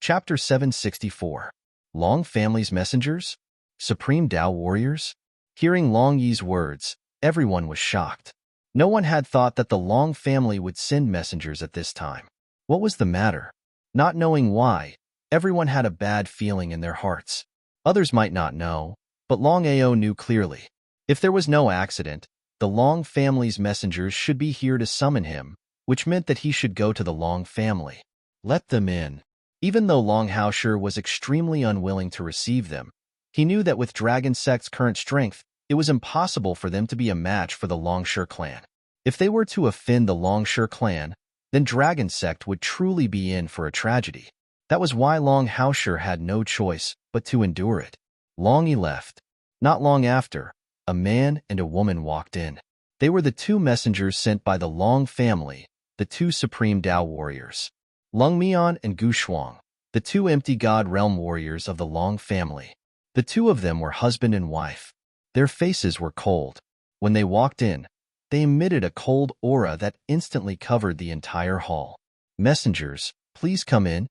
Chapter 764. Long Family's Messengers? Supreme Tao Warriors? Hearing Long Yi's words, everyone was shocked. No one had thought that the Long family would send messengers at this time. What was the matter? Not knowing why, everyone had a bad feeling in their hearts. Others might not know, but Longao knew clearly. If there was no accident, the Long family's messengers should be here to summon him, which meant that he should go to the Long family. Let them in. Even though Longao was extremely unwilling to receive them, he knew that with Dragon Sect's current strength, it was impossible for them to be a match for the Longshire clan. If they were to offend the Longshire clan, then Dragon Sect would truly be in for a tragedy. That was why Longao had no choice but to endure it. Long Yi left. Not long after, a man and a woman walked in. They were the two messengers sent by the Long family, the two Supreme Tao warriors. Lungmian and Gushuang, the two empty God realm warriors of the Long family. The two of them were husband and wife. Their faces were cold. When they walked in, they emitted a cold aura that instantly covered the entire hall. Messengers, please come in.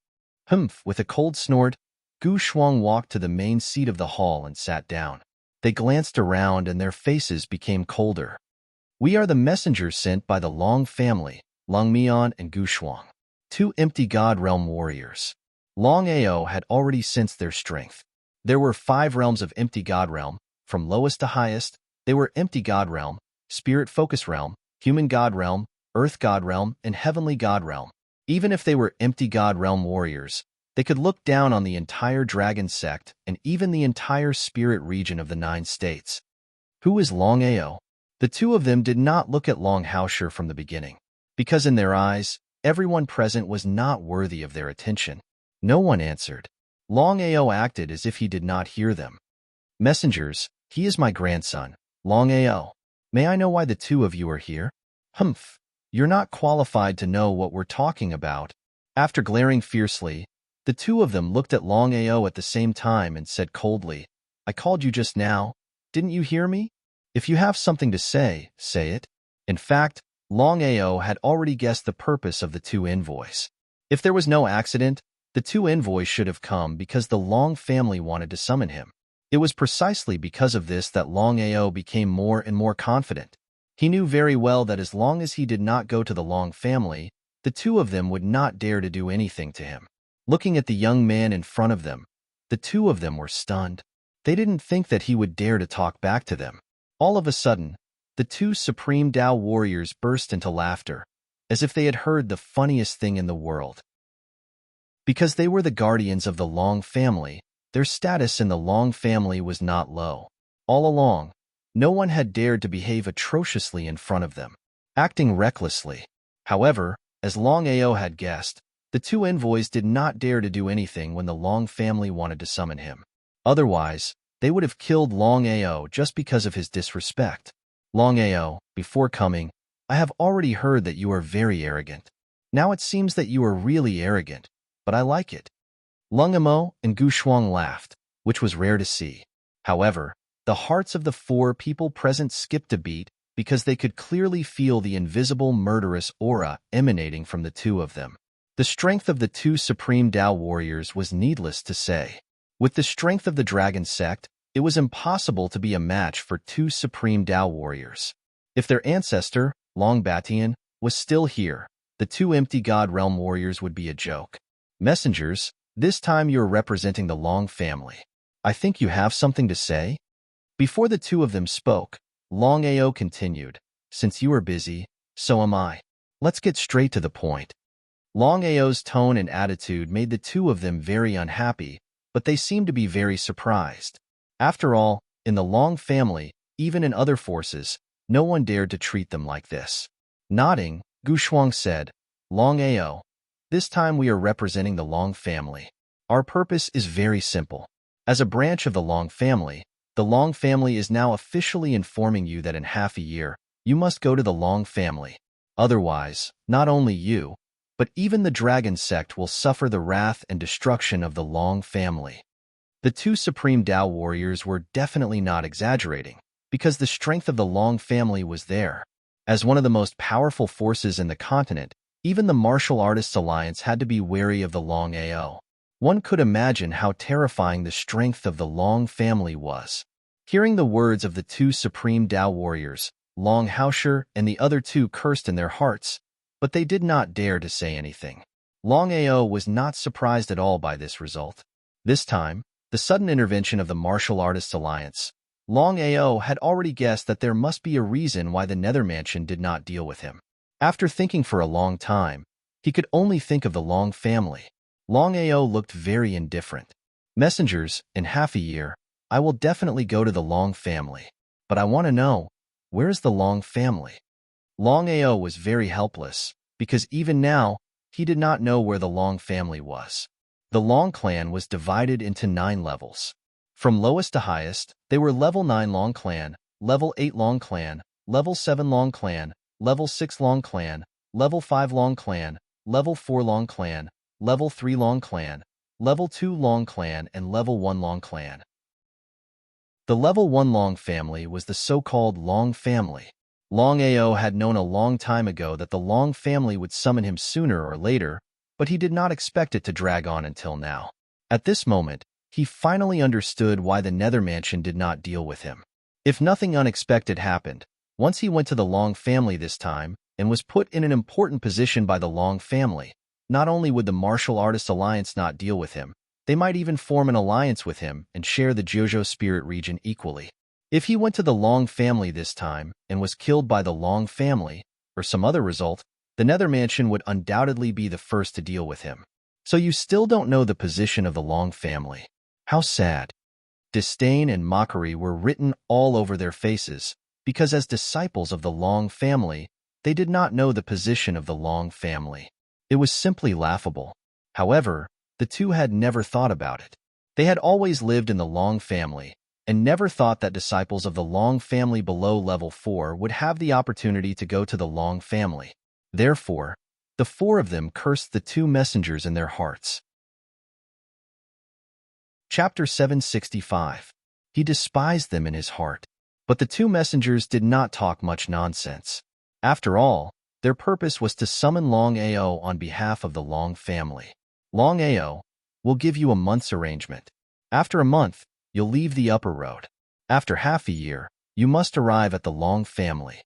Humph! With a cold snort, Gushuang walked to the main seat of the hall and sat down. They glanced around and their faces became colder. We are the messengers sent by the Long family, Lungmian and Gushuang. Two empty God realm warriors. Longao had already sensed their strength. There were 5 realms of empty God realm. From lowest to highest, they were empty God realm, spirit focus realm, human God realm, earth God realm, and heavenly God realm. Even if they were empty God realm warriors, they could look down on the entire Dragon Sect and even the entire spirit region of the 9 states. Who is Longao? The two of them did not look at Longao from the beginning, because in their eyes, everyone present was not worthy of their attention. No one answered. Longao acted as if he did not hear them. Messengers, he is my grandson, Longao. May I know why the two of you are here? Humph, you're not qualified to know what we're talking about. After glaring fiercely, the two of them looked at Longao at the same time and said coldly, I called you just now. Didn't you hear me? If you have something to say, say it. In fact, Longao had already guessed the purpose of the two envoys. If there was no accident, the two envoys should have come because the Long family wanted to summon him. It was precisely because of this that Longao became more and more confident. He knew very well that as long as he did not go to the Long family, the two of them would not dare to do anything to him. Looking at the young man in front of them, the two of them were stunned. They didn't think that he would dare to talk back to them. All of a sudden, the two Supreme Tao warriors burst into laughter, as if they had heard the funniest thing in the world. Because they were the guardians of the Long family, their status in the Long family was not low. All along, no one had dared to behave atrociously in front of them, acting recklessly. However, as Longao had guessed, the two envoys did not dare to do anything when the Long family wanted to summon him. Otherwise, they would have killed Longao just because of his disrespect. Longao, before coming, I have already heard that you are very arrogant. Now it seems that you are really arrogant, but I like it. Lungamo and Gushuang laughed, which was rare to see. However, the hearts of the 4 people present skipped a beat because they could clearly feel the invisible murderous aura emanating from the two of them. The strength of the two Supreme Tao warriors was needless to say. With the strength of the Dragon Sect, it was impossible to be a match for 2 Supreme Tao warriors. If their ancestor, Longbatian, was still here, the 2 empty God realm warriors would be a joke. Messengers, this time you are representing the Long family. I think you have something to say? Before the two of them spoke, Longao continued, since you are busy, so am I. Let's get straight to the point. Longao's tone and attitude made the two of them very unhappy, but they seemed to be very surprised. After all, in the Long family, even in other forces, no one dared to treat them like this. Nodding, Gushuang said, Longao, this time we are representing the Long family. Our purpose is very simple. As a branch of the Long family is now officially informing you that in half a year, you must go to the Long family. Otherwise, not only you, but even the Dragon Sect will suffer the wrath and destruction of the Long family. The two Supreme Tao warriors were definitely not exaggerating, because the strength of the Long family was there. As one of the most powerful forces in the continent, even the Martial Artists Alliance had to be wary of the Longao. One could imagine how terrifying the strength of the Long family was. Hearing the words of the two supreme Tao warriors, Long Haosher and the other two cursed in their hearts, but they did not dare to say anything. Long Ao was not surprised at all by this result. This time, the sudden intervention of the Martial Artists Alliance, Long Ao had already guessed that there must be a reason why the Nether Mansion did not deal with him. After thinking for a long time, he could only think of the Long family. Long Ao looked very indifferent. Messengers, in half a year, I will definitely go to the Long family. But I want to know, where is the Long family? Long Ao was very helpless, because even now, he did not know where the Long family was. The Long clan was divided into 9 levels. From lowest to highest, they were Level 9 Long clan, Level 8 Long clan, Level 7 Long clan, Level 6 Long clan, Level 5 Long clan, Level 4 Long clan, Level 3 Long clan, Level 2 Long clan, and Level 1 Long clan. The Level 1 Long family was the so-called Long family. Long Ao had known a long time ago that the Long family would summon him sooner or later, but he did not expect it to drag on until now. At this moment, he finally understood why the Nether Mansion did not deal with him. If nothing unexpected happened, once he went to the Long family this time and was put in an important position by the Long family, not only would the Martial Artists Alliance not deal with him, they might even form an alliance with him and share the Jojo spirit region equally. If he went to the Long family this time and was killed by the Long family, or some other result, the Nether Mansion would undoubtedly be the first to deal with him. So you still don't know the position of the Long family. How sad. Disdain and mockery were written all over their faces, because as disciples of the Long family, they did not know the position of the Long family. It was simply laughable. However, the two had never thought about it. They had always lived in the Long family, and never thought that disciples of the Long family below level 4 would have the opportunity to go to the Long family. Therefore, the 4 of them cursed the 2 messengers in their hearts. Chapter 765. He despised them in his heart. But the 2 messengers did not talk much nonsense. After all, their purpose was to summon Long Ao on behalf of the Long family. Long Ao, we'll give you a month's arrangement. After a month, you'll leave the upper road. After half a year, you must arrive at the Long family.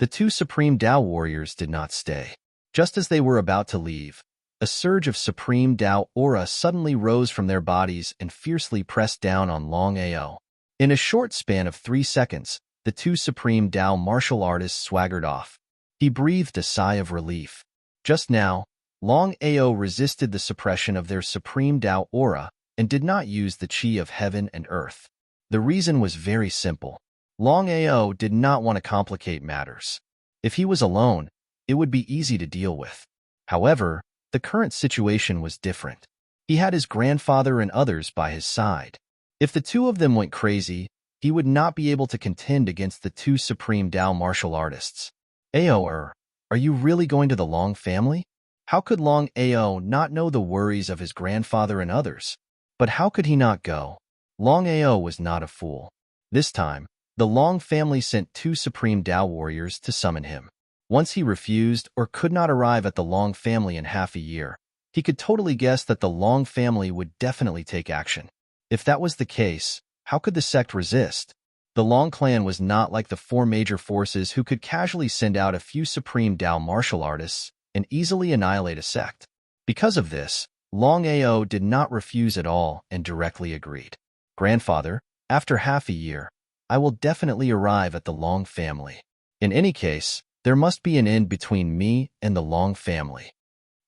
The 2 supreme Tao warriors did not stay. Just as they were about to leave, a surge of supreme Tao aura suddenly rose from their bodies and fiercely pressed down on Long Ao. In a short span of 3 seconds, the 2 supreme Tao martial artists swaggered off. He breathed a sigh of relief. Just now, Long Ao resisted the suppression of their supreme Tao aura and did not use the chi of heaven and earth. The reason was very simple. Long Ao did not want to complicate matters. If he was alone, it would be easy to deal with. However, the current situation was different. He had his grandfather and others by his side. If the 2 of them went crazy, he would not be able to contend against the 2 supreme Tao martial artists. Ao, are you really going to the Long family? How could Long Ao not know the worries of his grandfather and others? But how could he not go? Long Ao was not a fool. This time, the Long family sent 2 supreme Tao warriors to summon him. Once he refused or could not arrive at the Long family in half a year, he could totally guess that the Long family would definitely take action. If that was the case, how could the sect resist? The Long clan was not like the 4 major forces who could casually send out a few supreme Tao martial artists and easily annihilate a sect. Because of this, Long Ao did not refuse at all and directly agreed. Grandfather, after half a year, I will definitely arrive at the Long family. In any case, there must be an end between me and the Long family.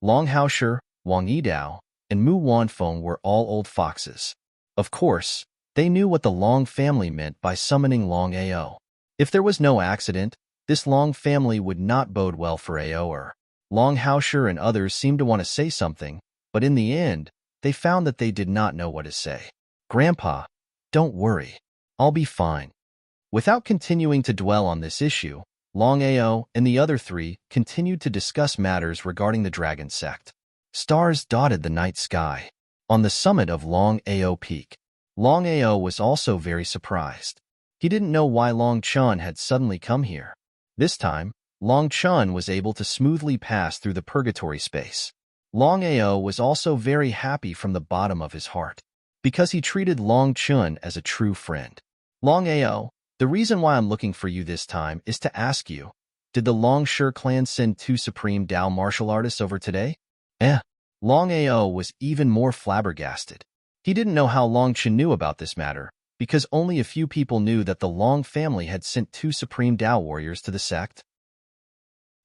Long Haosher, Wang Yidao, and Mu Wanfeng were all old foxes. Of course, they knew what the Long family meant by summoning Long Ao. If there was no accident, this Long family would not bode well for Ao. Long Haosher and others seemed to want to say something, but in the end, they found that they did not know what to say. Grandpa, don't worry. I'll be fine. Without continuing to dwell on this issue, Long Ao and the other 3 continued to discuss matters regarding the dragon sect. Stars dotted the night sky. On the summit of Long Ao Peak, Long Ao was also very surprised. He didn't know why Long Chun had suddenly come here. This time, Long Chun was able to smoothly pass through the purgatory space. Longao was also very happy from the bottom of his heart, because he treated Long Chun as a true friend. Longao, the reason why I'm looking for you this time is to ask you, did the Longsher clan send 2 supreme Dao martial artists over today? Longao was even more flabbergasted. He didn't know how Long Chun knew about this matter, because only a few people knew that the Long family had sent 2 supreme Dao warriors to the sect.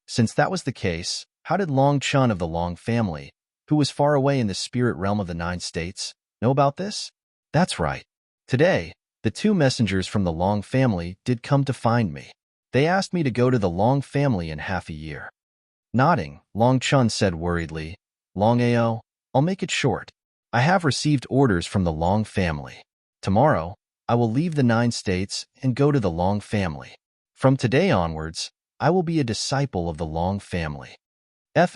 Since that was the case, how did Long Chun of the Long family, who was far away in the spirit realm of the 9 states, know about this? That's right. Today, the 2 messengers from the Long family did come to find me. They asked me to go to the Long family in half a year. Nodding, Long Chun said worriedly, Longao, I'll make it short. I have received orders from the Long family. Tomorrow, I will leave the 9 states and go to the Long family. From today onwards, I will be a disciple of the Long family. Ck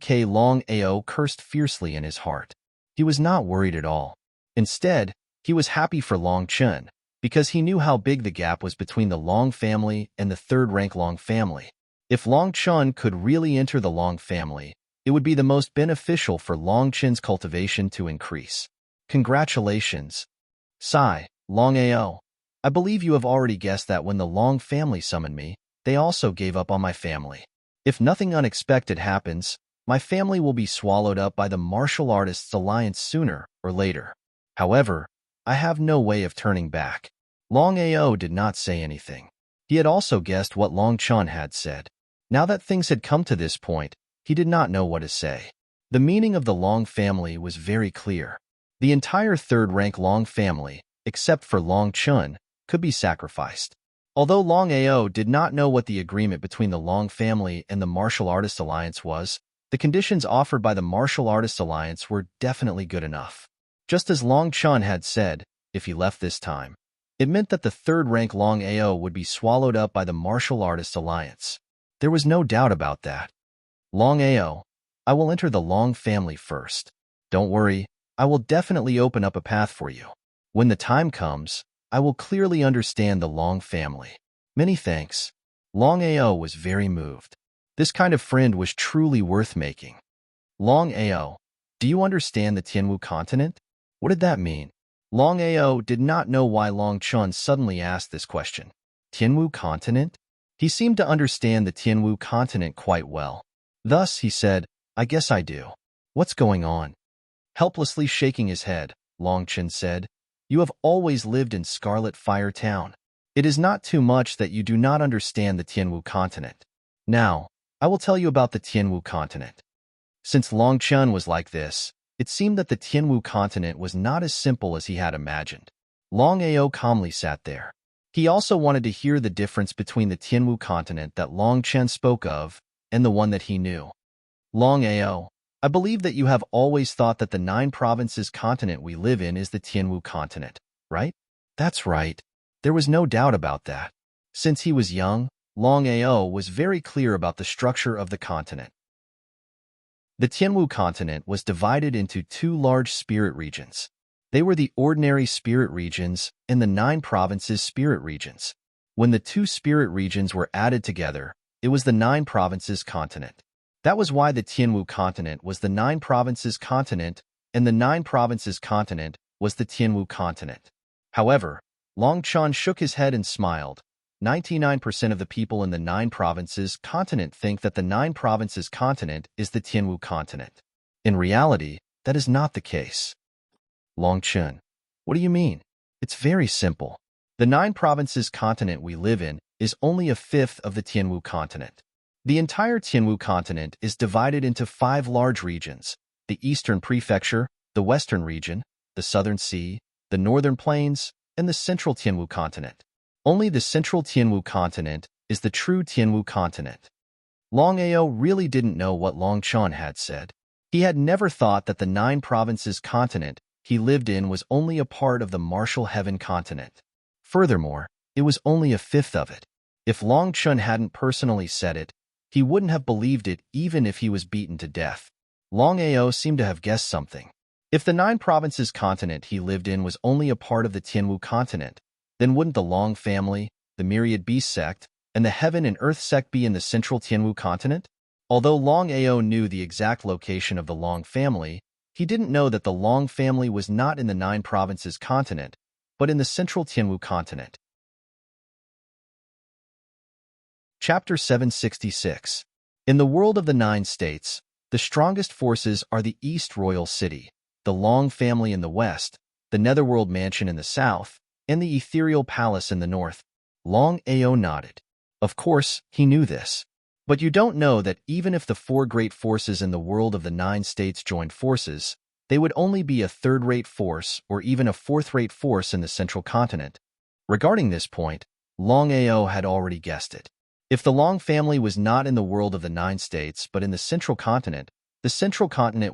Long Ao cursed fiercely in his heart. He was not worried at all. Instead, he was happy for Long Chun, because he knew how big the gap was between the Long family and the third-rank Long family. If Long Chun could really enter the Long family, it would be the most beneficial for Long Chun's cultivation to increase. Congratulations. Sigh, Long Ao. I believe you have already guessed that when the Long family summoned me, they also gave up on my family. If nothing unexpected happens, my family will be swallowed up by the Martial Artists Alliance sooner or later. However, I have no way of turning back. Long Ao did not say anything. He had also guessed what Long Chun had said. Now that things had come to this point, he did not know what to say. The meaning of the Long family was very clear. The entire third-rank Long family, except for Long Chun, could be sacrificed. Although Long Ao did not know what the agreement between the Long family and the Martial Artists Alliance was, the conditions offered by the Martial Artists Alliance were definitely good enough. Just as Long Chun had said, if he left this time, it meant that the third-rank Long Ao would be swallowed up by the Martial Artists Alliance. There was no doubt about that. Long Ao, I will enter the Long family first. Don't worry, I will definitely open up a path for you. When the time comes, I will clearly understand the Long family. Many thanks. Long Ao was very moved. This kind of friend was truly worth making. Long Ao, do you understand the Tianwu continent? What did that mean? Long Ao did not know why Long Chun suddenly asked this question. Tianwu continent? He seemed to understand the Tianwu continent quite well. Thus, he said, I guess I do. What's going on? Helplessly shaking his head, Long Chun said, You have always lived in Scarlet Fire Town. It is not too much that you do not understand the Tianwu continent. Now, I will tell you about the Tianwu continent. Since Long Chun was like this, it seemed that the Tianwu continent was not as simple as he had imagined. Long Ao calmly sat there. He also wanted to hear the difference between the Tianwu continent that Long Chun spoke of and the one that he knew. Long Ao, I believe that you have always thought that the 9 provinces continent we live in is the Tianwu continent, right? That's right. There was no doubt about that. Since he was young, Long Ao was very clear about the structure of the continent. The Tianwu continent was divided into 2 large spirit regions. They were the ordinary spirit regions and the 9 provinces spirit regions. When the 2 spirit regions were added together, it was the 9 provinces continent. That was why the Tianwu continent was the 9 provinces continent, and the 9 provinces continent was the Tianwu continent. However, Long Chun shook his head and smiled. 99% of the people in the 9 provinces continent think that the 9 provinces continent is the Tianwu continent. In reality, that is not the case. Long Chun, what do you mean? It's very simple. The 9 provinces continent we live in is only a fifth of the Tianwu continent. The entire Tianwu continent is divided into 5 large regions: the Eastern Prefecture, the Western region, the Southern Sea, the Northern Plains, and the Central Tianwu continent. Only the Central Tianwu continent is the true Tianwu continent. Long Ao really didn't know what Long Chun had said. He had never thought that the 9 provinces continent he lived in was only a part of the Martial Heaven continent. Furthermore, it was only a fifth of it. If Long Chun hadn't personally said it, he wouldn't have believed it even if he was beaten to death. Long Ao seemed to have guessed something. If the 9 provinces continent he lived in was only a part of the Tianwu continent, then wouldn't the Long family, the Myriad Beast sect, and the Heaven and Earth sect be in the Central Tianwu continent? Although Longao knew the exact location of the Long family, he didn't know that the Long family was not in the Nine Provinces continent, but in the central Tianwu continent. Chapter 766. In the world of the Nine States, the strongest forces are the East Royal City, the Long family in the west, the Netherworld Mansion in the south, and the Ethereal Palace in the north. Longao nodded. Of course, he knew this. But you don't know that even if the four great forces in the world of the Nine States joined forces, they would only be a third-rate force or even a fourth-rate force in the central continent. Regarding this point, Longao had already guessed it. If the Long family was not in the world of the Nine States but in the central continent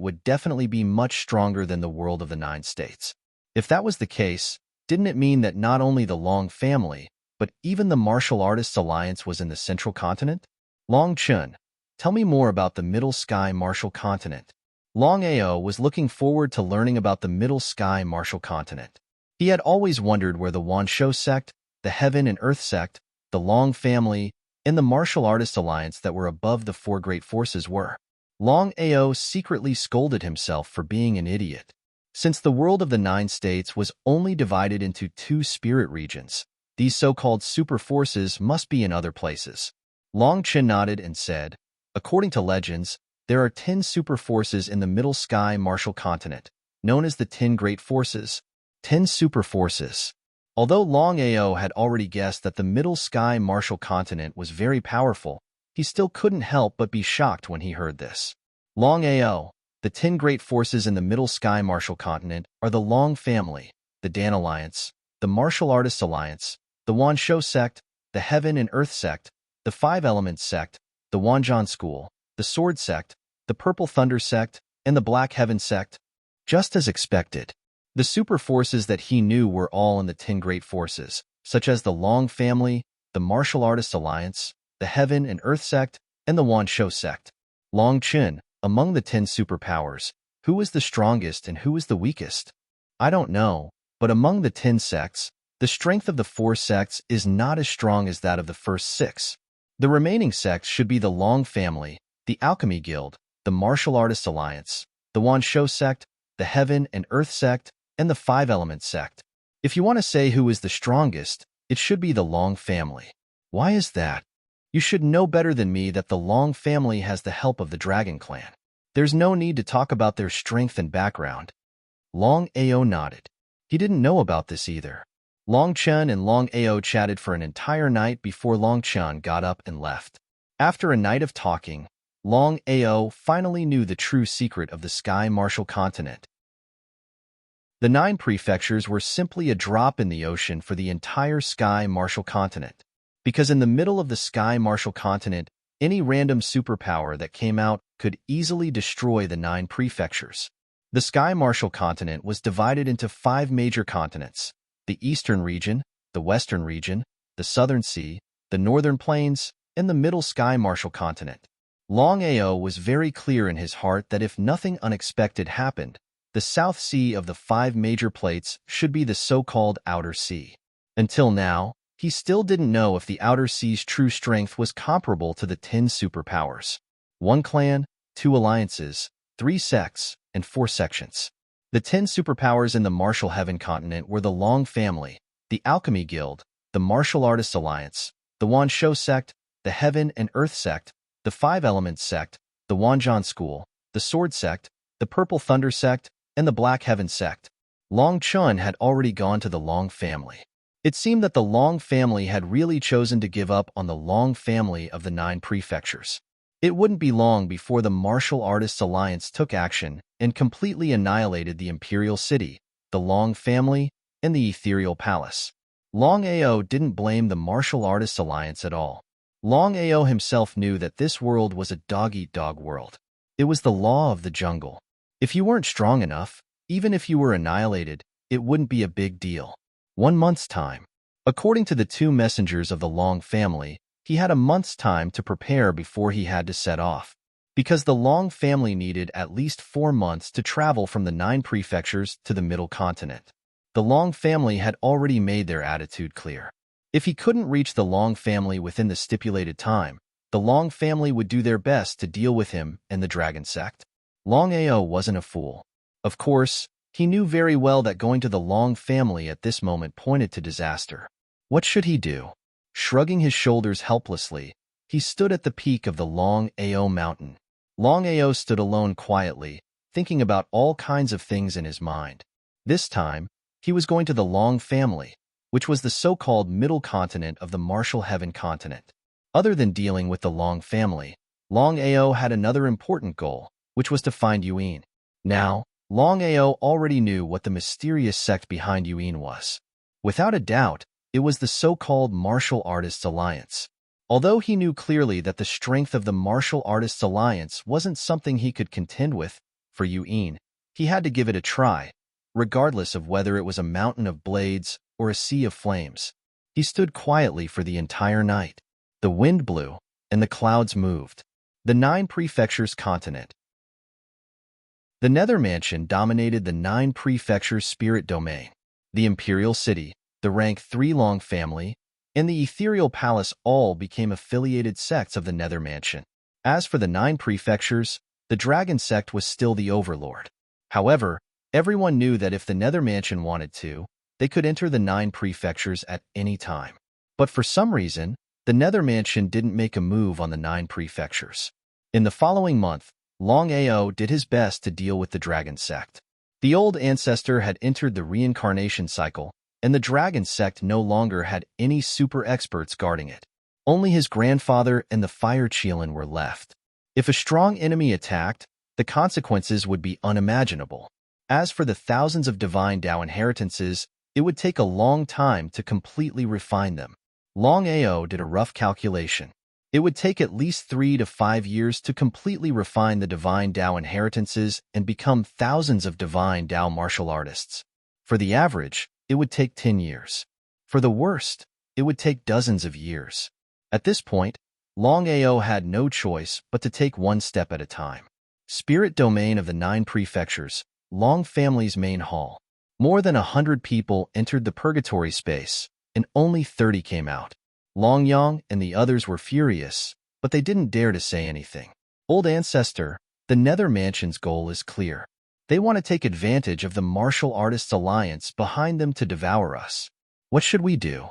would definitely be much stronger than the world of the Nine States. If that was the case, didn't it mean that not only the Long family, but even the Martial Artists Alliance was in the central continent? Long Chun, tell me more about the Middle Sky Martial Continent. Longao was looking forward to learning about the Middle Sky Martial Continent. He had always wondered where the Wanshou sect, the Heaven and Earth sect, the Long family, and the Martial Artists Alliance that were above the four great forces were. Longao secretly scolded himself for being an idiot. Since the world of the Nine States was only divided into two spirit regions, these so-called super forces must be in other places. Long Chen nodded and said, according to legends, there are 10 super forces in the Middle Sky Martial Continent, known as the 10 Great Forces. 10 super forces. Although Longao had already guessed that the Middle Sky Martial Continent was very powerful, he still couldn't help but be shocked when he heard this. Longao, the 10 great forces in the Middle Sky Martial Continent are the Long family, the Dan Alliance, the Martial Artists Alliance, the Wanshou sect, the Heaven and Earth sect, the Five Elements sect, the Wanzhan School, the Sword sect, the Purple Thunder sect, and the Black Heaven sect. Just as expected, the super forces that he knew were all in the 10 great forces, such as the Long family, the Martial Artists Alliance, the Heaven and Earth sect, and the Wanshou sect. Long Chen, among the 10 superpowers, who is the strongest and who is the weakest? I don't know, but among the 10 sects, the strength of the 4 sects is not as strong as that of the first 6. The remaining sects should be the Long family, the Alchemy Guild, the Martial Artists Alliance, the Wanshou sect, the Heaven and Earth sect, and the Five Elements sect. If you want to say who is the strongest, it should be the Long family. Why is that? You should know better than me that the Long family has the help of the Dragon Clan. There's no need to talk about their strength and background. Longao nodded. He didn't know about this either. Long Chen and Longao chatted for an entire night before Long Chen got up and left. After a night of talking, Longao finally knew the true secret of the Sky Martial Continent. The 9 prefectures were simply a drop in the ocean for the entire Sky Martial Continent, because in the middle of the Sky Martial Continent, any random superpower that came out could easily destroy the 9 prefectures. The Sky Martial Continent was divided into 5 major continents: the Eastern region, the Western region, the Southern Sea, the Northern Plains, and the Middle Sky Martial Continent. Longao was very clear in his heart that if nothing unexpected happened, the South Sea of the 5 major plates should be the so-called Outer Sea. Until now, he still didn't know if the Outer Sea's true strength was comparable to the 10 superpowers. 1 clan, 2 alliances, 3 sects, and 4 sections. The 10 superpowers in the Martial Heaven continent were the Long family, the Alchemy Guild, the Martial Artists Alliance, the Wanshou sect, the Heaven and Earth sect, the Five Elements sect, the Wanzhan School, the Sword sect, the Purple Thunder sect, and the Black Heaven sect. Long Chun had already gone to the Long family. It seemed that the Long family had really chosen to give up on the Long family of the 9 prefectures. It wouldn't be long before the Martial Artists Alliance took action and completely annihilated the Imperial City, the Long family, and the Ethereal Palace. Longao didn't blame the Martial Artists Alliance at all. Longao himself knew that this world was a dog-eat-dog world. It was the law of the jungle. If you weren't strong enough, even if you were annihilated, it wouldn't be a big deal. 1 month's time. According to the 2 messengers of the Long family, he had a month's time to prepare before he had to set off, because the Long family needed at least 4 months to travel from the 9 prefectures to the Middle Continent. The Long family had already made their attitude clear. If he couldn't reach the Long family within the stipulated time, The Long family would do their best to deal with him and the dragon sect. Longao wasn't a fool. Of course, he knew very well that going to the Long family at this moment pointed to disaster. What should he do? Shrugging his shoulders helplessly, he stood at the peak of the Longao mountain. Longao stood alone quietly, thinking about all kinds of things in his mind. This time, he was going to the Long family, which was the so-called middle continent of the Martial Heaven continent. Other than dealing with the Long family, Longao had another important goal, which was to find Yuan. Now, Longao already knew what the mysterious sect behind Yuan was. Without a doubt, it was the so-called Martial Artists Alliance. Although he knew clearly that the strength of the Martial Artists Alliance wasn't something he could contend with, for Yuan, he had to give it a try, regardless of whether it was a mountain of blades or a sea of flames. He stood quietly for the entire night. The wind blew, and the clouds moved. The 9 prefectures continent. The Nether Mansion dominated the 9 prefectures spirit domain. The Imperial City, the rank 3 Long family, and the Ethereal Palace all became affiliated sects of the Nether Mansion. As for the 9 prefectures, the Dragon sect was still the overlord. However, everyone knew that if the Nether Mansion wanted to, they could enter the 9 prefectures at any time. But for some reason, the Nether Mansion didn't make a move on the 9 prefectures. In the following month, Longao did his best to deal with the Dragon sect. The old ancestor had entered the reincarnation cycle, and the Dragon sect no longer had any super experts guarding it. Only his grandfather and the Fire Qilin were left. If a strong enemy attacked, the consequences would be unimaginable. As for the thousands of divine Dao inheritances, it would take a long time to completely refine them. Longao did a rough calculation. It would take at least 3 to 5 years to completely refine the divine Dao inheritances and become thousands of divine Dao martial artists. For the average, it would take 10 years. For the worst, it would take dozens of years. At this point, Longao had no choice but to take one step at a time. Spirit domain of the 9 prefectures, Long family's main hall. More than 100 people entered the purgatory space, and only 30 came out. Longyang and the others were furious, but they didn't dare to say anything. Old Ancestor, the Nether Mansion's goal is clear. They want to take advantage of the Martial Artists Alliance behind them to devour us. What should we do?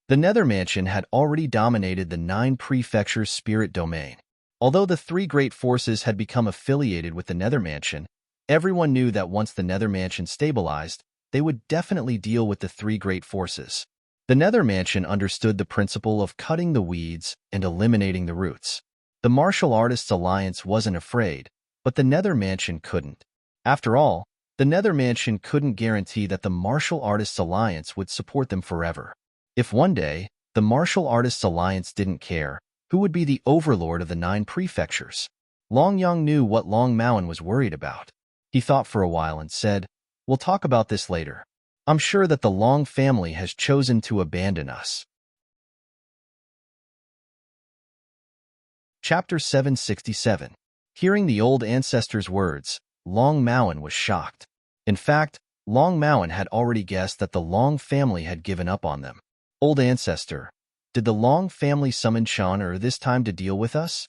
The Nether Mansion had already dominated the 9 prefectures' spirit domain. Although the 3 great forces had become affiliated with the Nether Mansion, everyone knew that once the Nether Mansion stabilized, they would definitely deal with the 3 great forces. The Nether Mansion understood the principle of cutting the weeds and eliminating the roots. The Martial Artists Alliance wasn't afraid, but the Nether Mansion couldn't. After all, the Nether Mansion couldn't guarantee that the Martial Artists Alliance would support them forever. If one day, the Martial Artists Alliance didn't care, who would be the overlord of the 9 prefectures? Longyang knew what Long Maoan was worried about. He thought for a while and said, "We'll talk about this later. I'm sure that the Long family has chosen to abandon us." Chapter 767. Hearing the old ancestor's words, Long Maoan was shocked. In fact, Long Maoan had already guessed that the Long family had given up on them. Old ancestor, did the Long family summon Shan this time to deal with us?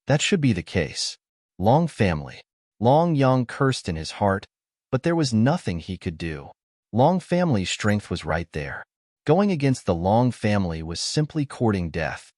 That should be the case. Long family. Long Yang cursed in his heart, but there was nothing he could do. Long family's strength was right there. Going against the Long family was simply courting death.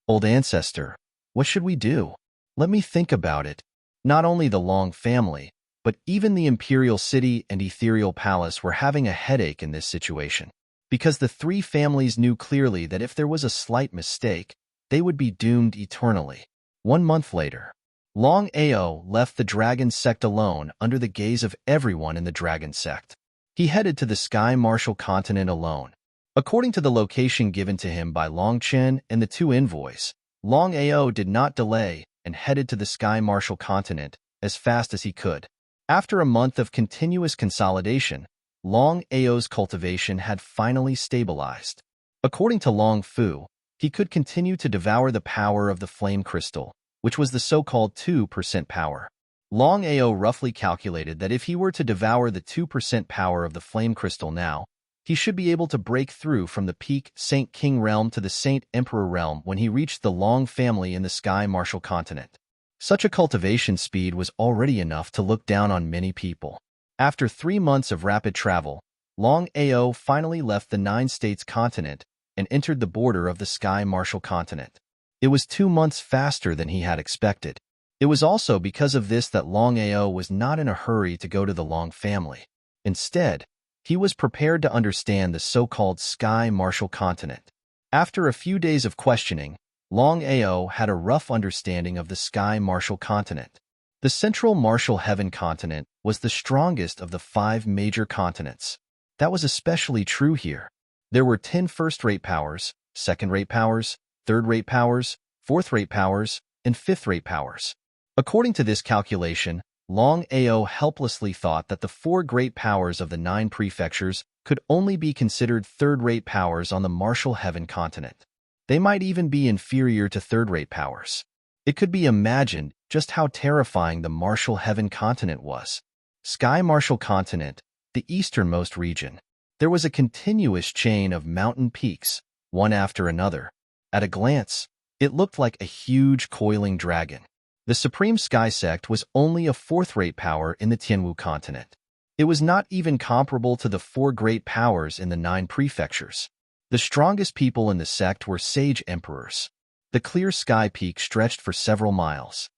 Old ancestor, what should we do? Let me think about it. Not only the Long family, but even the Imperial City and Ethereal Palace were having a headache in this situation, because the 3 families knew clearly that if there was a slight mistake, they would be doomed eternally. 1 month later, Long Ao left the Dragon sect alone under the gaze of everyone in the Dragon sect. He headed to the Sky Martial continent alone. According to the location given to him by Long Chen and the 2 envoys, Long Ao did not delay and headed to the Sky Martial continent as fast as he could. After a month of continuous consolidation, Long Ao's cultivation had finally stabilized. According to Long Fu, he could continue to devour the power of the flame crystal, which was the so-called 2% power. Long Ao roughly calculated that if he were to devour the 2% power of the flame crystal now, He should be able to break through from the peak Saint King realm to the Saint Emperor realm when he reached the Long family in the Sky Martial continent. Such a cultivation speed was already enough to look down on many people. After 3 months of rapid travel, Longao finally left the 9 states continent and entered the border of the Sky Martial continent. It was 2 months faster than he had expected. It was also because of this that Longao was not in a hurry to go to the Long family. Instead, he was prepared to understand the so-called Sky Martial continent. After a few days of questioning, Longao had a rough understanding of the Sky Martial continent. The Central Martial Heaven continent was the strongest of the 5 major continents. That was especially true here. There were 10 first-rate powers, second-rate powers, third-rate powers, fourth-rate powers, and fifth-rate powers. According to this calculation, Longao helplessly thought that the 4 great powers of the 9 prefectures could only be considered third-rate powers on the Martial Heaven continent. They might even be inferior to third-rate powers. It could be imagined just how terrifying the Martial Heaven continent was. Sky Martial continent, the easternmost region. There was a continuous chain of mountain peaks, one after another. At a glance, it looked like a huge coiling dragon. The Supreme Sky Sect was only a fourth-rate power in the Tianwu continent. It was not even comparable to the 4 great powers in the 9 prefectures. The strongest people in the sect were sage emperors. The clear sky peak stretched for several miles.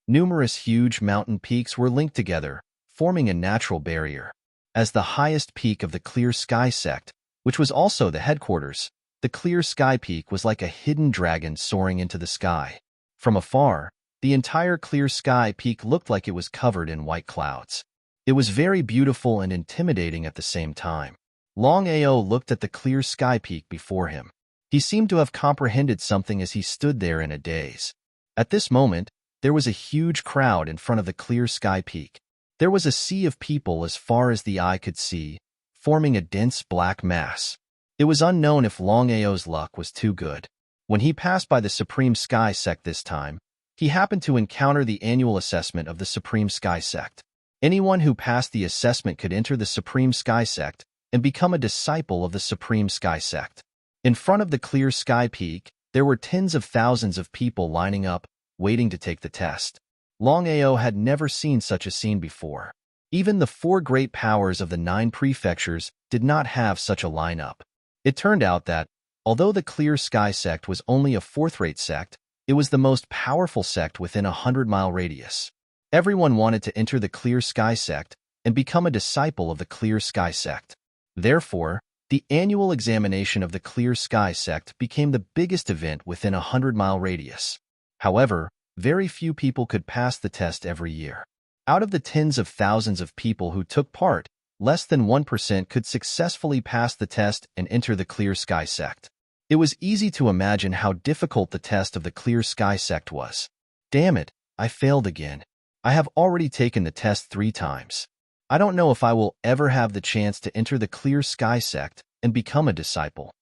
Numerous huge mountain peaks were linked together, forming a natural barrier. As the highest peak of the Clear Sky Sect, which was also the headquarters, the Clear Sky Peak was like a hidden dragon soaring into the sky. From afar, the entire Clear Sky Peak looked like it was covered in white clouds. It was very beautiful and intimidating at the same time. Longao looked at the Clear Sky Peak before him. He seemed to have comprehended something as he stood there in a daze. At this moment, there was a huge crowd in front of the Clear Sky Peak. There was a sea of people as far as the eye could see, forming a dense black mass. It was unknown if Longao's luck was too good. When he passed by the Supreme Sky Sect this time, he happened to encounter the annual assessment of the Supreme Sky Sect. Anyone who passed the assessment could enter the Supreme Sky Sect and become a disciple of the Supreme Sky Sect. In front of the Clear Sky Peak, there were tens of thousands of people lining up, waiting to take the test. Longao had never seen such a scene before. Even the 4 great powers of the 9 prefectures did not have such a lineup. It turned out that, although the Clear Sky Sect was only a fourth-rate sect, it was the most powerful sect within a 100-mile radius. Everyone wanted to enter the Clear Sky Sect and become a disciple of the Clear Sky Sect. Therefore, the annual examination of the Clear Sky Sect became the biggest event within a 100-mile radius. However, very few people could pass the test every year. Out of the tens of thousands of people who took part, less than 1% could successfully pass the test and enter the Clear Sky Sect. It was easy to imagine how difficult the test of the Clear Sky Sect was. Damn it, I failed again. I have already taken the test 3 times. I don't know if I will ever have the chance to enter the Clear Sky Sect and become a disciple.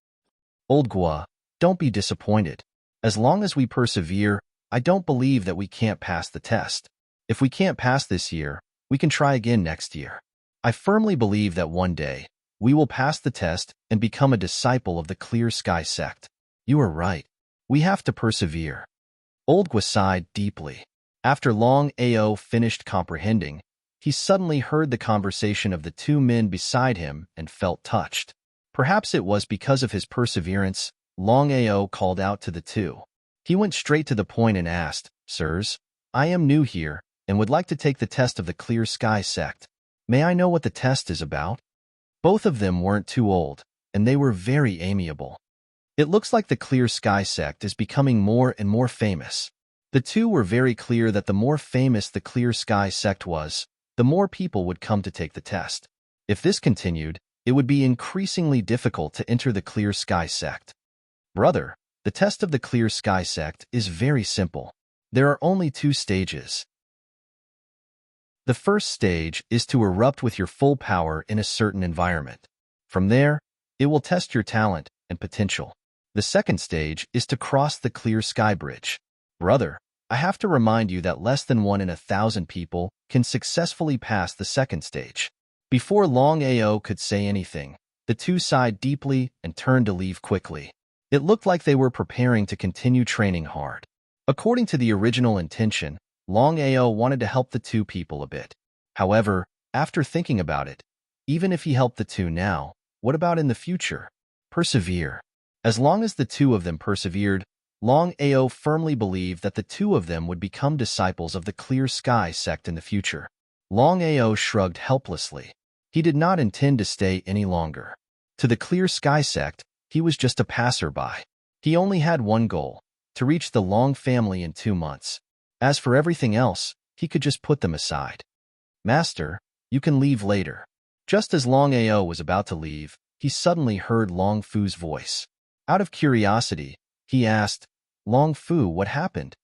Old Gua, don't be disappointed. As long as we persevere, I don't believe that we can't pass the test. If we can't pass this year, we can try again next year. I firmly believe that one day, we will pass the test and become a disciple of the Clear Sky Sect. You are right. We have to persevere. Old Gua sighed deeply. After Longao finished comprehending, he suddenly heard the conversation of the 2 men beside him and felt touched. Perhaps it was because of his perseverance, Longao called out to the 2. He went straight to the point and asked, "Sirs, I am new here and would like to take the test of the Clear Sky Sect. May I know what the test is about?" Both of them weren't too old, and they were very amiable. It looks like the Clear Sky Sect is becoming more and more famous. The 2 were very clear that the more famous the Clear Sky Sect was, the more people would come to take the test. If this continued, it would be increasingly difficult to enter the Clear Sky Sect. Brother, the test of the Clear Sky Sect is very simple. There are only 2 stages. The first stage is to erupt with your full power in a certain environment. From there, it will test your talent and potential. The second stage is to cross the Clear Sky Bridge. Brother, I have to remind you that less than 1 in 1,000 people can successfully pass the second stage. Before Longao could say anything, the two sighed deeply and turned to leave quickly. It looked like they were preparing to continue training hard. According to the original intention, Longao wanted to help the two people a bit. However, after thinking about it, even if he helped the two now, what about in the future? Persevere. As long as the two of them persevered, Longao firmly believed that the two of them would become disciples of the Clear Sky sect in the future. Longao shrugged helplessly. He did not intend to stay any longer. To the Clear Sky sect, he was just a passerby. He only had one goal, to reach the Long family in 2 months. As for everything else, he could just put them aside. Master, you can leave later. Just as Longao was about to leave, he suddenly heard Long Fu's voice. Out of curiosity, he asked, Long Fu, what happened?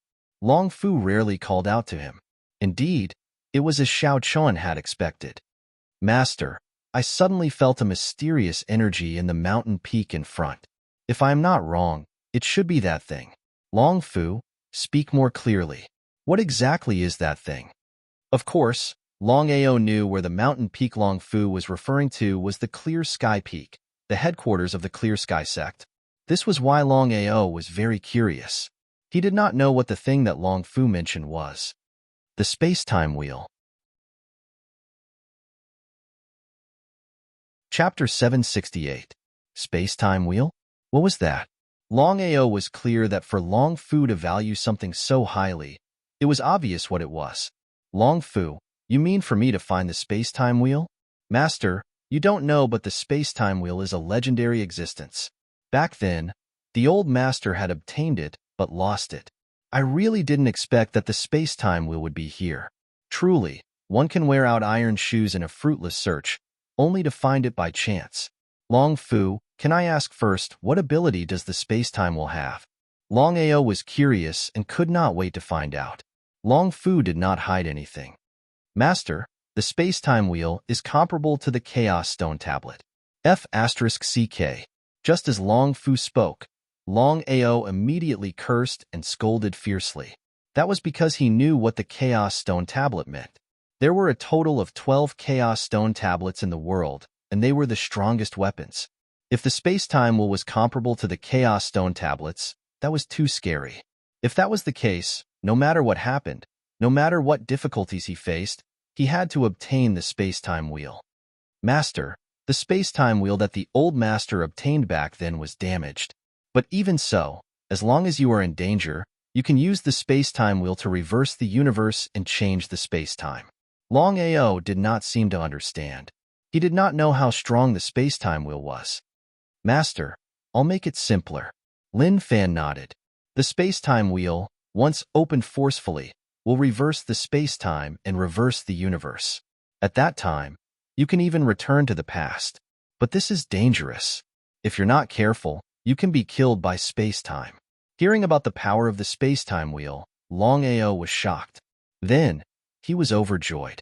Long Fu rarely called out to him. Indeed, it was as Xiao Chuan had expected. Master, I suddenly felt a mysterious energy in the mountain peak in front. If I am not wrong, it should be that thing. Long Fu, speak more clearly. What exactly is that thing? Of course, Longao knew where the mountain peak Long Fu was referring to was the Clear Sky Peak, the headquarters of the Clear Sky sect. This was why Longao was very curious. He did not know what the thing that Long Fu mentioned was. The space-time wheel. Chapter 768. Space-time wheel? What was that? Longao was clear that for Long Fu to value something so highly, it was obvious what it was. Long Fu, you mean for me to find the space-time wheel? Master, you don't know, but the space-time wheel is a legendary existence. Back then, the old master had obtained it, but lost it. I really didn't expect that the space-time wheel would be here. Truly, one can wear out iron shoes in a fruitless search, only to find it by chance. Long Fu, can I ask first, what ability does the space-time wheel have? Longao was curious and could not wait to find out. Long Fu did not hide anything. Master, the space-time wheel is comparable to the Chaos Stone Tablet. F***CK. Just as Long Fu spoke, Longao immediately cursed and scolded fiercely. That was because he knew what the Chaos Stone Tablet meant. There were a total of 12 Chaos Stone Tablets in the world, and they were the strongest weapons. If the space-time wheel was comparable to the Chaos Stone Tablets, that was too scary. If that was the case, no matter what happened, no matter what difficulties he faced, he had to obtain the space-time wheel. Master, the space-time wheel that the old master obtained back then was damaged. But even so, as long as you are in danger, you can use the space-time wheel to reverse the universe and change the space-time. Longao did not seem to understand. He did not know how strong the space-time wheel was. Master, I'll make it simpler. Lin Fan nodded. The space-time wheel, once opened forcefully, will reverse the space-time and reverse the universe. At that time, you can even return to the past. But this is dangerous. If you're not careful, you can be killed by space-time. Hearing about the power of the space-time wheel, Longao was shocked. Then, he was overjoyed.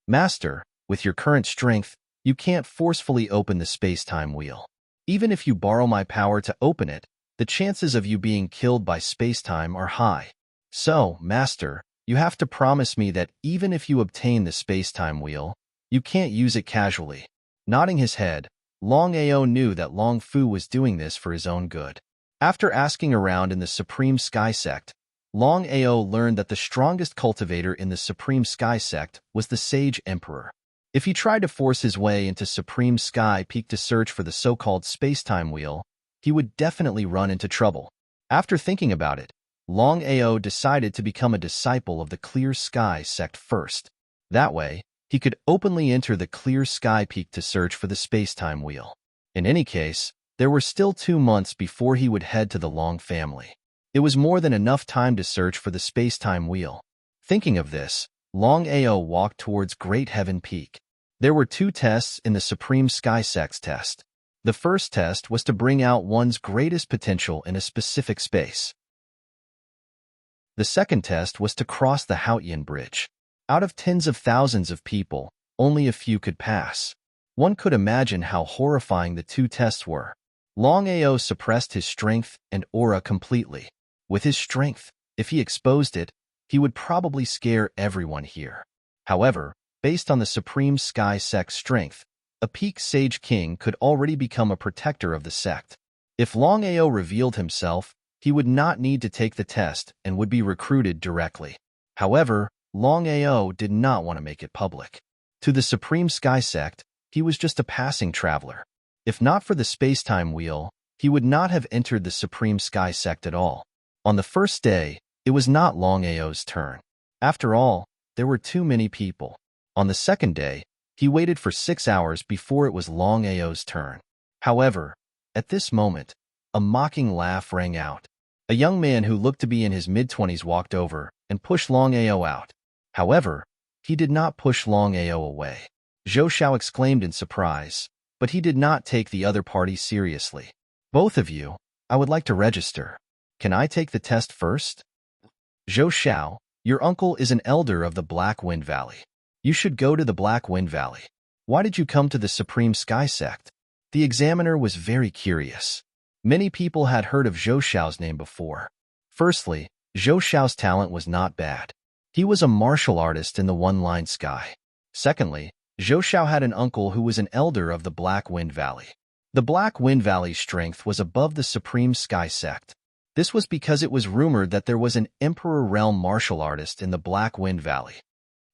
Master, with your current strength, you can't forcefully open the space-time wheel. Even if you borrow my power to open it, the chances of you being killed by space-time are high. So, Master, you have to promise me that even if you obtain the space-time wheel, you can't use it casually. Nodding his head, Longao knew that Long Fu was doing this for his own good. After asking around in the Supreme Sky Sect, Longao learned that the strongest cultivator in the Supreme Sky Sect was the Sage Emperor. If he tried to force his way into Supreme Sky Peak to search for the so-called space-time wheel, he would definitely run into trouble. After thinking about it, Longao decided to become a disciple of the Clear Sky Sect first. That way, he could openly enter the Clear Sky Peak to search for the space-time wheel. In any case, there were still 2 months before he would head to the Long family. It was more than enough time to search for the space-time wheel. Thinking of this, Longao walked towards Great Heaven Peak. There were 2 tests in the Supreme Sky Sect's test. The first test was to bring out one's greatest potential in a specific space. The second test was to cross the Haotian Bridge. Out of tens of thousands of people, only a few could pass. One could imagine how horrifying the 2 tests were. Longao suppressed his strength and aura completely. With his strength, if he exposed it, he would probably scare everyone here. However, Based on the Supreme Sky Sect's strength, a peak Sage King could already become a protector of the sect. If Longao revealed himself, he would not need to take the test and would be recruited directly. However, Longao did not want to make it public. To the Supreme Sky Sect, he was just a passing traveler. If not for the space-time wheel, he would not have entered the Supreme Sky Sect at all. On the first day, it was not Longao's turn. After all, there were too many people. On the second day, he waited for 6 hours before it was Longao's turn. However, at this moment, a mocking laugh rang out. A young man who looked to be in his mid-20s walked over and pushed Longao out. However, he did not push Longao away. Zhou Xiao exclaimed in surprise, but he did not take the other party seriously. Both of you, I would like to register. Can I take the test first? Zhou Xiao, your uncle is an elder of the Black Wind Valley. You should go to the Black Wind Valley. Why did you come to the Supreme Sky Sect? The examiner was very curious. Many people had heard of Zhou Xiao's name before. Firstly, Zhou Xiao's talent was not bad. He was a martial artist in the one-line sky. Secondly, Zhou Xiao had an uncle who was an elder of the Black Wind Valley. The Black Wind Valley's strength was above the Supreme Sky Sect. This was because it was rumored that there was an Emperor Realm martial artist in the Black Wind Valley.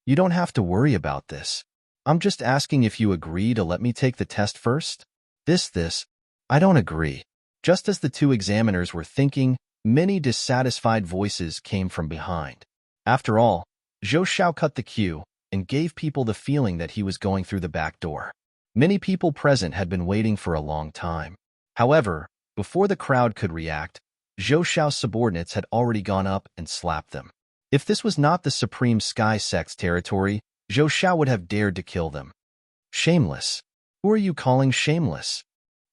You don't have to worry about this. I'm just asking if you agree to let me take the test first. I don't agree. Just as the two examiners were thinking, many dissatisfied voices came from behind. After all, Zhou Xiao cut the queue and gave people the feeling that he was going through the back door. Many people present had been waiting for a long time. However, before the crowd could react, Zhou Xiao's subordinates had already gone up and slapped them. If this was not the Supreme Sky Sect's territory, Zhou Xiao would have dared to kill them. Shameless. Who are you calling shameless?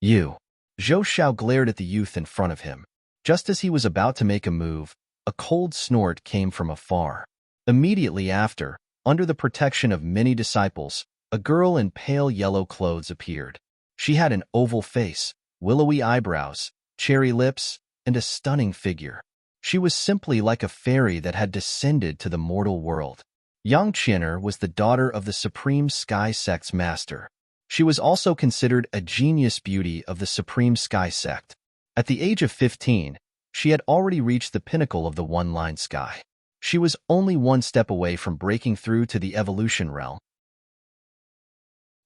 You. Zhou Xiao glared at the youth in front of him. Just as he was about to make a move, a cold snort came from afar. Immediately after, under the protection of many disciples, a girl in pale yellow clothes appeared. She had an oval face, willowy eyebrows, cherry lips, and a stunning figure. She was simply like a fairy that had descended to the mortal world. Yang Qianer was the daughter of the Supreme Sky Sect's master. She was also considered a genius beauty of the Supreme Sky Sect. At the age of 15, she had already reached the pinnacle of the one-line sky. She was only one step away from breaking through to the evolution realm.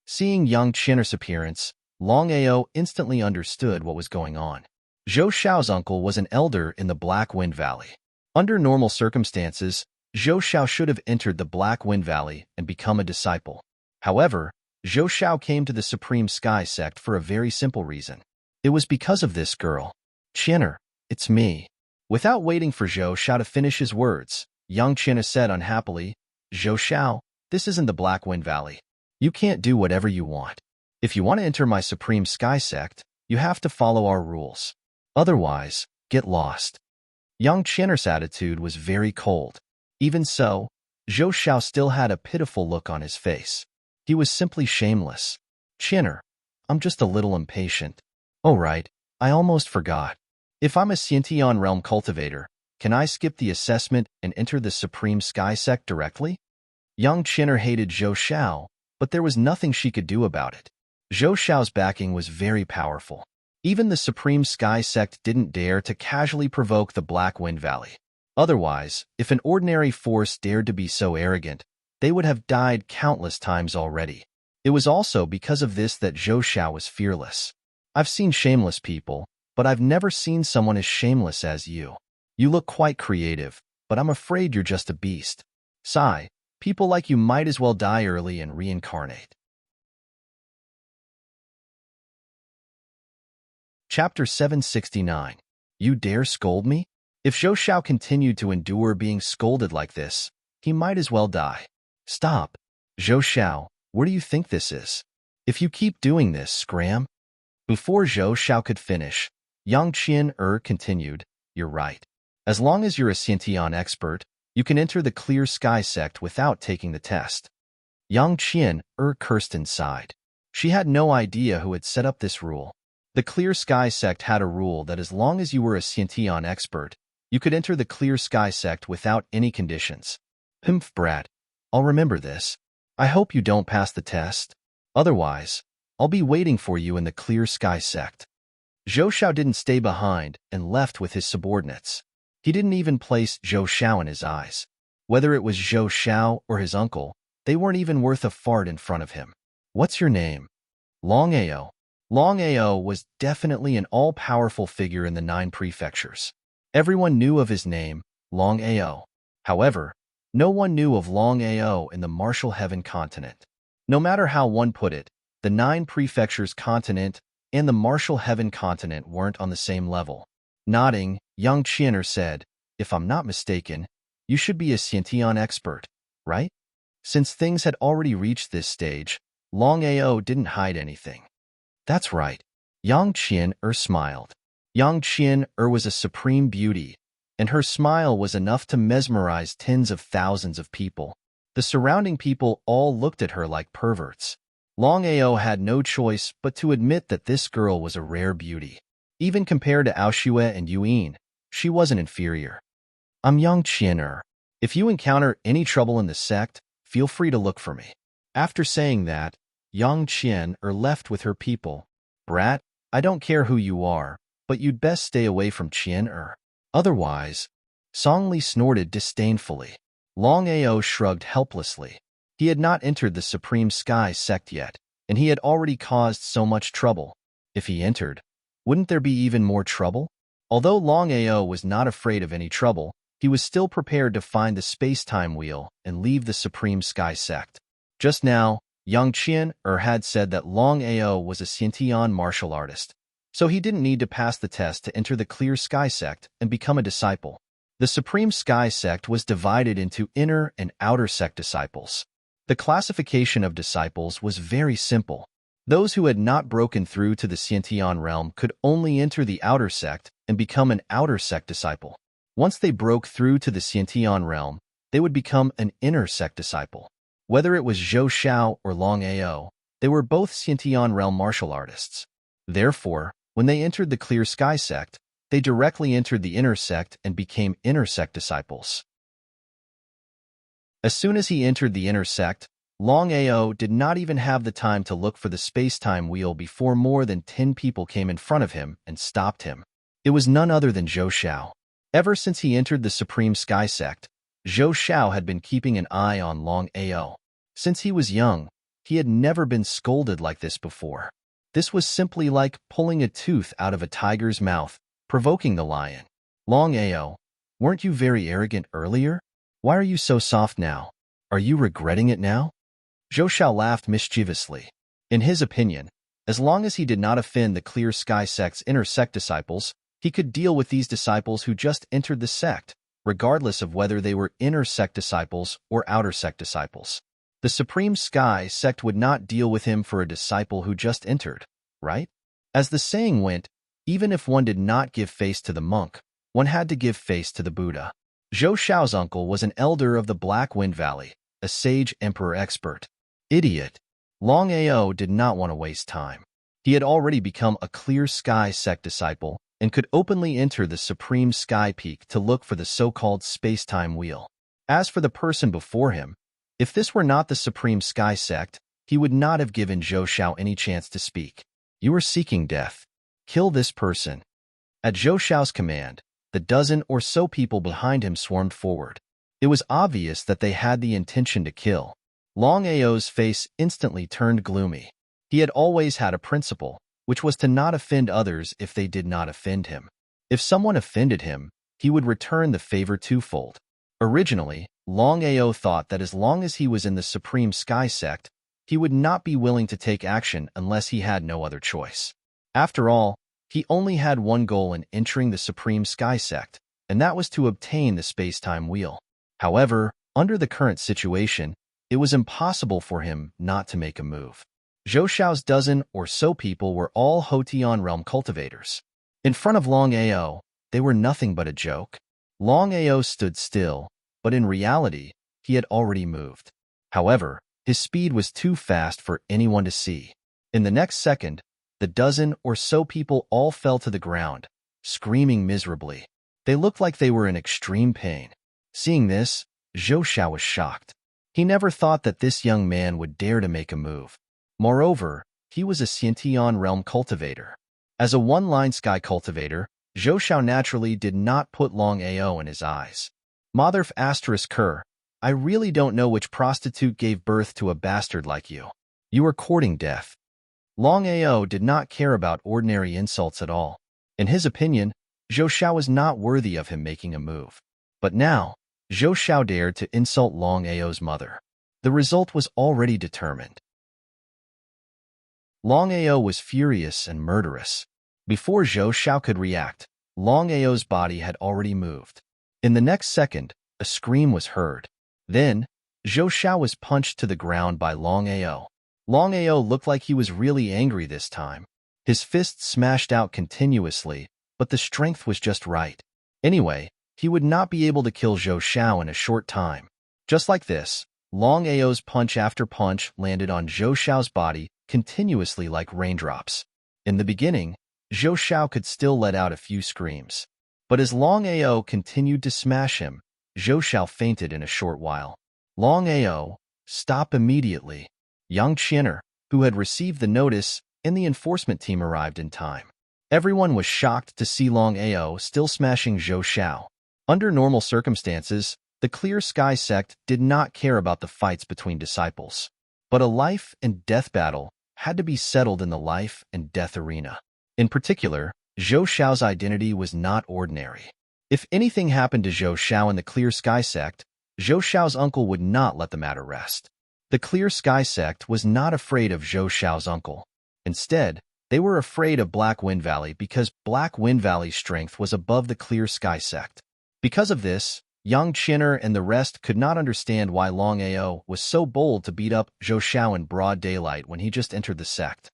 Seeing Yang Qianer's appearance, Longao instantly understood what was going on. Zhou Xiao's uncle was an elder in the Black Wind Valley. Under normal circumstances, Zhou Xiao should have entered the Black Wind Valley and become a disciple. However, Zhou Xiao came to the Supreme Sky Sect for a very simple reason. It was because of this girl. Qianer, it's me. Without waiting for Zhou Xiao to finish his words, Yang Qianer said unhappily, Zhou Xiao, this isn't the Black Wind Valley. You can't do whatever you want. If you want to enter my Supreme Sky Sect, you have to follow our rules. Otherwise, get lost. Yang Qianer's attitude was very cold. Even so, Zhou Xiao still had a pitiful look on his face. He was simply shameless. Qianer, I'm just a little impatient. Oh right, I almost forgot. If I'm a Xiantian Realm cultivator, can I skip the assessment and enter the Supreme Sky Sect directly? Yang Qianer hated Zhou Xiao, but there was nothing she could do about it. Zhou Xiao's backing was very powerful. Even the Supreme Sky Sect didn't dare to casually provoke the Black Wind Valley. Otherwise, if an ordinary force dared to be so arrogant, they would have died countless times already. It was also because of this that Zhou Xiao was fearless. I've seen shameless people, but I've never seen someone as shameless as you. You look quite creative, but I'm afraid you're just a beast. Sigh, people like you might as well die early and reincarnate. Chapter 769. You dare scold me? If Zhou Xiao continued to endure being scolded like this, he might as well die. Stop. Zhou Xiao, where do you think this is? If you keep doing this, scram. Before Zhou Xiao could finish, Yang Qianer continued, You're right. As long as you're a Xiantian expert, you can enter the Clear Sky Sect without taking the test. Yang Qianer cursed inside. She had no idea who had set up this rule. The Clear Sky Sect had a rule that as long as you were a Xiantian expert, you could enter the Clear Sky Sect without any conditions. Brat. I'll remember this. I hope you don't pass the test. Otherwise, I'll be waiting for you in the clear sky sect. Zhou Xiao didn't stay behind and left with his subordinates. He didn't even place Zhou Xiao in his eyes. Whether it was Zhou Xiao or his uncle, they weren't even worth a fart in front of him. What's your name? Longao. Longao was definitely an all-powerful figure in the 9 prefectures. Everyone knew of his name, Longao. However, no one knew of Longao in the Martial Heaven continent. No matter how one put it, the 9 prefectures continent and the Martial Heaven continent weren't on the same level. Nodding, young Qianer said, if I'm not mistaken, you should be a Xiantian expert, right? Since things had already reached this stage, Longao didn't hide anything. That's right. Yang Qianer smiled. Yang Qianer was a supreme beauty, and her smile was enough to mesmerize tens of thousands of people. The surrounding people all looked at her like perverts. Longao had no choice but to admit that this girl was a rare beauty. Even compared to Aoshue and Yuan, she wasn't inferior. I'm Yang Qianer. If you encounter any trouble in the sect, feel free to look for me. After saying that, Yang Qianer left with her people. Brat, I don't care who you are, but you'd best stay away from Qianer. Otherwise, Song Li snorted disdainfully. Longao shrugged helplessly. He had not entered the Supreme Sky sect yet, and he had already caused so much trouble. If he entered, wouldn't there be even more trouble? Although Longao was not afraid of any trouble, he was still prepared to find the space-time wheel and leave the Supreme Sky sect. Just now, Yang Qianer had said that Longao was a Xiantian martial artist, so he didn't need to pass the test to enter the Clear Sky sect and become a disciple. The Supreme Sky sect was divided into inner and outer sect disciples. The classification of disciples was very simple. Those who had not broken through to the Xiantian realm could only enter the outer sect and become an outer sect disciple. Once they broke through to the Xiantian realm, they would become an inner sect disciple. Whether it was Zhou Xiao or Longao, they were both Xiantian realm martial artists. Therefore, when they entered the Clear Sky sect, they directly entered the inner sect and became inner sect disciples. As soon as he entered the inner sect, Longao did not even have the time to look for the space-time wheel before more than 10 people came in front of him and stopped him. It was none other than Zhou Xiao. Ever since he entered the Supreme Sky sect, Zhou Xiao had been keeping an eye on Longao. Since he was young, he had never been scolded like this before. This was simply like pulling a tooth out of a tiger's mouth, provoking the lion. Longao, weren't you very arrogant earlier? Why are you so soft now? Are you regretting it now? Zhou Xiao laughed mischievously. In his opinion, as long as he did not offend the Clear Sky sect's inner sect disciples, he could deal with these disciples who just entered the sect, regardless of whether they were inner sect disciples or outer sect disciples. The Supreme Sky sect would not deal with him for a disciple who just entered, right? As the saying went, even if one did not give face to the monk, one had to give face to the Buddha. Zhou Xiao's uncle was an elder of the Black Wind Valley, a sage emperor expert. Idiot. Longao did not want to waste time. He had already become a Clear Sky sect disciple and could openly enter the Supreme Sky Peak to look for the so-called space-time wheel. As for the person before him, if this were not the Supreme Sky sect, he would not have given Zhou Xiao any chance to speak. You are seeking death. Kill this person. At Zhou Xiao's command, the dozen or so people behind him swarmed forward. It was obvious that they had the intention to kill. Longao's face instantly turned gloomy. He had always had a principle, which was to not offend others if they did not offend him. If someone offended him, he would return the favor twofold. Originally, Longao thought that as long as he was in the Supreme Sky sect, he would not be willing to take action unless he had no other choice. After all, he only had one goal in entering the Supreme Sky sect, and that was to obtain the space-time wheel. However, under the current situation, it was impossible for him not to make a move. Zhou Xiao's dozen or so people were all Hotian realm cultivators. In front of Longao, they were nothing but a joke. Longao stood still, but in reality, he had already moved. However, his speed was too fast for anyone to see. In the next second, the dozen or so people all fell to the ground, screaming miserably. They looked like they were in extreme pain. Seeing this, Zhou Xiao was shocked. He never thought that this young man would dare to make a move. Moreover, he was a Xiantian realm cultivator. As a one-line sky cultivator, Zhou Xiao naturally did not put Longao in his eyes. Motherf asterisk Ker, I really don't know which prostitute gave birth to a bastard like you. You are courting death. Longao did not care about ordinary insults at all. In his opinion, Zhou Xiao was not worthy of him making a move. But now, Zhou Xiao dared to insult Longao's mother. The result was already determined. Longao was furious and murderous. Before Zhou Xiao could react, Longao's body had already moved. In the next second, a scream was heard. Then, Zhou Xiao was punched to the ground by Longao. Longao looked like he was really angry this time. His fists smashed out continuously, but the strength was just right. Anyway, he would not be able to kill Zhou Xiao in a short time. Just like this, Longao's punch after punch landed on Zhou Xiao's body continuously like raindrops. In the beginning, Zhou Xiao could still let out a few screams. But as Longao continued to smash him, Zhou Xiao fainted in a short while. Longao, stop immediately. Yang Qianer, who had received the notice, and the enforcement team arrived in time. Everyone was shocked to see Longao still smashing Zhou Xiao. Under normal circumstances, the Clear Sky sect did not care about the fights between disciples. But a life and death battle had to be settled in the life and death arena. In particular, Zhou Xiao's identity was not ordinary. If anything happened to Zhou Xiao in the Clear Sky sect, Zhou Xiao's uncle would not let the matter rest. The Clear Sky sect was not afraid of Zhou Xiao's uncle. Instead, they were afraid of Black Wind Valley because Black Wind Valley's strength was above the Clear Sky sect. Because of this, Yang Qianer and the rest could not understand why Longao was so bold to beat up Zhou Xiao in broad daylight when he just entered the sect.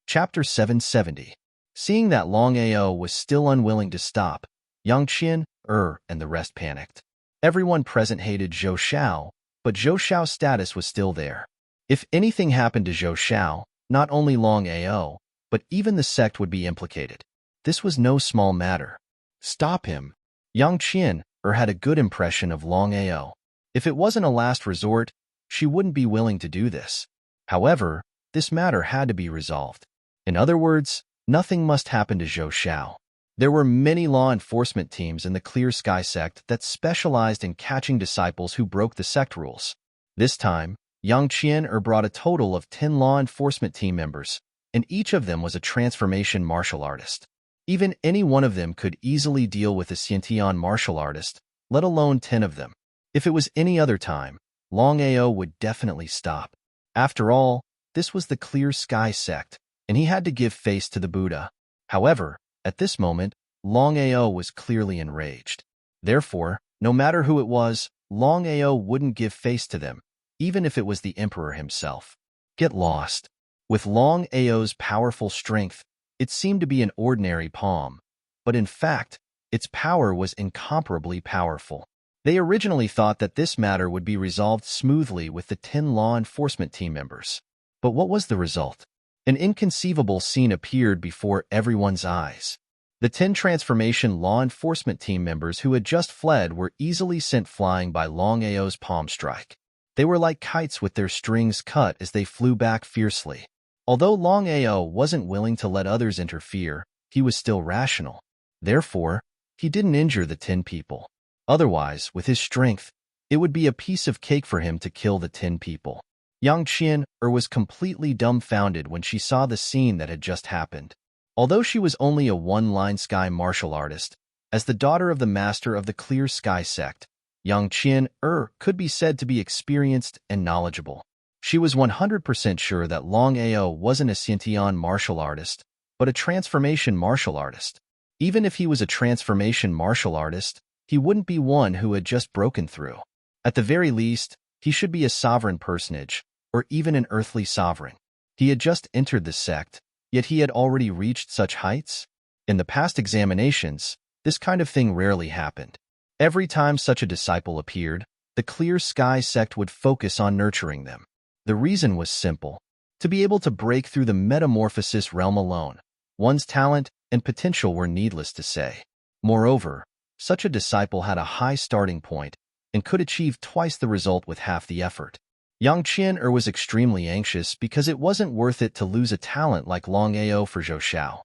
Chapter 770. Seeing that Longao was still unwilling to stop, Yang Qianer and the rest panicked. Everyone present hated Zhou Xiao, but Zhou Xiao's status was still there. If anything happened to Zhou Xiao, not only Longao, but even the sect would be implicated. This was no small matter. Stop him. Yang Qianer had a good impression of Longao. If it wasn't a last resort, she wouldn't be willing to do this. However, this matter had to be resolved. In other words, nothing must happen to Zhou Xiao. There were many law enforcement teams in the Clear Sky sect that specialized in catching disciples who broke the sect rules. This time, Yang Qianer brought a total of 10 law enforcement team members, and each of them was a transformation martial artist. Even any one of them could easily deal with a Xiantian martial artist, let alone 10 of them. If it was any other time, Longao would definitely stop. After all, this was the Clear Sky sect, and he had to give face to the Buddha. However, at this moment, Longao was clearly enraged. Therefore, no matter who it was, Longao wouldn't give face to them, even if it was the emperor himself. Get lost. With Longao's powerful strength, it seemed to be an ordinary palm, but in fact, its power was incomparably powerful. They originally thought that this matter would be resolved smoothly with the 10 law enforcement team members. But what was the result? An inconceivable scene appeared before everyone's eyes. The 10 transformation law enforcement team members who had just fled were easily sent flying by Longao's palm strike. They were like kites with their strings cut as they flew back fiercely. Although Longao wasn't willing to let others interfere, he was still rational. Therefore, he didn't injure the 10 people. Otherwise, with his strength, it would be a piece of cake for him to kill the 10 people. Yang Qianer was completely dumbfounded when she saw the scene that had just happened. Although she was only a one-line sky martial artist, as the daughter of the master of the Clear Sky sect, Yang Qianer could be said to be experienced and knowledgeable. She was 100% sure that Longao wasn't a Xiantian martial artist, but a transformation martial artist. Even if he was a transformation martial artist, he wouldn't be one who had just broken through. At the very least, he should be a sovereign personage, or even an earthly sovereign. He had just entered the sect, yet he had already reached such heights? In the past examinations, this kind of thing rarely happened. Every time such a disciple appeared, the Clear Sky sect would focus on nurturing them. The reason was simple. To be able to break through the metamorphosis realm alone, one's talent and potential were needless to say. Moreover, Such a disciple had a high starting point and could achieve twice the result with half the effort. Yang Qian was extremely anxious because it wasn't worth it to lose a talent like Longao for Zhou Xiao.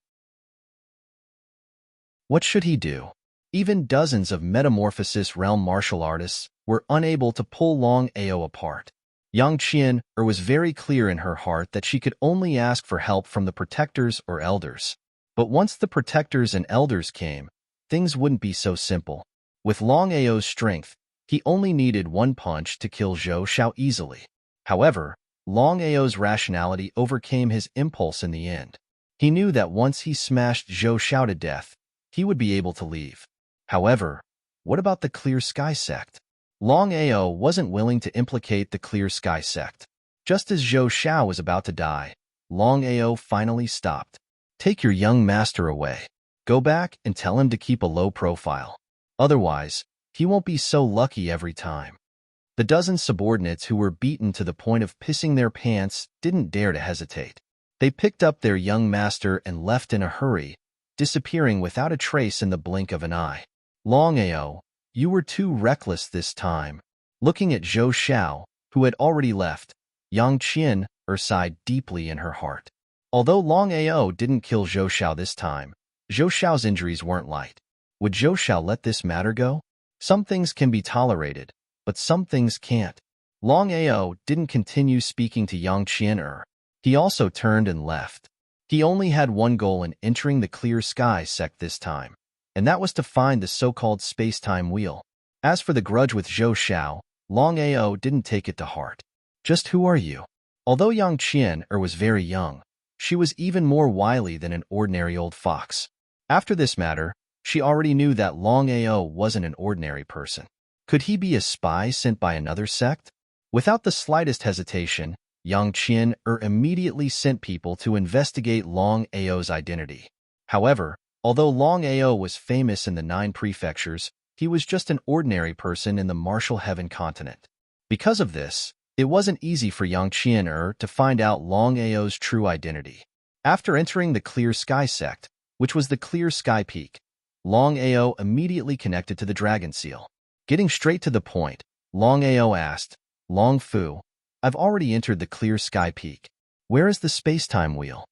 What should he do? Even dozens of Metamorphosis realm martial artists were unable to pull Longao apart. Yang Qian was very clear in her heart that she could only ask for help from the protectors or elders. But once the protectors and elders came, things wouldn't be so simple. With Longao's strength, he only needed one punch to kill Zhou Xiao easily. However, Longao's rationality overcame his impulse in the end. He knew that once he smashed Zhou Xiao to death, he would be able to leave. However, what about the Clear Sky sect? Longao wasn't willing to implicate the Clear Sky sect. Just as Zhou Xiao was about to die, Longao finally stopped. Take your young master away. Go back and tell him to keep a low profile. Otherwise, he won't be so lucky every time. The dozen subordinates who were beaten to the point of pissing their pants didn't dare to hesitate. They picked up their young master and left in a hurry, disappearing without a trace in the blink of an eye. Longao, you were too reckless this time. Looking at Zhou Xiao, who had already left, Yang Qian sighed deeply in her heart. Although Longao didn't kill Zhou Xiao this time, Zhou Xiao's injuries weren't light. Would Zhou Xiao let this matter go? Some things can be tolerated, but some things can't. Longao didn't continue speaking to Yang Qian. He also turned and left. He only had one goal in entering the Clear Sky sect this time, and that was to find the so-called space-time wheel. As for the grudge with Zhou Xiao, Longao didn't take it to heart. Just who are you? Although Yang Qian was very young, she was even more wily than an ordinary old fox. After this matter, she already knew that Longao wasn't an ordinary person. Could he be a spy sent by another sect? Without the slightest hesitation, Yang Qian immediately sent people to investigate Longao's identity. However, although Longao was famous in the 9 prefectures, he was just an ordinary person in the martial heaven continent. Because of this, it wasn't easy for Yang Qian to find out Longao's true identity. After entering the Clear Sky sect, which was the Clear Sky Peak, Longao immediately connected to the Dragon Seal. Getting straight to the point, Longao asked, Long Fu, I've already entered the Clear Sky Peak. Where is the space-time wheel?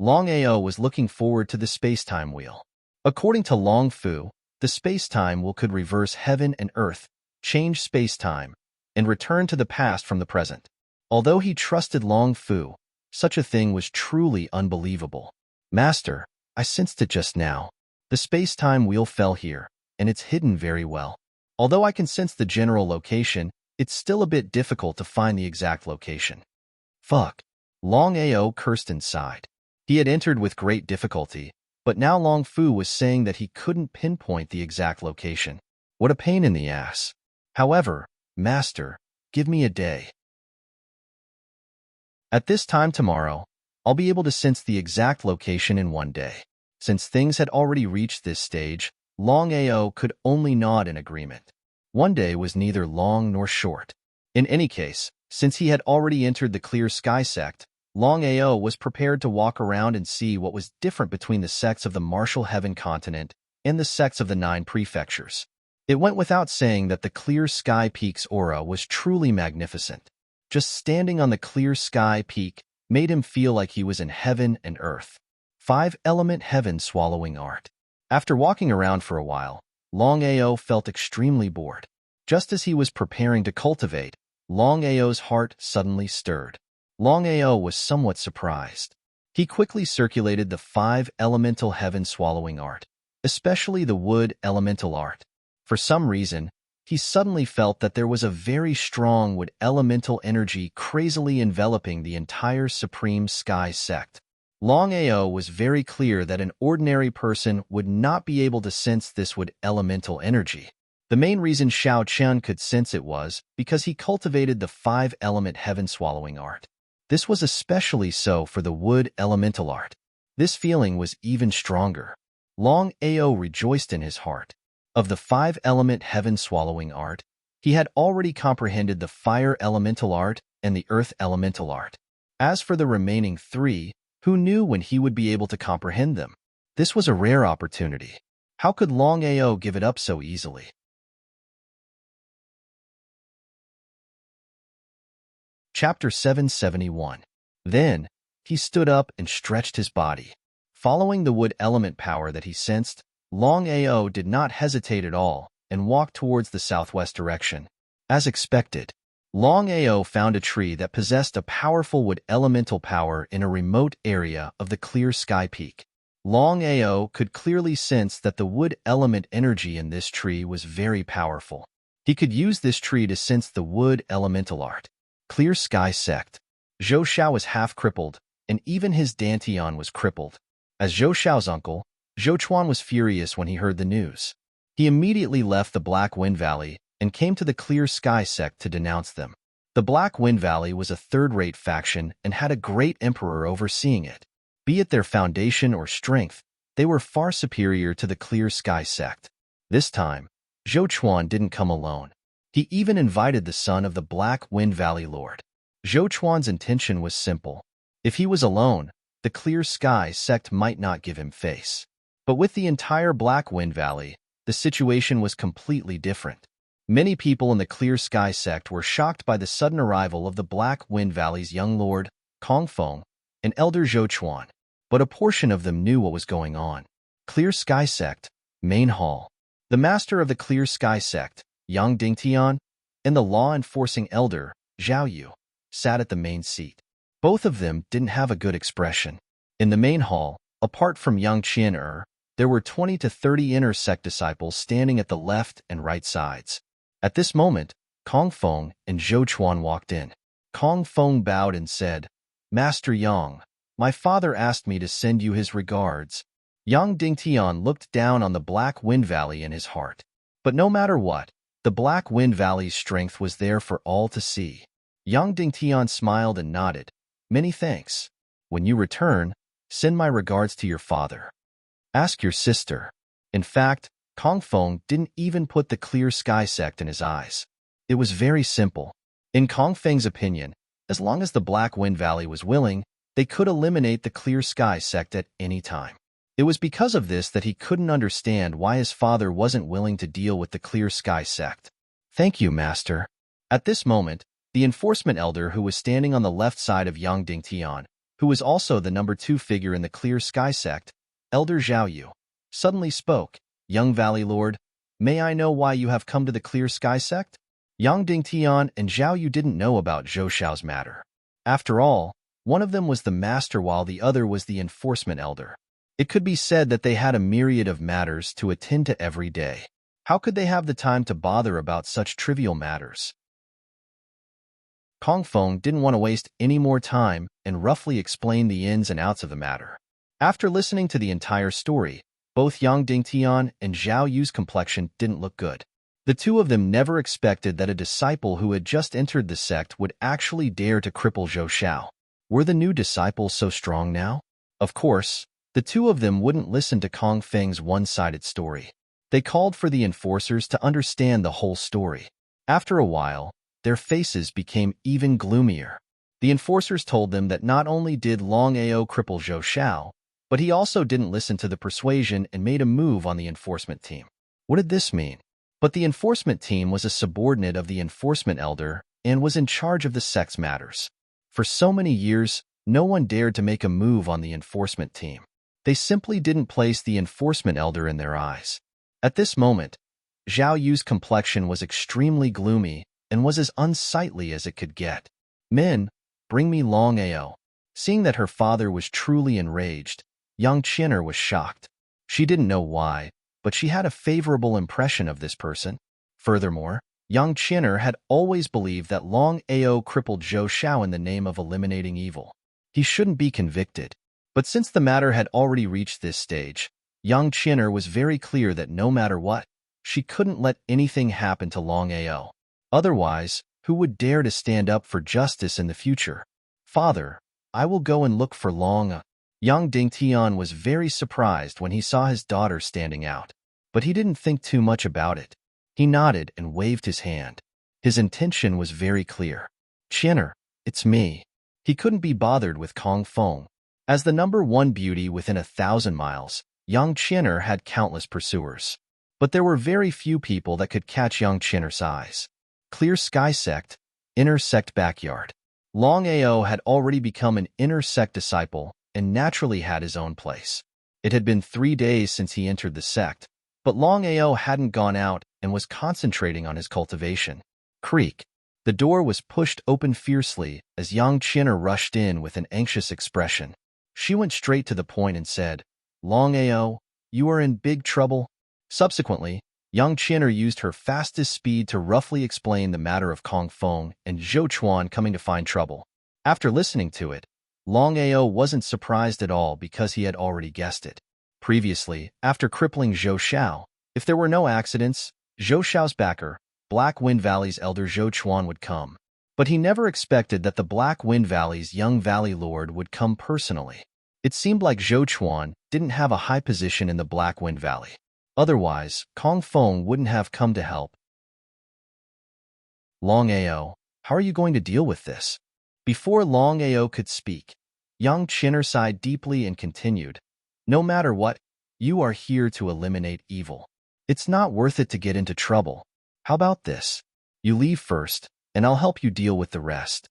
Longao was looking forward to the space-time wheel. According to Long Fu, the space-time wheel could reverse heaven and earth, change space-time, and return to the past from the present. Although he trusted Long Fu, such a thing was truly unbelievable. Master, I sensed it just now. The space-time wheel fell here, and it's hidden very well. Although I can sense the general location, it's still a bit difficult to find the exact location. Fuck. Longao cursed and sighed. He had entered with great difficulty, but now Long Fu was saying that he couldn't pinpoint the exact location. What a pain in the ass. However, Master, give me a day. At this time tomorrow, I'll be able to sense the exact location in one day. Since things had already reached this stage, Longao could only nod in agreement. One day was neither long nor short. In any case, since he had already entered the Clear Sky sect, Longao was prepared to walk around and see what was different between the sects of the martial heaven continent and the sects of the 9 prefectures. It went without saying that the Clear Sky Peak's aura was truly magnificent. Just standing on the Clear Sky Peak made him feel like he was in heaven and earth. 5-element heaven swallowing art. After walking around for a while, Longao felt extremely bored. Just as he was preparing to cultivate, Longao's heart suddenly stirred. Longao was somewhat surprised. He quickly circulated the 5-elemental heaven swallowing art, especially the wood elemental art. For some reason, he suddenly felt that there was a very strong wood elemental energy crazily enveloping the entire Supreme Sky sect. Longao was very clear that an ordinary person would not be able to sense this wood elemental energy. The main reason Xiao Chen could sense it was because he cultivated the 5-element heaven swallowing art. This was especially so for the wood elemental art. This feeling was even stronger. Longao rejoiced in his heart. Of the 5-element heaven swallowing art, he had already comprehended the fire elemental art and the earth elemental art. As for the remaining 3, who knew when he would be able to comprehend them? This was a rare opportunity. How could Longao give it up so easily? Chapter 771. Then, he stood up and stretched his body. Following the wood element power that he sensed, Longao did not hesitate at all and walked towards the southwest direction. As expected, Longao found a tree that possessed a powerful wood elemental power in a remote area of the clear sky peak. Longao could clearly sense that the wood element energy in this tree was very powerful. He could use this tree to sense the wood elemental art. Clear Sky Sect. Zhou Xiao was half crippled, and even his Dantian was crippled. As Zhou Xiao's uncle, Zhou Chuan was furious when he heard the news. He immediately left the Black Wind Valley and came to the Clear Sky Sect to denounce them. The Black Wind Valley was a third-rate faction and had a great emperor overseeing it. Be it their foundation or strength, they were far superior to the Clear Sky Sect. This time, Zhou Chuan didn't come alone. He even invited the son of the Black Wind Valley Lord. Zhou Chuan's intention was simple. If he was alone, the Clear Sky Sect might not give him face. But with the entire Black Wind Valley, the situation was completely different. Many people in the Clear Sky Sect were shocked by the sudden arrival of the Black Wind Valley's young lord, Kong Feng, and elder Zhou Chuan. But a portion of them knew what was going on. Clear Sky Sect, Main Hall. The master of the Clear Sky Sect, Yang Dingtian, and the law-enforcing elder, Zhao Yu, sat at the main seat. Both of them didn't have a good expression. In the main hall, apart from Yang Qian there were 20 to 30 inner sect disciples standing at the left and right sides. At this moment, Kong Feng and Zhou Chuan walked in. Kong Feng bowed and said, "Master Yang, my father asked me to send you his regards." Yang Dingtian looked down on the Black Wind Valley in his heart. But no matter what, the Black Wind Valley's strength was there for all to see. Yang Dingtian smiled and nodded. "Many thanks. When you return, send my regards to your father. Ask your sister." In fact, Kong Feng didn't even put the Clear Sky Sect in his eyes. It was very simple. In Kong Feng's opinion, as long as the Black Wind Valley was willing, they could eliminate the Clear Sky Sect at any time. It was because of this that he couldn't understand why his father wasn't willing to deal with the Clear Sky Sect. "Thank you, Master." At this moment, the enforcement elder who was standing on the left side of Yang Dingtian, who was also the number 2 figure in the Clear Sky Sect, Elder Zhao Yu, suddenly spoke. "Young Valley Lord, may I know why you have come to the Clear Sky Sect?" Yang Dingtian and Zhao Yu didn't know about Zhou Xiao's matter. After all, one of them was the master while the other was the enforcement elder. It could be said that they had a myriad of matters to attend to every day. How could they have the time to bother about such trivial matters? Kong Feng didn't want to waste any more time and roughly explained the ins and outs of the matter. After listening to the entire story, both Yang Dingtian and Zhao Yu's complexion didn't look good. The two of them never expected that a disciple who had just entered the sect would actually dare to cripple Zhou Xiao. Were the new disciples so strong now? Of course, the two of them wouldn't listen to Kong Feng's one-sided story. They called for the enforcers to understand the whole story. After a while, their faces became even gloomier. The enforcers told them that not only did Longao cripple Zhou Xiao, but he also didn't listen to the persuasion and made a move on the enforcement team. What did this mean? But the enforcement team was a subordinate of the enforcement elder and was in charge of the sect's matters. For so many years, no one dared to make a move on the enforcement team. They simply didn't place the enforcement elder in their eyes. At this moment, Zhao Yu's complexion was extremely gloomy and was as unsightly as it could get. "Men, bring me Longao." Seeing that her father was truly enraged, Yang Qian was shocked. She didn't know why, but she had a favorable impression of this person. Furthermore, Yang Qian had always believed that Longao crippled Zhou Xiao in the name of eliminating evil. He shouldn't be convicted. But since the matter had already reached this stage, Yang Qian was very clear that no matter what, she couldn't let anything happen to Longao. Otherwise, who would dare to stand up for justice in the future? "Father, I will go and look for Long." Yang Dingtian was very surprised when he saw his daughter standing out, but he didn't think too much about it. He nodded and waved his hand. His intention was very clear. "Qian, it's me." He couldn't be bothered with Kong Feng. As the number 1 beauty within 1,000 miles, Yang Qin'er had countless pursuers. But there were very few people that could catch Yang Qin'er's eyes. Clear Sky Sect, Inner Sect Backyard. Longao had already become an Inner Sect disciple and naturally had his own place. It had been 3 days since he entered the sect, but Longao hadn't gone out and was concentrating on his cultivation. Creak. The door was pushed open fiercely as Yang Qin'er rushed in with an anxious expression. She went straight to the point and said, "Longao, you are in big trouble." Subsequently, Yang Qin'er used her fastest speed to roughly explain the matter of Kong Feng and Zhou Chuan coming to find trouble. After listening to it, Longao wasn't surprised at all because he had already guessed it. Previously, after crippling Zhou Xiao, if there were no accidents, Zhou Xiao's backer, Black Wind Valley's elder Zhou Chuan would come. But he never expected that the Black Wind Valley's young valley lord would come personally. It seemed like Zhou Chuan didn't have a high position in the Black Wind Valley. Otherwise, Kong Feng wouldn't have come to help. Longao, how are you going to deal with this? Before Longao could speak, Yang Qin'er sighed deeply and continued, "No matter what, you are here to eliminate evil. It's not worth it to get into trouble. How about this? You leave first, and I'll help you deal with the rest."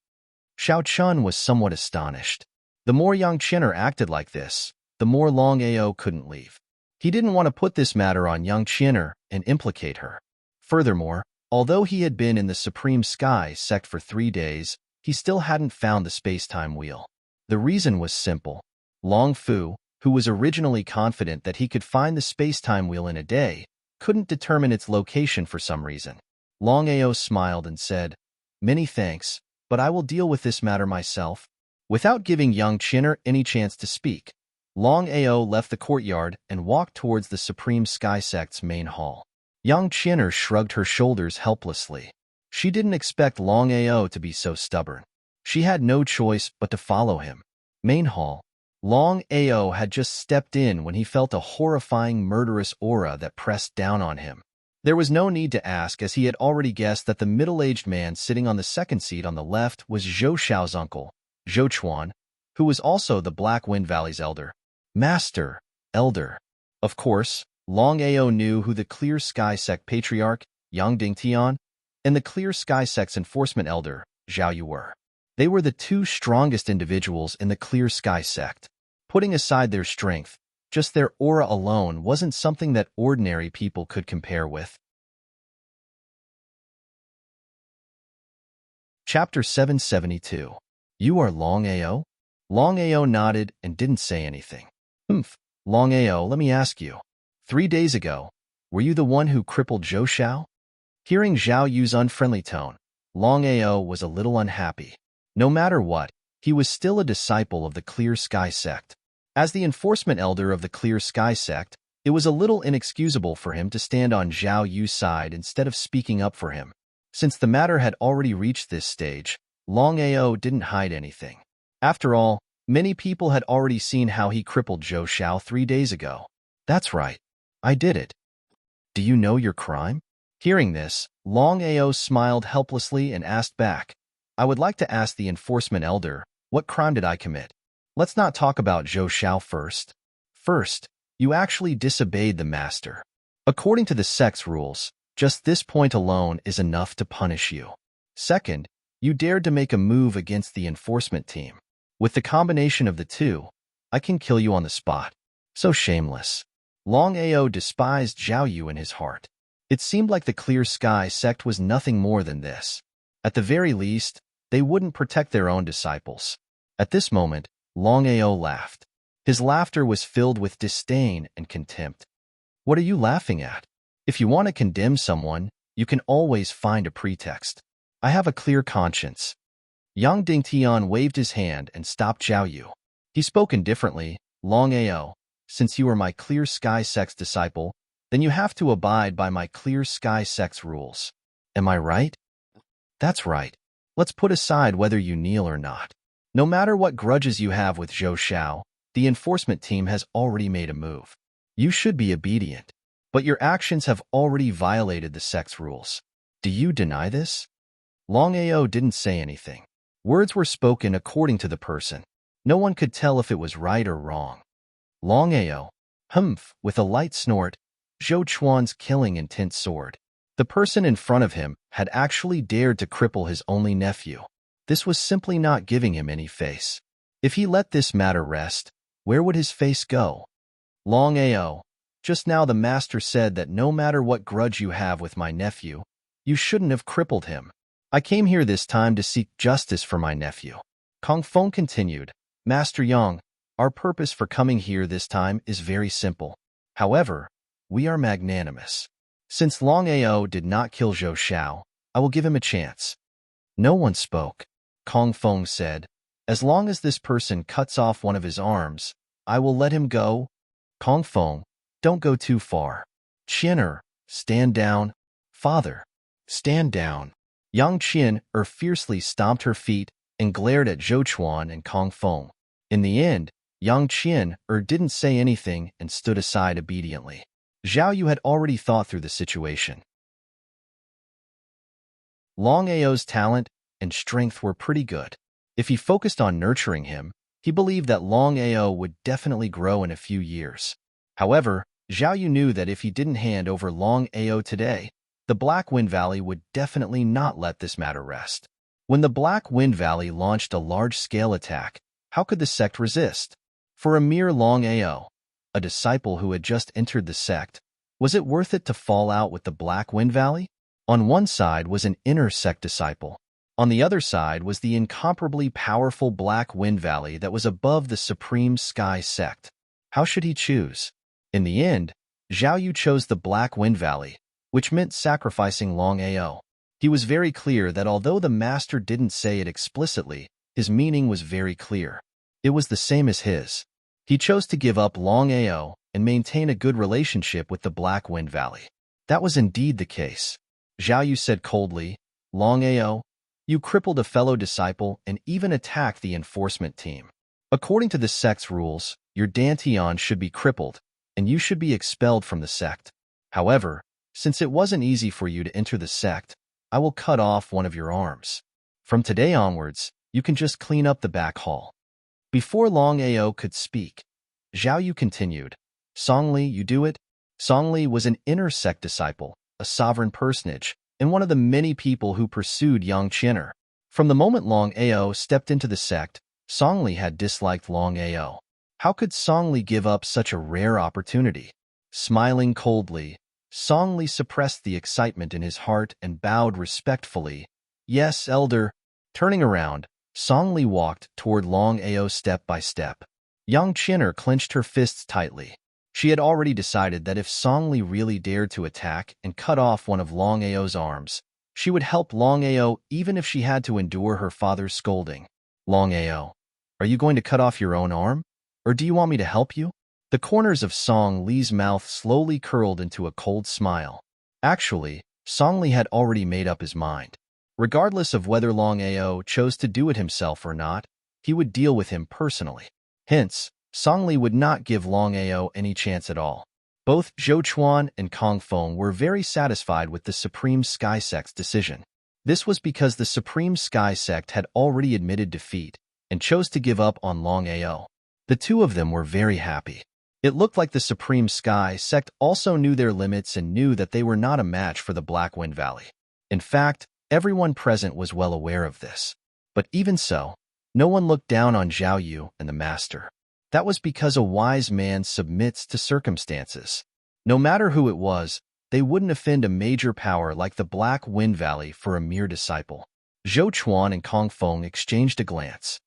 Xiao Chun was somewhat astonished. The more Yang Qin'er acted like this, the more Longao couldn't leave. He didn't want to put this matter on Yang Qin'er and implicate her. Furthermore, although he had been in the Supreme Sky Sect for 3 days, he still hadn't found the space-time wheel. The reason was simple. Long Fu, who was originally confident that he could find the space-time wheel in a day, couldn't determine its location for some reason. Longao smiled and said, "Many thanks, but I will deal with this matter myself." Without giving Yang Qin'er any chance to speak, Longao left the courtyard and walked towards the Supreme Sky Sect's main hall. Yang Qin'er shrugged her shoulders helplessly. She didn't expect Longao to be so stubborn. She had no choice but to follow him. Main hall. Longao had just stepped in when he felt a horrifying murderous aura that pressed down on him. There was no need to ask, as he had already guessed that the middle-aged man sitting on the second seat on the left was Zhou Xiao's uncle, Zhou Chuan, who was also the Black Wind Valley's elder. Master, elder. Of course, Longao knew who the Clear Sky Sect Patriarch, Yang Dingtian, and the Clear Sky Sect's Enforcement Elder, Zhao Yu were. They were the 2 strongest individuals in the Clear Sky Sect. Putting aside their strength, just their aura alone wasn't something that ordinary people could compare with. Chapter 772. You are Longao? Longao nodded and didn't say anything. Longao, let me ask you. 3 days ago, were you the one who crippled Zhou Xiao? Hearing Zhao Yu's unfriendly tone, Longao was a little unhappy. No matter what, he was still a disciple of the Clear Sky Sect. As the enforcement elder of the Clear Sky Sect, it was a little inexcusable for him to stand on Zhao Yu's side instead of speaking up for him. Since the matter had already reached this stage, Longao didn't hide anything. After all, many people had already seen how he crippled Zhou Xiao 3 days ago. That's right. I did it. Do you know your crime? Hearing this, Longao smiled helplessly and asked back, "I would like to ask the enforcement elder, what crime did I commit? Let's not talk about Zhou Xiao first. First, you actually disobeyed the master. According to the sect's rules, just this point alone is enough to punish you. Second, you dared to make a move against the enforcement team. With the combination of the 2, I can kill you on the spot. So shameless." Longao despised Zhao Yu in his heart. It seemed like the Clear Sky Sect was nothing more than this. At the very least, they wouldn't protect their own disciples. At this moment, Longao laughed. His laughter was filled with disdain and contempt. "What are you laughing at? If you want to condemn someone, you can always find a pretext. I have a clear conscience." Yang Dingtian waved his hand and stopped Zhao Yu. He spoke indifferently, "Longao, since you are my Clear Sky Sect's disciple, then you have to abide by my Clear Sky Sect's rules. Am I right?" "That's right. Let's put aside whether you kneel or not. No matter what grudges you have with Zhou Xiao, the enforcement team has already made a move. You should be obedient, but your actions have already violated the sect's rules. Do you deny this?" Longao didn't say anything. Words were spoken according to the person. No one could tell if it was right or wrong. "Longao, Humph, with a light snort, Zhou Chuan's killing intent soared. The person in front of him had actually dared to cripple his only nephew. This was simply not giving him any face. If he let this matter rest, where would his face go? Longao, just now the master said that no matter what grudge you have with my nephew, you shouldn't have crippled him. I came here this time to seek justice for my nephew. Kong Feng continued, Master Yang, our purpose for coming here this time is very simple. However, we are magnanimous. Since Longao did not kill Zhou Xiao, I will give him a chance. No one spoke. Kong Feng said, as long as this person cuts off one of his arms, I will let him go. Kong Feng, don't go too far. Qin'er, stand down. Father, stand down. Yang Qin'er fiercely stomped her feet and glared at Zhou Chuan and Kong Feng. In the end, Yang Qin'er didn't say anything and stood aside obediently. Zhao Yu had already thought through the situation. Longao's talent and strength were pretty good. If he focused on nurturing him, he believed that Longao would definitely grow in a few years. However, Zhao Yu knew that if he didn't hand over Longao today, the Black Wind Valley would definitely not let this matter rest. When the Black Wind Valley launched a large-scale attack, how could the sect resist? For a mere Longao, a disciple who had just entered the sect, was it worth it to fall out with the Black Wind Valley? On one side was an inner sect disciple. On the other side was the incomparably powerful Black Wind Valley that was above the Supreme Sky sect. How should he choose? In the end, Zhao Yu chose the Black Wind Valley, which meant sacrificing Longao. He was very clear that although the master didn't say it explicitly, his meaning was very clear. It was the same as his. He chose to give up Longao and maintain a good relationship with the Black Wind Valley. That was indeed the case. Zhao Yu said coldly, Longao, you crippled a fellow disciple and even attacked the enforcement team. According to the sect's rules, your Dantian should be crippled, and you should be expelled from the sect. However, since it wasn't easy for you to enter the sect, I will cut off one of your arms. From today onwards, you can just clean up the back hall. Before Longao could speak, Zhao Yu continued, Songli, you do it? Songli was an inner sect disciple, a sovereign personage, and one of the many people who pursued Yang Qin'er. From the moment Longao stepped into the sect, Songli had disliked Longao. How could Songli give up such a rare opportunity? Smiling coldly, Songli suppressed the excitement in his heart and bowed respectfully. Yes, elder. Turning around, Songli walked toward Longao step by step. Yang Qin'er clenched her fists tightly. She had already decided that if Songli really dared to attack and cut off one of Longao's arms, she would help Longao even if she had to endure her father's scolding. Longao, are you going to cut off your own arm? Or do you want me to help you? The corners of Song Li's mouth slowly curled into a cold smile. Actually, Song Li had already made up his mind. Regardless of whether Longao chose to do it himself or not, he would deal with him personally. Hence, Song Li would not give Longao any chance at all. Both Zhou Chuan and Kong Feng were very satisfied with the Supreme Sky Sect's decision. This was because the Supreme Sky Sect had already admitted defeat and chose to give up on Longao. The two of them were very happy. It looked like the Supreme Sky Sect also knew their limits and knew that they were not a match for the Black Wind Valley. In fact, everyone present was well aware of this. But even so, no one looked down on Zhao Yu and the master. That was because a wise man submits to circumstances. No matter who it was, they wouldn't offend a major power like the Black Wind Valley for a mere disciple. Zhou Chuan and Kong Feng exchanged a glance.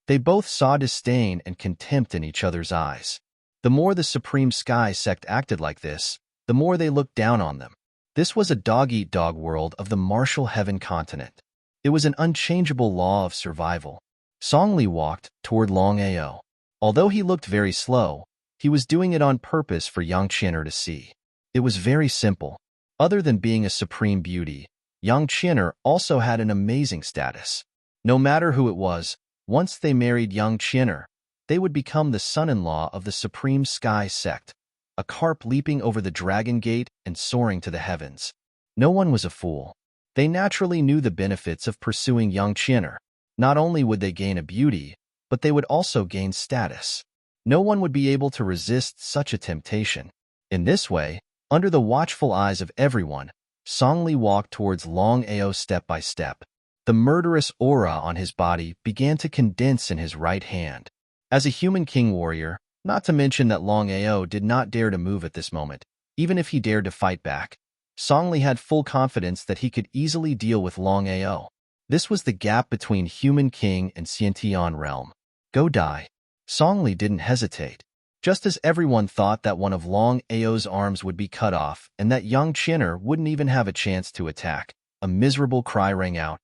They both saw disdain and contempt in each other's eyes. The more the Supreme Sky Sect acted like this, the more they looked down on them. This was a dog-eat-dog world of the martial heaven continent. It was an unchangeable law of survival. Song Li walked toward Longao. Although he looked very slow, he was doing it on purpose for Yang Qin'er to see. It was very simple. Other than being a supreme beauty, Yang Qin'er also had an amazing status. No matter who it was, once they married Yang Qin'er, they would become the son-in-law of the Supreme Sky Sect, a carp leaping over the dragon gate and soaring to the heavens. No one was a fool. They naturally knew the benefits of pursuing Yang Qin'er. Not only would they gain a beauty, but they would also gain status. No one would be able to resist such a temptation. In this way, under the watchful eyes of everyone, Songli walked towards Longao step by step. The murderous aura on his body began to condense in his right hand. As a human king warrior, not to mention that Longao did not dare to move at this moment, even if he dared to fight back, Songli had full confidence that he could easily deal with Longao. This was the gap between human king and Xiantian realm. Go die. Songli didn't hesitate. Just as everyone thought that one of Long Ao's arms would be cut off and that young Chinner wouldn't even have a chance to attack, a miserable cry rang out.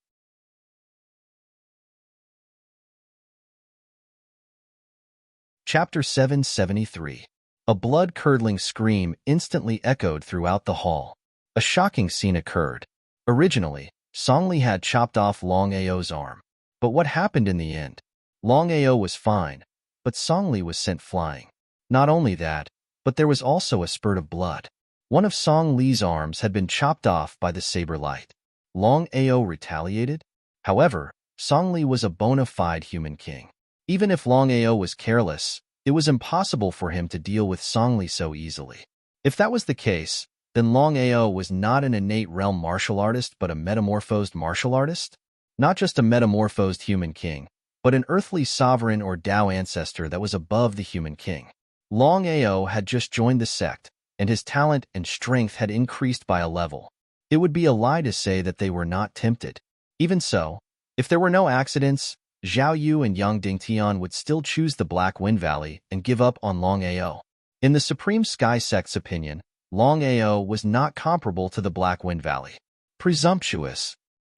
Chapter 773. A blood-curdling scream instantly echoed throughout the hall. A shocking scene occurred. Originally, Songli had chopped off Long Ao's arm. But what happened in the end? Long Ao was fine, but Songli was sent flying. Not only that, but there was also a spurt of blood. One of Song Li's arms had been chopped off by the saber light. Long Ao retaliated? However, Song Li was a bona fide human king. Even if Long Ao was careless, it was impossible for him to deal with Song Li so easily. If that was the case, then Long Ao was not an innate realm martial artist but a metamorphosed martial artist? Not just a metamorphosed human king, but an earthly sovereign or Tao ancestor that was above the human king. Long Ao had just joined the sect, and his talent and strength had increased by a level. It would be a lie to say that they were not tempted. Even so, if there were no accidents, Zhao Yu and Yang Dingtian would still choose the Black Wind Valley and give up on Long Ao. In the Supreme Sky Sect's opinion, Long Ao was not comparable to the Black Wind Valley. Presumptuous.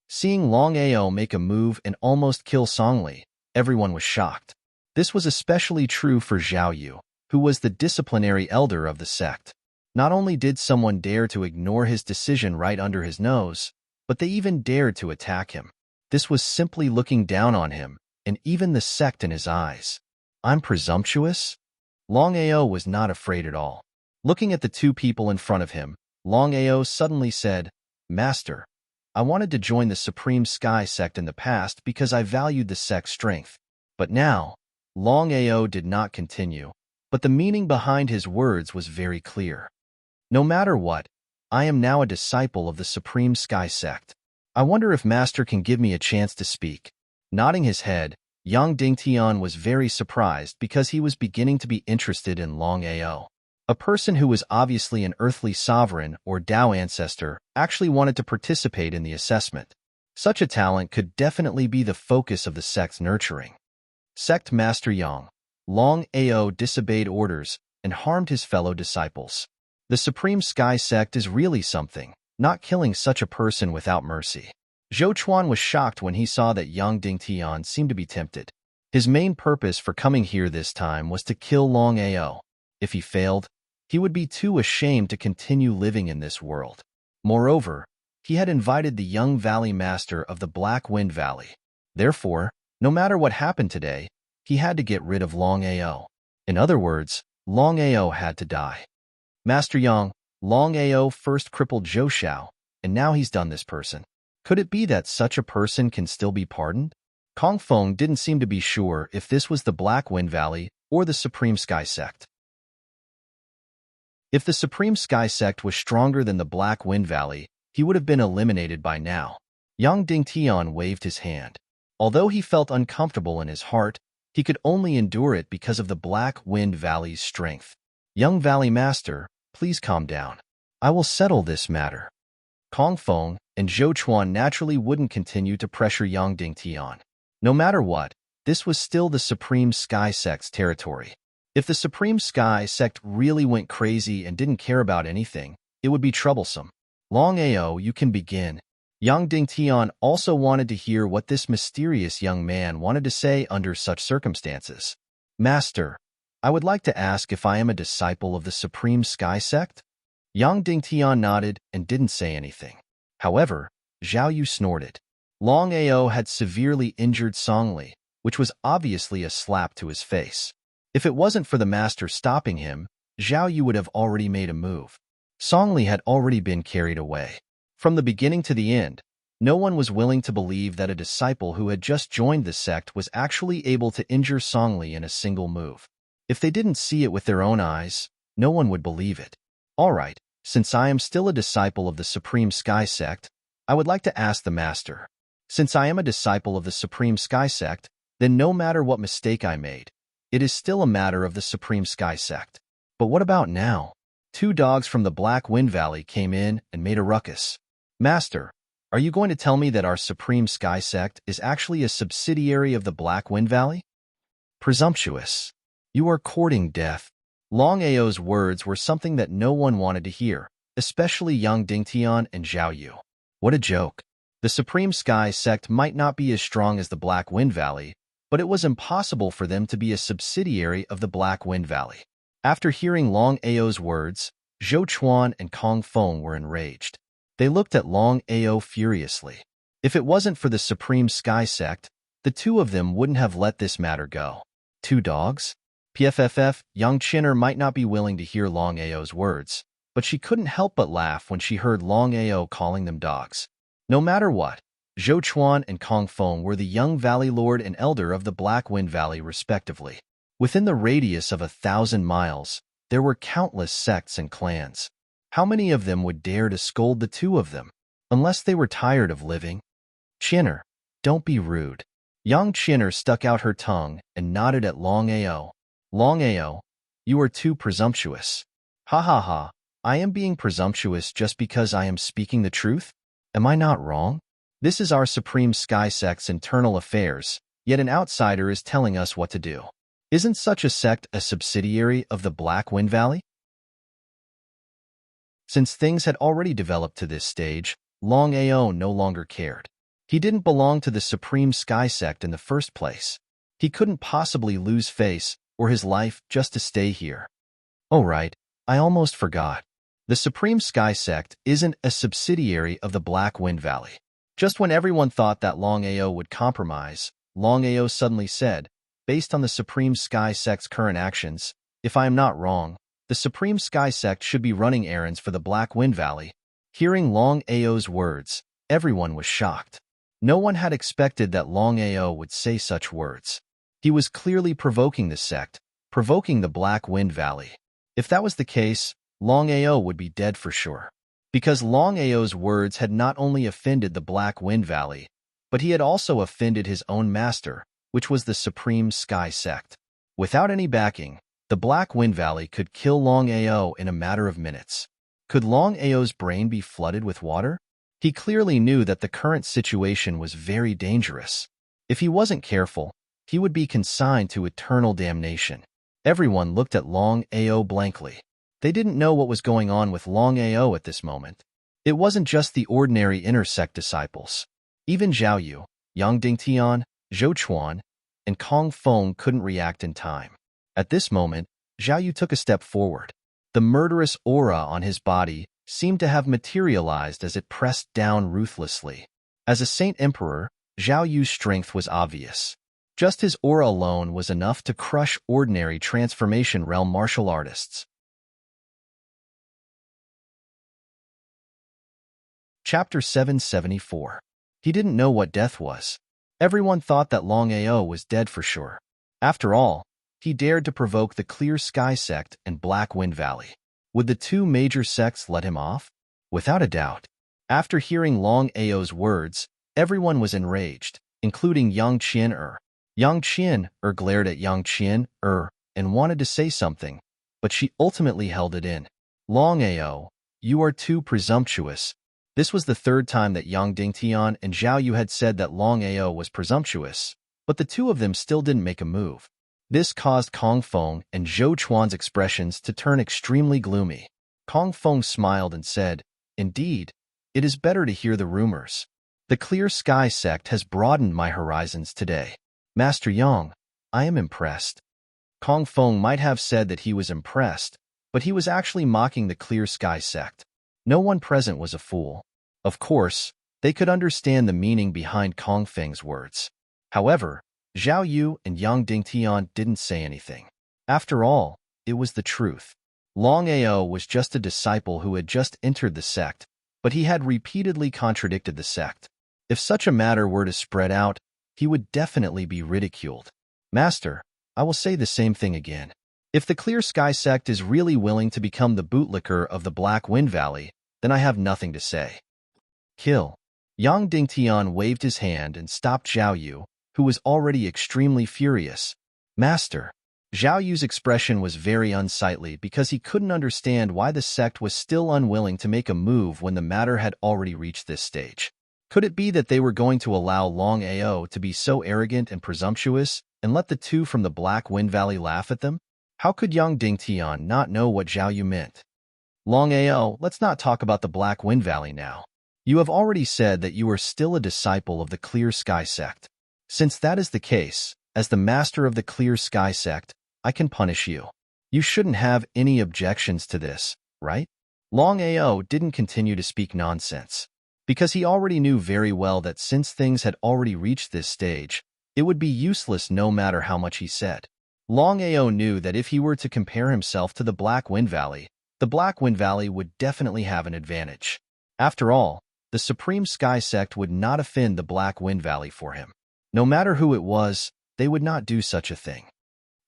Seeing Long Ao make a move and almost kill Songli, everyone was shocked. This was especially true for Zhao Yu, who was the disciplinary elder of the sect. Not only did someone dare to ignore his decision right under his nose, but they even dared to attack him. This was simply looking down on him, and even the sect in his eyes. I'm presumptuous? Long Ao was not afraid at all. Looking at the two people in front of him, Long Ao suddenly said, Master, I wanted to join the Supreme Sky Sect in the past because I valued the sect's strength. But now, Long Ao did not continue, but the meaning behind his words was very clear. No matter what, I am now a disciple of the Supreme Sky Sect. I wonder if Master can give me a chance to speak. Nodding his head, Yang Dingtian was very surprised because he was beginning to be interested in Long Ao. A person who was obviously an earthly sovereign or Tao ancestor actually wanted to participate in the assessment. Such a talent could definitely be the focus of the sect's nurturing. Sect Master Yang, Long Ao disobeyed orders and harmed his fellow disciples. The Supreme Sky Sect is really something, not killing such a person without mercy. Zhou Chuan was shocked when he saw that Yang Dingtian seemed to be tempted. His main purpose for coming here this time was to kill Long Ao. If he failed, he would be too ashamed to continue living in this world. Moreover, he had invited the young Valley Master of the Black Wind Valley. Therefore, no matter what happened today, he had to get rid of Long Ao. In other words, Long Ao had to die. Master Yang, Long Ao first crippled Zhou Xiao, and now he's done this person. Could it be that such a person can still be pardoned? Kong Feng didn't seem to be sure if this was the Black Wind Valley or the Supreme Sky Sect. If the Supreme Sky Sect was stronger than the Black Wind Valley, he would have been eliminated by now. Yang Dingtian waved his hand. Although he felt uncomfortable in his heart, he could only endure it because of the Black Wind Valley's strength. Young Valley Master, please calm down. I will settle this matter. Kong Feng and Zhou Chuan naturally wouldn't continue to pressure Yang Dingtian. No matter what, this was still the Supreme Sky Sect's territory. If the Supreme Sky Sect really went crazy and didn't care about anything, it would be troublesome. Long Ao, you can begin. Yang Dingtian also wanted to hear what this mysterious young man wanted to say under such circumstances. Master, I would like to ask if I am a disciple of the Supreme Sky Sect? Yang Dingtian nodded and didn't say anything. However, Zhao Yu snorted. Long Ao had severely injured Songli, which was obviously a slap to his face. If it wasn't for the master stopping him, Zhao Yu would have already made a move. Songli had already been carried away. From the beginning to the end, no one was willing to believe that a disciple who had just joined the sect was actually able to injure Songli in a single move. If they didn't see it with their own eyes, no one would believe it. All right, since I am still a disciple of the Supreme Sky Sect, I would like to ask the Master. Since I am a disciple of the Supreme Sky Sect, then no matter what mistake I made, it is still a matter of the Supreme Sky Sect. But what about now? Two dogs from the Black Wind Valley came in and made a ruckus. Master, are you going to tell me that our Supreme Sky Sect is actually a subsidiary of the Black Wind Valley? Presumptuous. You are courting death. Longao's words were something that no one wanted to hear, especially young Dingtian and Zhao Yu. What a joke. The Supreme Sky Sect might not be as strong as the Black Wind Valley, but it was impossible for them to be a subsidiary of the Black Wind Valley. After hearing Longao words, Zhou Chuan and Kong Feng were enraged. They looked at Longao furiously. If it wasn't for the Supreme Sky Sect, the two of them wouldn't have let this matter go. Two dogs? PFFF, young Chinner might not be willing to hear Longao's words, but she couldn't help but laugh when she heard Longao calling them dogs. No matter what, Zhou Chuan and Kong Feng were the young Valley Lord and Elder of the Black Wind Valley respectively. Within the radius of 1,000 miles, there were countless sects and clans. How many of them would dare to scold the two of them, unless they were tired of living? Chinner, don't be rude. Young Chinner stuck out her tongue and nodded at Longao. Longao, you are too presumptuous. Ha ha ha, I am being presumptuous just because I am speaking the truth? Am I not wrong? This is our Supreme Sky Sect's internal affairs, yet an outsider is telling us what to do. Isn't such a sect a subsidiary of the Black Wind Valley? Since things had already developed to this stage, Longao no longer cared. He didn't belong to the Supreme Sky Sect in the first place. He couldn't possibly lose face or his life just to stay here. Oh right, I almost forgot. The Supreme Sky Sect isn't a subsidiary of the Black Wind Valley. Just when everyone thought that Longao would compromise, Longao suddenly said, based on the Supreme Sky Sect's current actions, if I am not wrong, the Supreme Sky Sect should be running errands for the Black Wind Valley. Hearing Longao's words, everyone was shocked. No one had expected that Longao would say such words. He was clearly provoking the sect, provoking the Black Wind Valley. If that was the case, Longao would be dead for sure. Because Longao's words had not only offended the Black Wind Valley, but he had also offended his own master, which was the Supreme Sky Sect. Without any backing, the Black Wind Valley could kill Longao in a matter of minutes. Could Longao's brain be flooded with water? He clearly knew that the current situation was very dangerous. If he wasn't careful, he would be consigned to eternal damnation. Everyone looked at Longao blankly. They didn't know what was going on with Longao at this moment. It wasn't just the ordinary inner sect disciples. Even Zhao Yu, Yang Dingtian, Zhou Chuan, and Kong Feng couldn't react in time. At this moment, Zhao Yu took a step forward. The murderous aura on his body seemed to have materialized as it pressed down ruthlessly. As a Saint Emperor, Zhao Yu's strength was obvious. Just his aura alone was enough to crush ordinary transformation realm martial artists. Chapter 774. He didn't know what death was. Everyone thought that Longao was dead for sure. After all, he dared to provoke the Clear Sky Sect and Black Wind Valley. Would the two major sects let him off? Without a doubt. After hearing Longao's words, everyone was enraged, including Yang Qian-er. Yang Qian-er glared at Yang Qian-er and wanted to say something, but she ultimately held it in. Longao, you are too presumptuous. This was the third time that Yang Dingtian and Zhao Yu had said that Longao was presumptuous, but the two of them still didn't make a move. This caused Kong Feng and Zhou Chuan's expressions to turn extremely gloomy. Kong Feng smiled and said, "Indeed, it is better to hear the rumors. The Clear Sky Sect has broadened my horizons today. Master Yang, I am impressed." Kong Feng might have said that he was impressed, but he was actually mocking the Clear Sky Sect. No one present was a fool. Of course, they could understand the meaning behind Kong Feng's words. However, Zhao Yu and Yang Dingtian didn't say anything. After all, it was the truth. Longao was just a disciple who had just entered the sect, but he had repeatedly contradicted the sect. If such a matter were to spread out, he would definitely be ridiculed. Master, I will say the same thing again. If the Clear Sky sect is really willing to become the bootlicker of the Black Wind Valley, then I have nothing to say. Kill. Yang Dingtian waved his hand and stopped Zhao Yu, who was already extremely furious. Master. Zhao Yu's expression was very unsightly because he couldn't understand why the sect was still unwilling to make a move when the matter had already reached this stage. Could it be that they were going to allow Longao to be so arrogant and presumptuous and let the two from the Black Wind Valley laugh at them? How could Yang Dingtian not know what Zhao Yu meant? Longao, let's not talk about the Black Wind Valley now. You have already said that you are still a disciple of the Clear Sky sect. Since that is the case, as the master of the Clear Sky sect, I can punish you. You shouldn't have any objections to this, right? Longao didn't continue to speak nonsense, because he already knew very well that since things had already reached this stage, it would be useless no matter how much he said. Longao knew that if he were to compare himself to the Black Wind Valley, the Black Wind Valley would definitely have an advantage. After all, the Supreme Sky Sect would not offend the Black Wind Valley for him. No matter who it was, they would not do such a thing.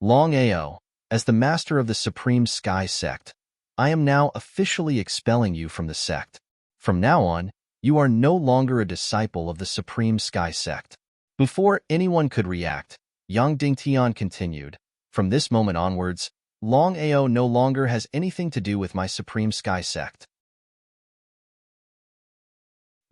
Longao, as the master of the Supreme Sky Sect, I am now officially expelling you from the sect. From now on, you are no longer a disciple of the Supreme Sky Sect. Before anyone could react, Yang Dingtian continued, from this moment onwards, Longao no longer has anything to do with my Supreme Sky Sect.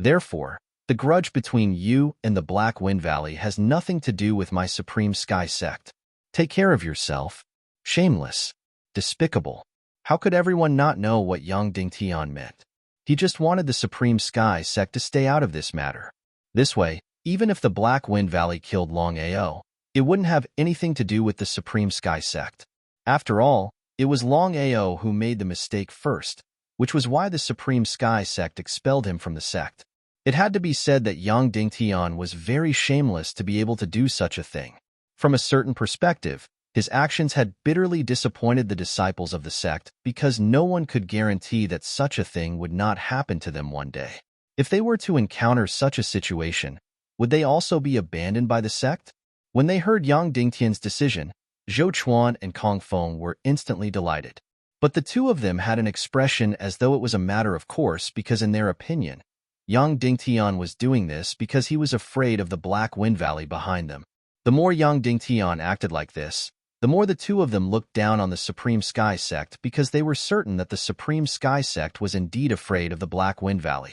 Therefore, the grudge between you and the Black Wind Valley has nothing to do with my Supreme Sky Sect. Take care of yourself. Shameless. Despicable. How could everyone not know what Yang Dingtian meant? He just wanted the Supreme Sky Sect to stay out of this matter. This way, even if the Black Wind Valley killed Longao, it wouldn't have anything to do with the Supreme Sky Sect. After all, it was Longao who made the mistake first, which was why the Supreme Sky Sect expelled him from the sect. It had to be said that Yang Dingtian was very shameless to be able to do such a thing. From a certain perspective, his actions had bitterly disappointed the disciples of the sect because no one could guarantee that such a thing would not happen to them one day. If they were to encounter such a situation, would they also be abandoned by the sect? When they heard Yang Dingtian's decision, Zhou Chuan and Kong Feng were instantly delighted. But the two of them had an expression as though it was a matter of course because in their opinion, Yang Dingtian was doing this because he was afraid of the Black Wind Valley behind them. The more Yang Dingtian acted like this, the more the two of them looked down on the Supreme Sky Sect because they were certain that the Supreme Sky Sect was indeed afraid of the Black Wind Valley.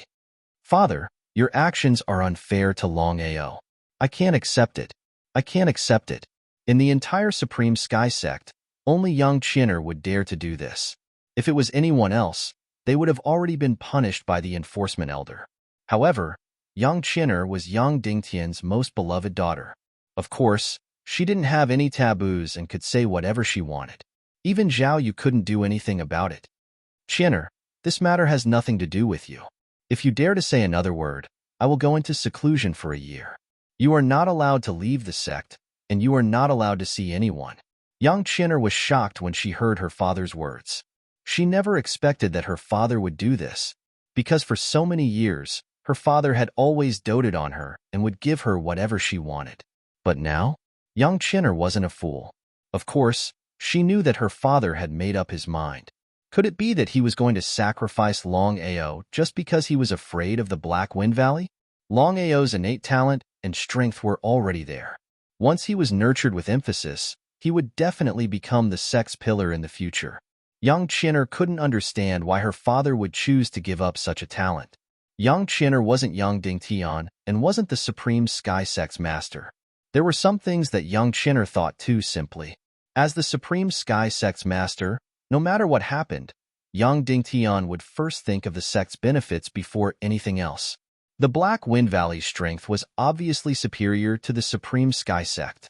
Father, your actions are unfair to Longao. I can't accept it. I can't accept it. In the entire Supreme Sky Sect, only Yang Qin'er would dare to do this. If it was anyone else, they would have already been punished by the enforcement elder. However, Yang Qin'er was Yang Dingtian's most beloved daughter. Of course, she didn't have any taboos and could say whatever she wanted. Even Zhao Yu couldn't do anything about it. Qin'er, this matter has nothing to do with you. If you dare to say another word, I will go into seclusion for a year. You are not allowed to leave the sect, and you are not allowed to see anyone. Yang Qin'er was shocked when she heard her father's words. She never expected that her father would do this, because for so many years, her father had always doted on her and would give her whatever she wanted. But now, Yang Qin'er wasn't a fool. Of course, she knew that her father had made up his mind. Could it be that he was going to sacrifice Longao just because he was afraid of the Black Wind Valley? Longao's innate talent and strength were already there. Once he was nurtured with emphasis, he would definitely become the sect's pillar in the future. Yang Qin'er couldn't understand why her father would choose to give up such a talent. Yang Qin'er wasn't Yang Dingtian and wasn't the Supreme Sky Sect's master. There were some things that Yang Qin'er thought too simply. As the Supreme Sky Sect's master, no matter what happened, Yang Dingtian would first think of the sect's benefits before anything else. The Black Wind Valley's strength was obviously superior to the Supreme Sky Sect.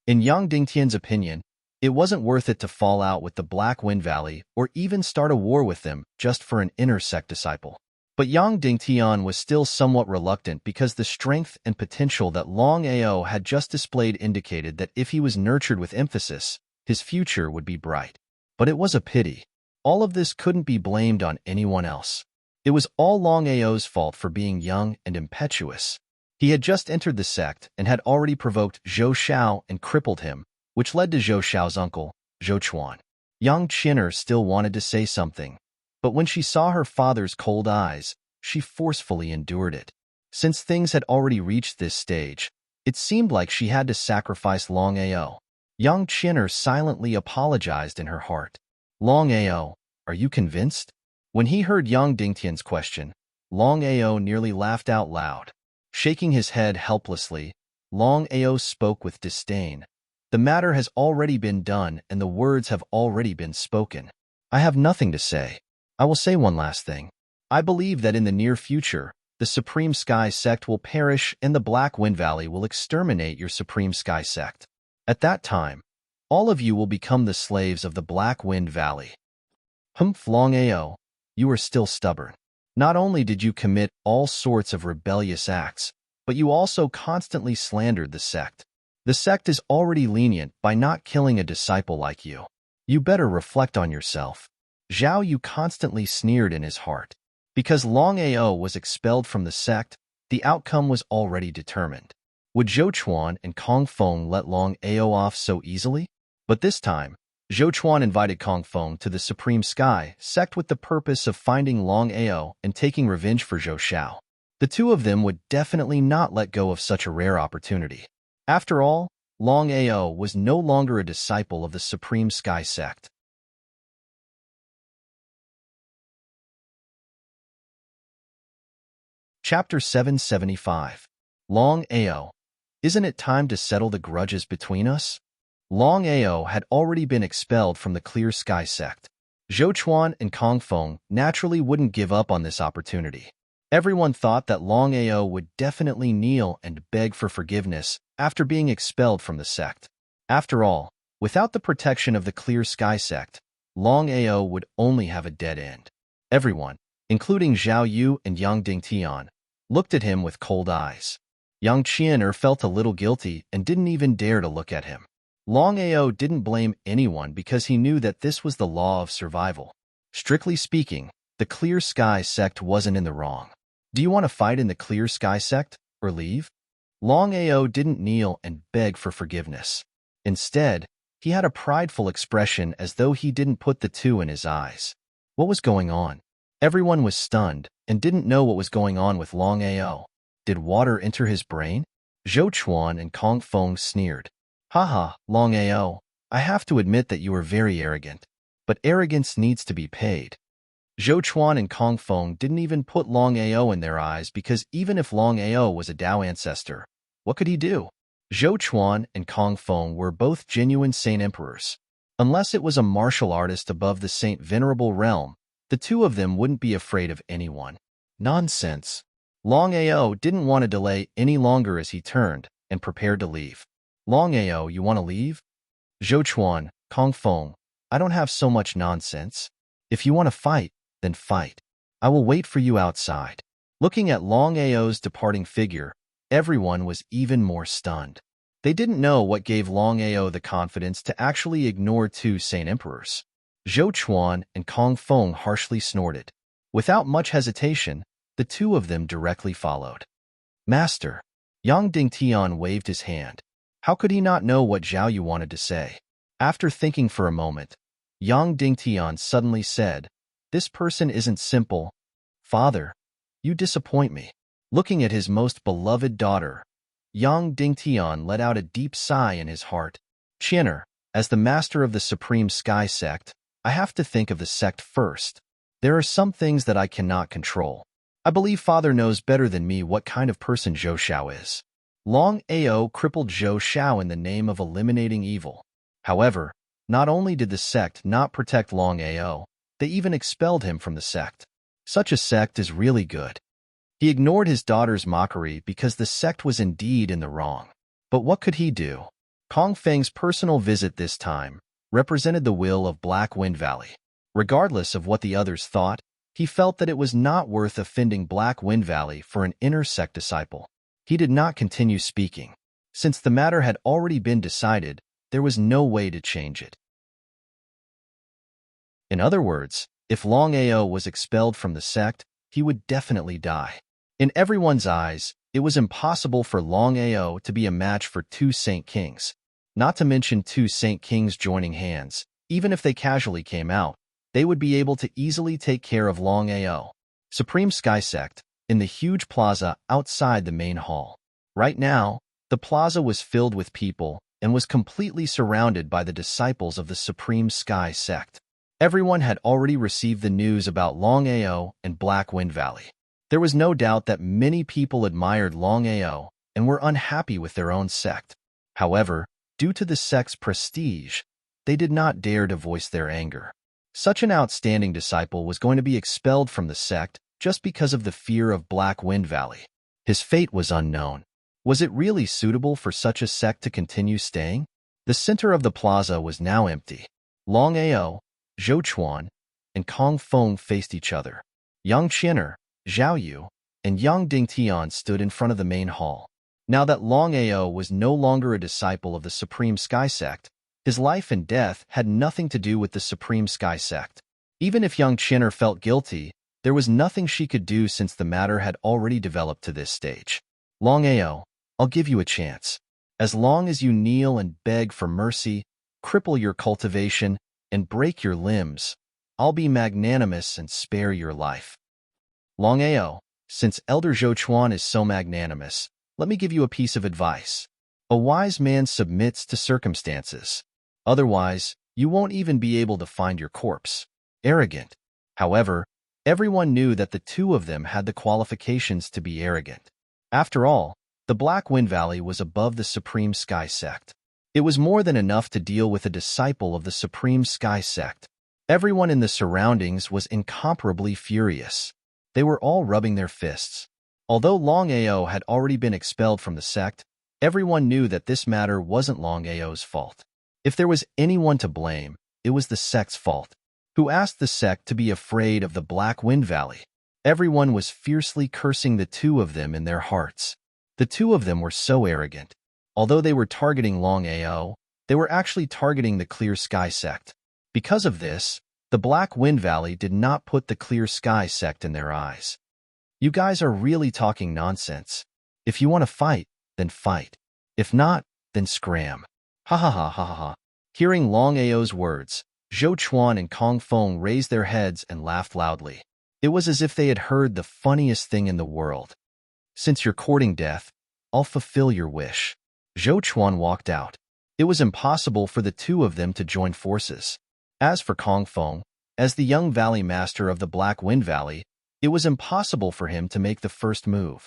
In Yang Dingtian's opinion, it wasn't worth it to fall out with the Black Wind Valley or even start a war with them just for an inner sect disciple. But Yang Dingtian was still somewhat reluctant because the strength and potential that Longao had just displayed indicated that if he was nurtured with emphasis, his future would be bright. But it was a pity. All of this couldn't be blamed on anyone else. It was all Longao's fault for being young and impetuous. He had just entered the sect and had already provoked Zhou Xiao and crippled him, which led to Zhou Xiao's uncle, Zhou Chuan. Young Qin'er still wanted to say something, but when she saw her father's cold eyes, she forcefully endured it. Since things had already reached this stage, it seemed like she had to sacrifice Longao. Young Qin'er silently apologized in her heart. Longao, are you convinced? When he heard Yang Dingtian's question, Longao nearly laughed out loud. Shaking his head helplessly, Longao spoke with disdain. The matter has already been done and the words have already been spoken. I have nothing to say. I will say one last thing. I believe that in the near future, the Supreme Sky Sect will perish and the Black Wind Valley will exterminate your Supreme Sky Sect. At that time, all of you will become the slaves of the Black Wind Valley. Humph, Longao, you are still stubborn. Not only did you commit all sorts of rebellious acts, but you also constantly slandered the sect. The sect is already lenient by not killing a disciple like you. You better reflect on yourself. Zhao Yu constantly sneered in his heart. Because Longao was expelled from the sect, the outcome was already determined. Would Zhou Chuan and Kong Feng let Longao off so easily? But this time, Zhou Chuan invited Kong Feng to the Supreme Sky Sect with the purpose of finding Longao and taking revenge for Zhou Xiao. The two of them would definitely not let go of such a rare opportunity. After all, Longao was no longer a disciple of the Supreme Sky Sect. Chapter 775. Longao, isn't it time to settle the grudges between us? Longao had already been expelled from the Clear Sky Sect. Zhou Chuan and Kong Feng naturally wouldn't give up on this opportunity. Everyone thought that Longao would definitely kneel and beg for forgiveness after being expelled from the sect. After all, without the protection of the Clear Sky Sect, Longao would only have a dead end. Everyone, including Zhao Yu and Yang Dingtian, looked at him with cold eyes. Yang Qian'er felt a little guilty and didn't even dare to look at him. Longao didn't blame anyone because he knew that this was the law of survival. Strictly speaking, the Clear Sky Sect wasn't in the wrong. Do you want to fight in the Clear Sky Sect, or leave? Longao didn't kneel and beg for forgiveness. Instead, he had a prideful expression as though he didn't put the two in his eyes. What was going on? Everyone was stunned and didn't know what was going on with Longao. Did water enter his brain? Zhou Chuan and Kong Feng sneered. Haha, Longao, I have to admit that you are very arrogant. But arrogance needs to be paid. Zhou Chuan and Kong Feng didn't even put Longao in their eyes because even if Longao was a Dao ancestor, what could he do? Zhou Chuan and Kong Feng were both genuine Saint Emperors. Unless it was a martial artist above the Saint Venerable realm, the two of them wouldn't be afraid of anyone. Nonsense. Longao didn't want to delay any longer as he turned and prepared to leave. Longao, you want to leave? Zhou Chuan, Kong Feng, I don't have so much nonsense. If you want to fight, then fight. I will wait for you outside. Looking at Longao's departing figure, everyone was even more stunned. They didn't know what gave Longao the confidence to actually ignore two Saint Emperors. Zhou Chuan and Kong Feng harshly snorted. Without much hesitation, the two of them directly followed. Master. Yang Dingtian waved his hand. How could he not know what Zhao Yu wanted to say? After thinking for a moment, Yang Dingtian suddenly said, This person isn't simple. Father, you disappoint me. Looking at his most beloved daughter, Yang Dingtian let out a deep sigh in his heart. Qian'er, as the master of the Supreme Sky Sect, I have to think of the sect first. There are some things that I cannot control. I believe Father knows better than me what kind of person Zhou Xiao is. Longao crippled Zhou Xiao in the name of eliminating evil. However, not only did the sect not protect Longao, they even expelled him from the sect. Such a sect is really good. He ignored his daughter's mockery because the sect was indeed in the wrong. But what could he do? Kong Feng's personal visit this time represented the will of Black Wind Valley. Regardless of what the others thought, he felt that it was not worth offending Black Wind Valley for an inner sect disciple. He did not continue speaking. Since the matter had already been decided, there was no way to change it. In other words, if Longao was expelled from the sect, he would definitely die. In everyone's eyes, it was impossible for Longao to be a match for two Saint Kings. Not to mention two Saint Kings joining hands. Even if they casually came out, they would be able to easily take care of Longao. Supreme Sky Sect, in the huge plaza outside the main hall. Right now, the plaza was filled with people and was completely surrounded by the disciples of the Supreme Sky Sect. Everyone had already received the news about Longao and Black Wind Valley. There was no doubt that many people admired Longao and were unhappy with their own sect. However, due to the sect's prestige, they did not dare to voice their anger. Such an outstanding disciple was going to be expelled from the sect just because of the fear of Black Wind Valley. His fate was unknown. Was it really suitable for such a sect to continue staying? The center of the plaza was now empty. Longao, Zhou Chuan, and Kong Feng faced each other. Yang Qian'er, Zhao Yu, and Yang Dingtian stood in front of the main hall. Now that Longao was no longer a disciple of the Supreme Sky Sect, his life and death had nothing to do with the Supreme Sky Sect. Even if Yang Qian'er felt guilty, there was nothing she could do since the matter had already developed to this stage. Longao, I'll give you a chance. As long as you kneel and beg for mercy, cripple your cultivation, and break your limbs, I'll be magnanimous and spare your life. Longao, since Elder Zhou Chuan is so magnanimous, let me give you a piece of advice. A wise man submits to circumstances. Otherwise, you won't even be able to find your corpse. Arrogant. However, everyone knew that the two of them had the qualifications to be arrogant. After all, the Black Wind Valley was above the Supreme Sky Sect. It was more than enough to deal with a disciple of the Supreme Sky Sect. Everyone in the surroundings was incomparably furious. They were all rubbing their fists. Although Longao had already been expelled from the sect, everyone knew that this matter wasn't Longao's fault. If there was anyone to blame, it was the sect's fault. Who asked the sect to be afraid of the Black Wind Valley? Everyone was fiercely cursing the two of them in their hearts. The two of them were so arrogant. Although they were targeting Longao, they were actually targeting the Clear Sky Sect. Because of this, the Black Wind Valley did not put the Clear Sky Sect in their eyes. You guys are really talking nonsense. If you want to fight, then fight. If not, then scram. Ha ha ha ha ha ha. Hearing Longao's words, Zhou Chuan and Kong Feng raised their heads and laughed loudly. It was as if they had heard the funniest thing in the world. Since you're courting death, I'll fulfill your wish. Zhou Chuan walked out. It was impossible for the two of them to join forces. As for Kong Feng, as the young valley master of the Black Wind Valley, it was impossible for him to make the first move.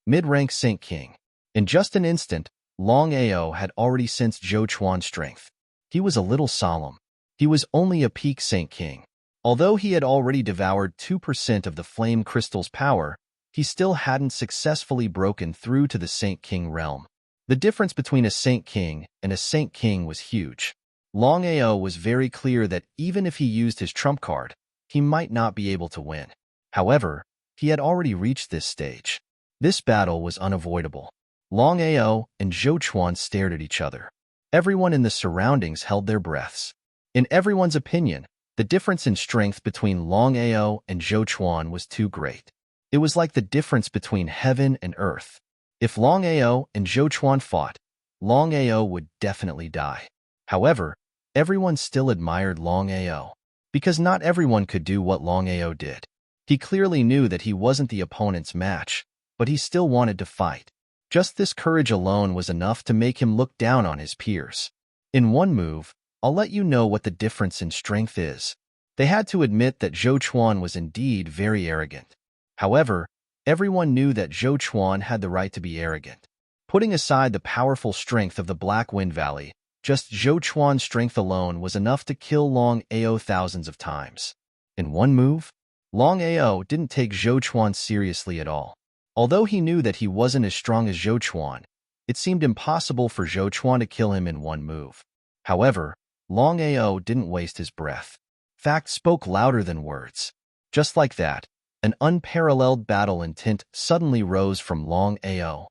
Mid-rank Saint King. In just an instant, Longao had already sensed Zhou Chuan's strength. He was a little solemn. He was only a peak Saint King. Although he had already devoured 2% of the Flame Crystal's power, he still hadn't successfully broken through to the Saint King realm. The difference between a Saint King and a Saint King was huge. Longao was very clear that even if he used his trump card, he might not be able to win. However, he had already reached this stage. This battle was unavoidable. Longao and Zhou Chuan stared at each other. Everyone in the surroundings held their breaths. In everyone's opinion, the difference in strength between Longao and Zhou Chuan was too great. It was like the difference between heaven and earth. If Longao and Zhou Chuan fought, Longao would definitely die. However, everyone still admired Longao, because not everyone could do what Longao did. He clearly knew that he wasn't the opponent's match, but he still wanted to fight. Just this courage alone was enough to make him look down on his peers. In one move, I'll let you know what the difference in strength is. They had to admit that Zhou Chuan was indeed very arrogant. However, everyone knew that Zhou Chuan had the right to be arrogant. Putting aside the powerful strength of the Black Wind Valley, just Zhou Chuan's strength alone was enough to kill Longao thousands of times. In one move, Longao didn't take Zhou Chuan seriously at all. Although he knew that he wasn't as strong as Zhou Chuan, it seemed impossible for Zhou Chuan to kill him in one move. However, Longao didn't waste his breath. Fact spoke louder than words. Just like that, an unparalleled battle intent suddenly rose from Longao.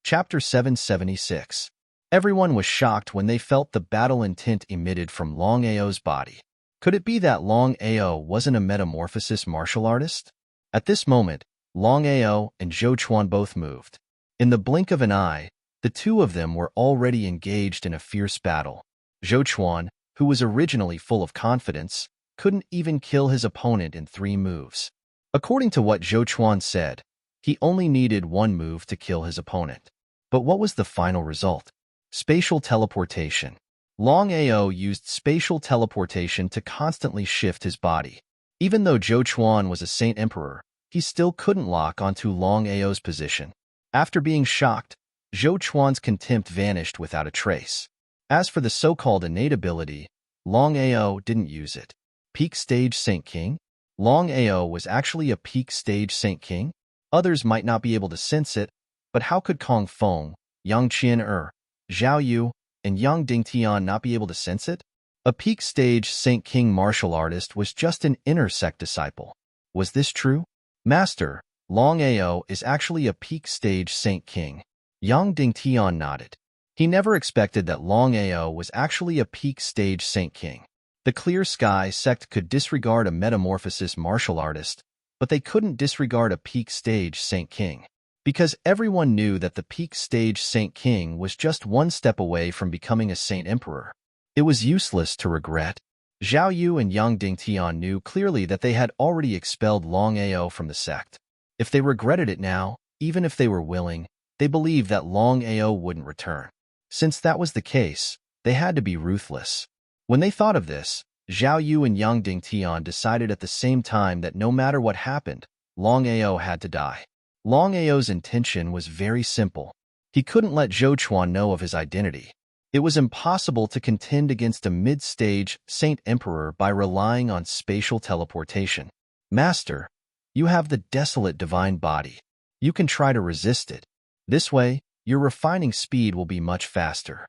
Chapter 776. Everyone was shocked when they felt the battle intent emitted from Longao's body. Could it be that Longao wasn't a metamorphosis martial artist? At this moment, Longao and Zhou Chuan both moved. In the blink of an eye, the two of them were already engaged in a fierce battle. Zhou Chuan, who was originally full of confidence, couldn't even kill his opponent in 3 moves. According to what Zhou Chuan said, he only needed 1 move to kill his opponent. But what was the final result? Spatial teleportation. Longao used spatial teleportation to constantly shift his body. Even though Zhou Chuan was a Saint Emperor, he still couldn't lock onto Longao's position. After being shocked, Zhou Chuan's contempt vanished without a trace. As for the so-called innate ability, Longao didn't use it. Peak Stage Saint King? Longao was actually a Peak Stage Saint King? Others might not be able to sense it, but how could Kong Feng, Yang Qian Zhao Yu, and Yang Dingtian not be able to sense it? A Peak Stage Saint King martial artist was just an inner sect disciple. Was this true? Master, Longao is actually a Peak Stage Saint King. Yang Dingtian nodded. He never expected that Longao was actually a Peak Stage Saint King. The Clear Sky sect could disregard a metamorphosis martial artist, but they couldn't disregard a Peak Stage Saint King. Because everyone knew that the Peak Stage Saint King was just 1 step away from becoming a Saint Emperor. It was useless to regret. Zhao Yu and Yang Dingtian knew clearly that they had already expelled Longao from the sect. If they regretted it now, even if they were willing, they believed that Longao wouldn't return. Since that was the case, they had to be ruthless. When they thought of this, Zhao Yu and Yang Dingtian decided at the same time that no matter what happened, Longao had to die. Longao's intention was very simple. He couldn't let Zhou Chuan know of his identity. It was impossible to contend against a mid-stage Saint Emperor by relying on spatial teleportation. Master, you have the desolate divine body. You can try to resist it. This way, your refining speed will be much faster.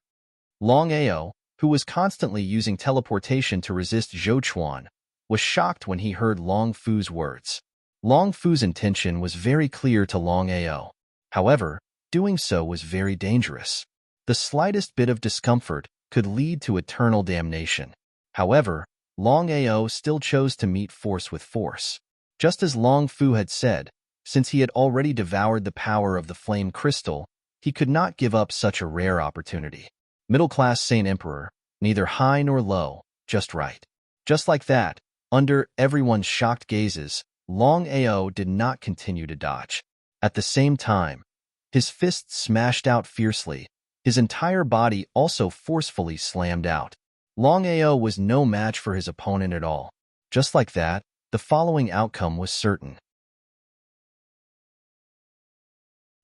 Longao, who was constantly using teleportation to resist Zhou Chuan, was shocked when he heard Long Fu's words. Long Fu's intention was very clear to Longao. However, doing so was very dangerous. The slightest bit of discomfort could lead to eternal damnation. However, Longao still chose to meet force with force. Just as Long Fu had said, since he had already devoured the power of the flame crystal, he could not give up such a rare opportunity. Middle-class Saint Emperor, neither high nor low, just right. Just like that, under everyone's shocked gazes, Longao did not continue to dodge. At the same time, his fists smashed out fiercely. His entire body also forcefully slammed out. Longao was no match for his opponent at all. Just like that, the following outcome was certain.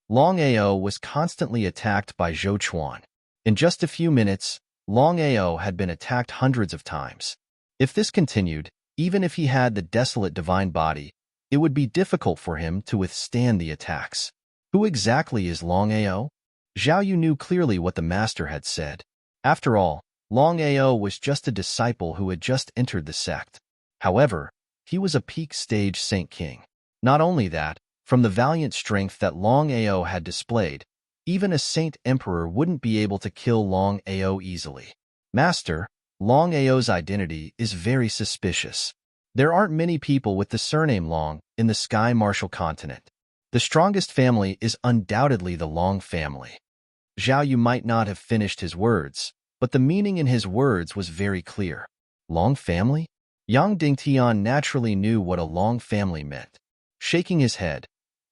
Longao was constantly attacked by Zhou Chuan. In just a few minutes, Longao had been attacked hundreds of times. If this continued, even if he had the desolate divine body, it would be difficult for him to withstand the attacks. Who exactly is Longao? Zhao Yu knew clearly what the master had said. After all, Longao was just a disciple who had just entered the sect. However, he was a Peak Stage Saint King. Not only that, from the valiant strength that Longao had displayed, even a Saint Emperor wouldn't be able to kill Longao easily. Master, Longao's identity is very suspicious. There aren't many people with the surname Long in the Sky Martial continent. The strongest family is undoubtedly the Long family. Zhao Yu might not have finished his words, but the meaning in his words was very clear. Long family? Yang Dingtian naturally knew what a Long family meant. Shaking his head,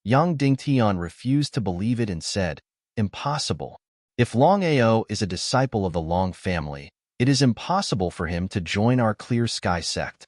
Yang Dingtian refused to believe it and said, "Impossible. If Longao is a disciple of the Long family, it is impossible for him to join our Clear Sky sect."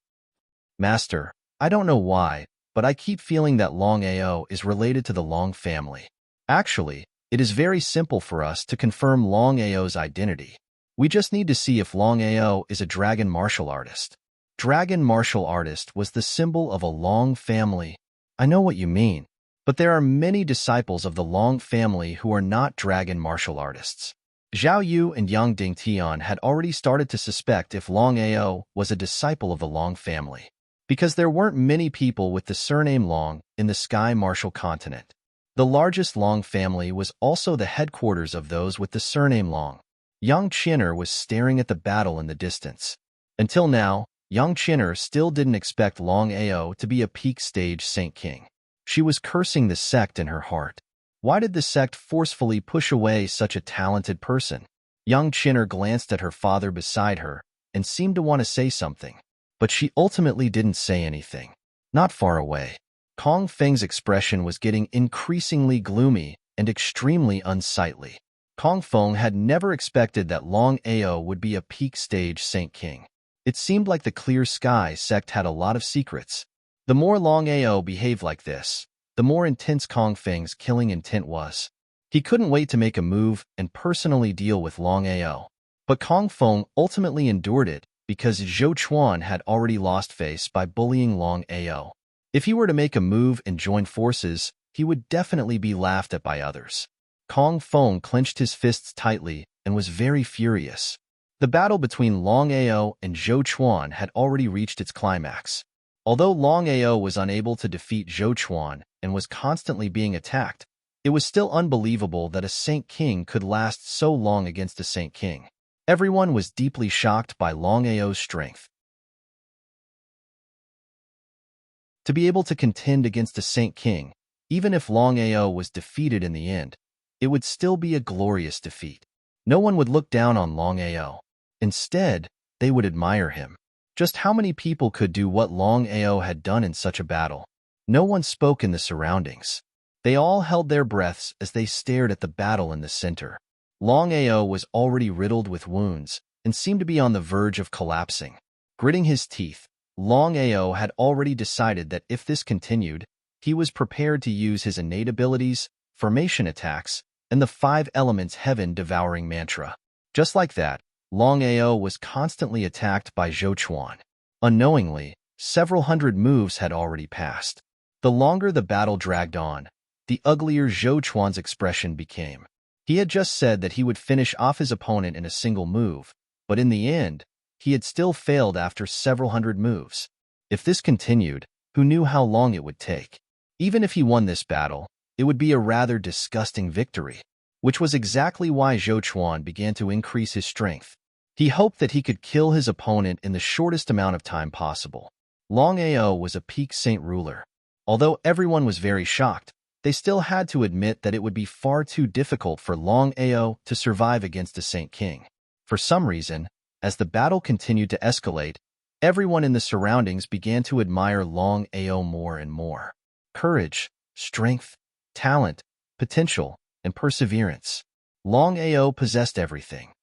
Master, I don't know why, but I keep feeling that Longao is related to the Long family. Actually, it is very simple for us to confirm Longao's identity. We just need to see if Longao is a dragon martial artist. Dragon martial artist was the symbol of a Long family. I know what you mean, but there are many disciples of the Long family who are not dragon martial artists. Zhao Yu and Yang Dingtian had already started to suspect if Longao was a disciple of the Long family, because there weren't many people with the surname Long in the Sky Martial continent. The largest Long family was also the headquarters of those with the surname Long. Yang Qianer was staring at the battle in the distance. Until now, Yang Qianer still didn't expect Longao to be a Peak Stage Saint King. She was cursing the sect in her heart. Why did the sect forcefully push away such a talented person? Young Chinner glanced at her father beside her and seemed to want to say something, but she ultimately didn't say anything. Not far away, Kong Feng's expression was getting increasingly gloomy and extremely unsightly. Kong Feng had never expected that Longao would be a peak stage Saint King. It seemed like the Clear Sky sect had a lot of secrets. The more Longao behaved like this, the more intense Kong Feng's killing intent was. He couldn't wait to make a move and personally deal with Longao. But Kong Feng ultimately endured it because Zhou Chuan had already lost face by bullying Longao. If he were to make a move and join forces, he would definitely be laughed at by others. Kong Feng clenched his fists tightly and was very furious. The battle between Longao and Zhou Chuan had already reached its climax. Although Longao was unable to defeat Zhou Chuan and was constantly being attacked, it was still unbelievable that a Saint King could last so long against a Saint King. Everyone was deeply shocked by Longao's strength. To be able to contend against a Saint King, even if Longao was defeated in the end, it would still be a glorious defeat. No one would look down on Longao. Instead, they would admire him. Just how many people could do what Longao had done in such a battle? No one spoke in the surroundings. They all held their breaths as they stared at the battle in the center. Longao was already riddled with wounds and seemed to be on the verge of collapsing. Gritting his teeth, Longao had already decided that if this continued, he was prepared to use his innate abilities, formation attacks, and the 5 elements heaven-devouring mantra. Just like that, Longao was constantly attacked by Zhou Chuan. Unknowingly, several hundred moves had already passed. The longer the battle dragged on, the uglier Zhou Chuan's expression became. He had just said that he would finish off his opponent in a single move, but in the end, he had still failed after several hundred moves. If this continued, who knew how long it would take? Even if he won this battle, it would be a rather disgusting victory, which was exactly why Zhou Chuan began to increase his strength. He hoped that he could kill his opponent in the shortest amount of time possible. Longao was a peak saint ruler. Although everyone was very shocked, they still had to admit that it would be far too difficult for Longao to survive against a Saint King. For some reason, as the battle continued to escalate, everyone in the surroundings began to admire Longao more and more. Courage, strength, talent, potential, and perseverance. Longao possessed everything.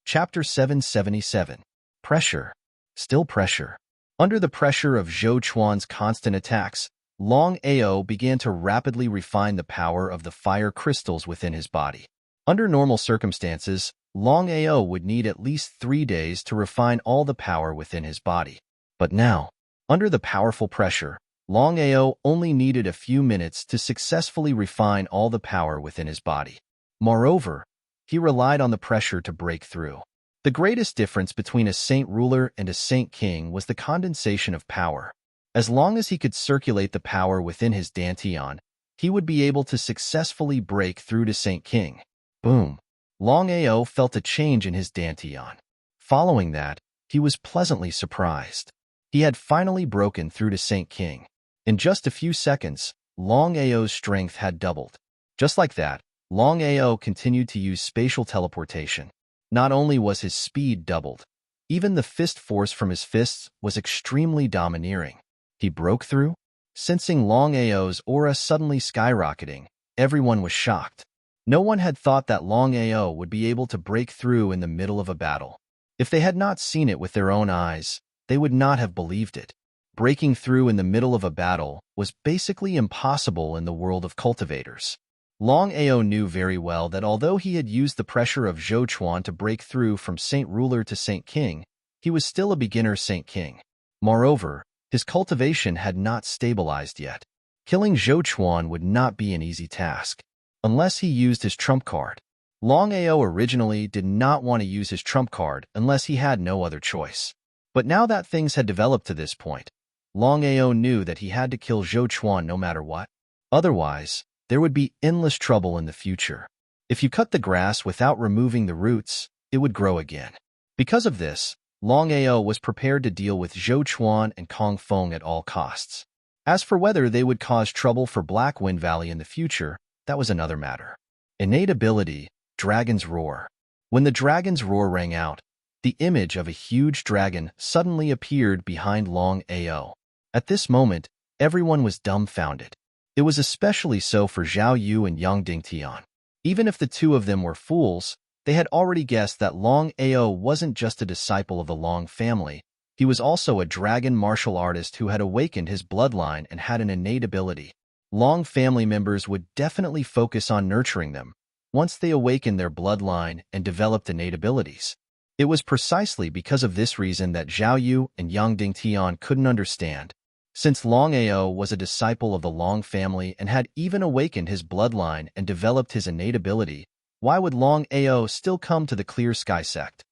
Chapter 777. Pressure. Still pressure. Under the pressure of Zhou Chuan's constant attacks, Longao began to rapidly refine the power of the fire crystals within his body. Under normal circumstances, Longao would need at least 3 days to refine all the power within his body. But now, under the powerful pressure, Longao only needed a few minutes to successfully refine all the power within his body. Moreover, he relied on the pressure to break through. The greatest difference between a saint ruler and a saint king was the condensation of power. As long as he could circulate the power within his dantian, he would be able to successfully break through to Saint King. Boom! Longao felt a change in his dantian. Following that, he was pleasantly surprised. He had finally broken through to Saint King. In just a few seconds, Longao's strength had doubled. Just like that, Longao continued to use spatial teleportation. Not only was his speed doubled, even the fist force from his fists was extremely domineering. He broke through. Sensing Longao's aura suddenly skyrocketing, everyone was shocked. No one had thought that Longao would be able to break through in the middle of a battle. If they had not seen it with their own eyes, they would not have believed it. Breaking through in the middle of a battle was basically impossible in the world of cultivators. Longao knew very well that although he had used the pressure of Zhou Chuan to break through from Saint Ruler to Saint King, he was still a beginner Saint King. Moreover, his cultivation had not stabilized yet. Killing Zhou Chuan would not be an easy task, unless he used his trump card. Longao originally did not want to use his trump card unless he had no other choice. But now that things had developed to this point, Longao knew that he had to kill Zhou Chuan no matter what. Otherwise, there would be endless trouble in the future. If you cut the grass without removing the roots, it would grow again. Because of this, Longao was prepared to deal with Zhou Chuan and Kong Feng at all costs. As for whether they would cause trouble for Black Wind Valley in the future, that was another matter. Innate ability, Dragon's Roar. When the dragon's roar rang out, the image of a huge dragon suddenly appeared behind Longao. At this moment, everyone was dumbfounded. It was especially so for Zhao Yu and Yang Dingtian. Even if the two of them were fools, they had already guessed that Longao wasn't just a disciple of the Long family. He was also a dragon martial artist who had awakened his bloodline and had an innate ability. Long family members would definitely focus on nurturing them once they awakened their bloodline and developed innate abilities. It was precisely because of this reason that Zhao Yu and Yang Dingtian couldn't understand. Since Longao was a disciple of the Long family and had even awakened his bloodline and developed his innate ability, why would Longao still come to the Clear Sky sect?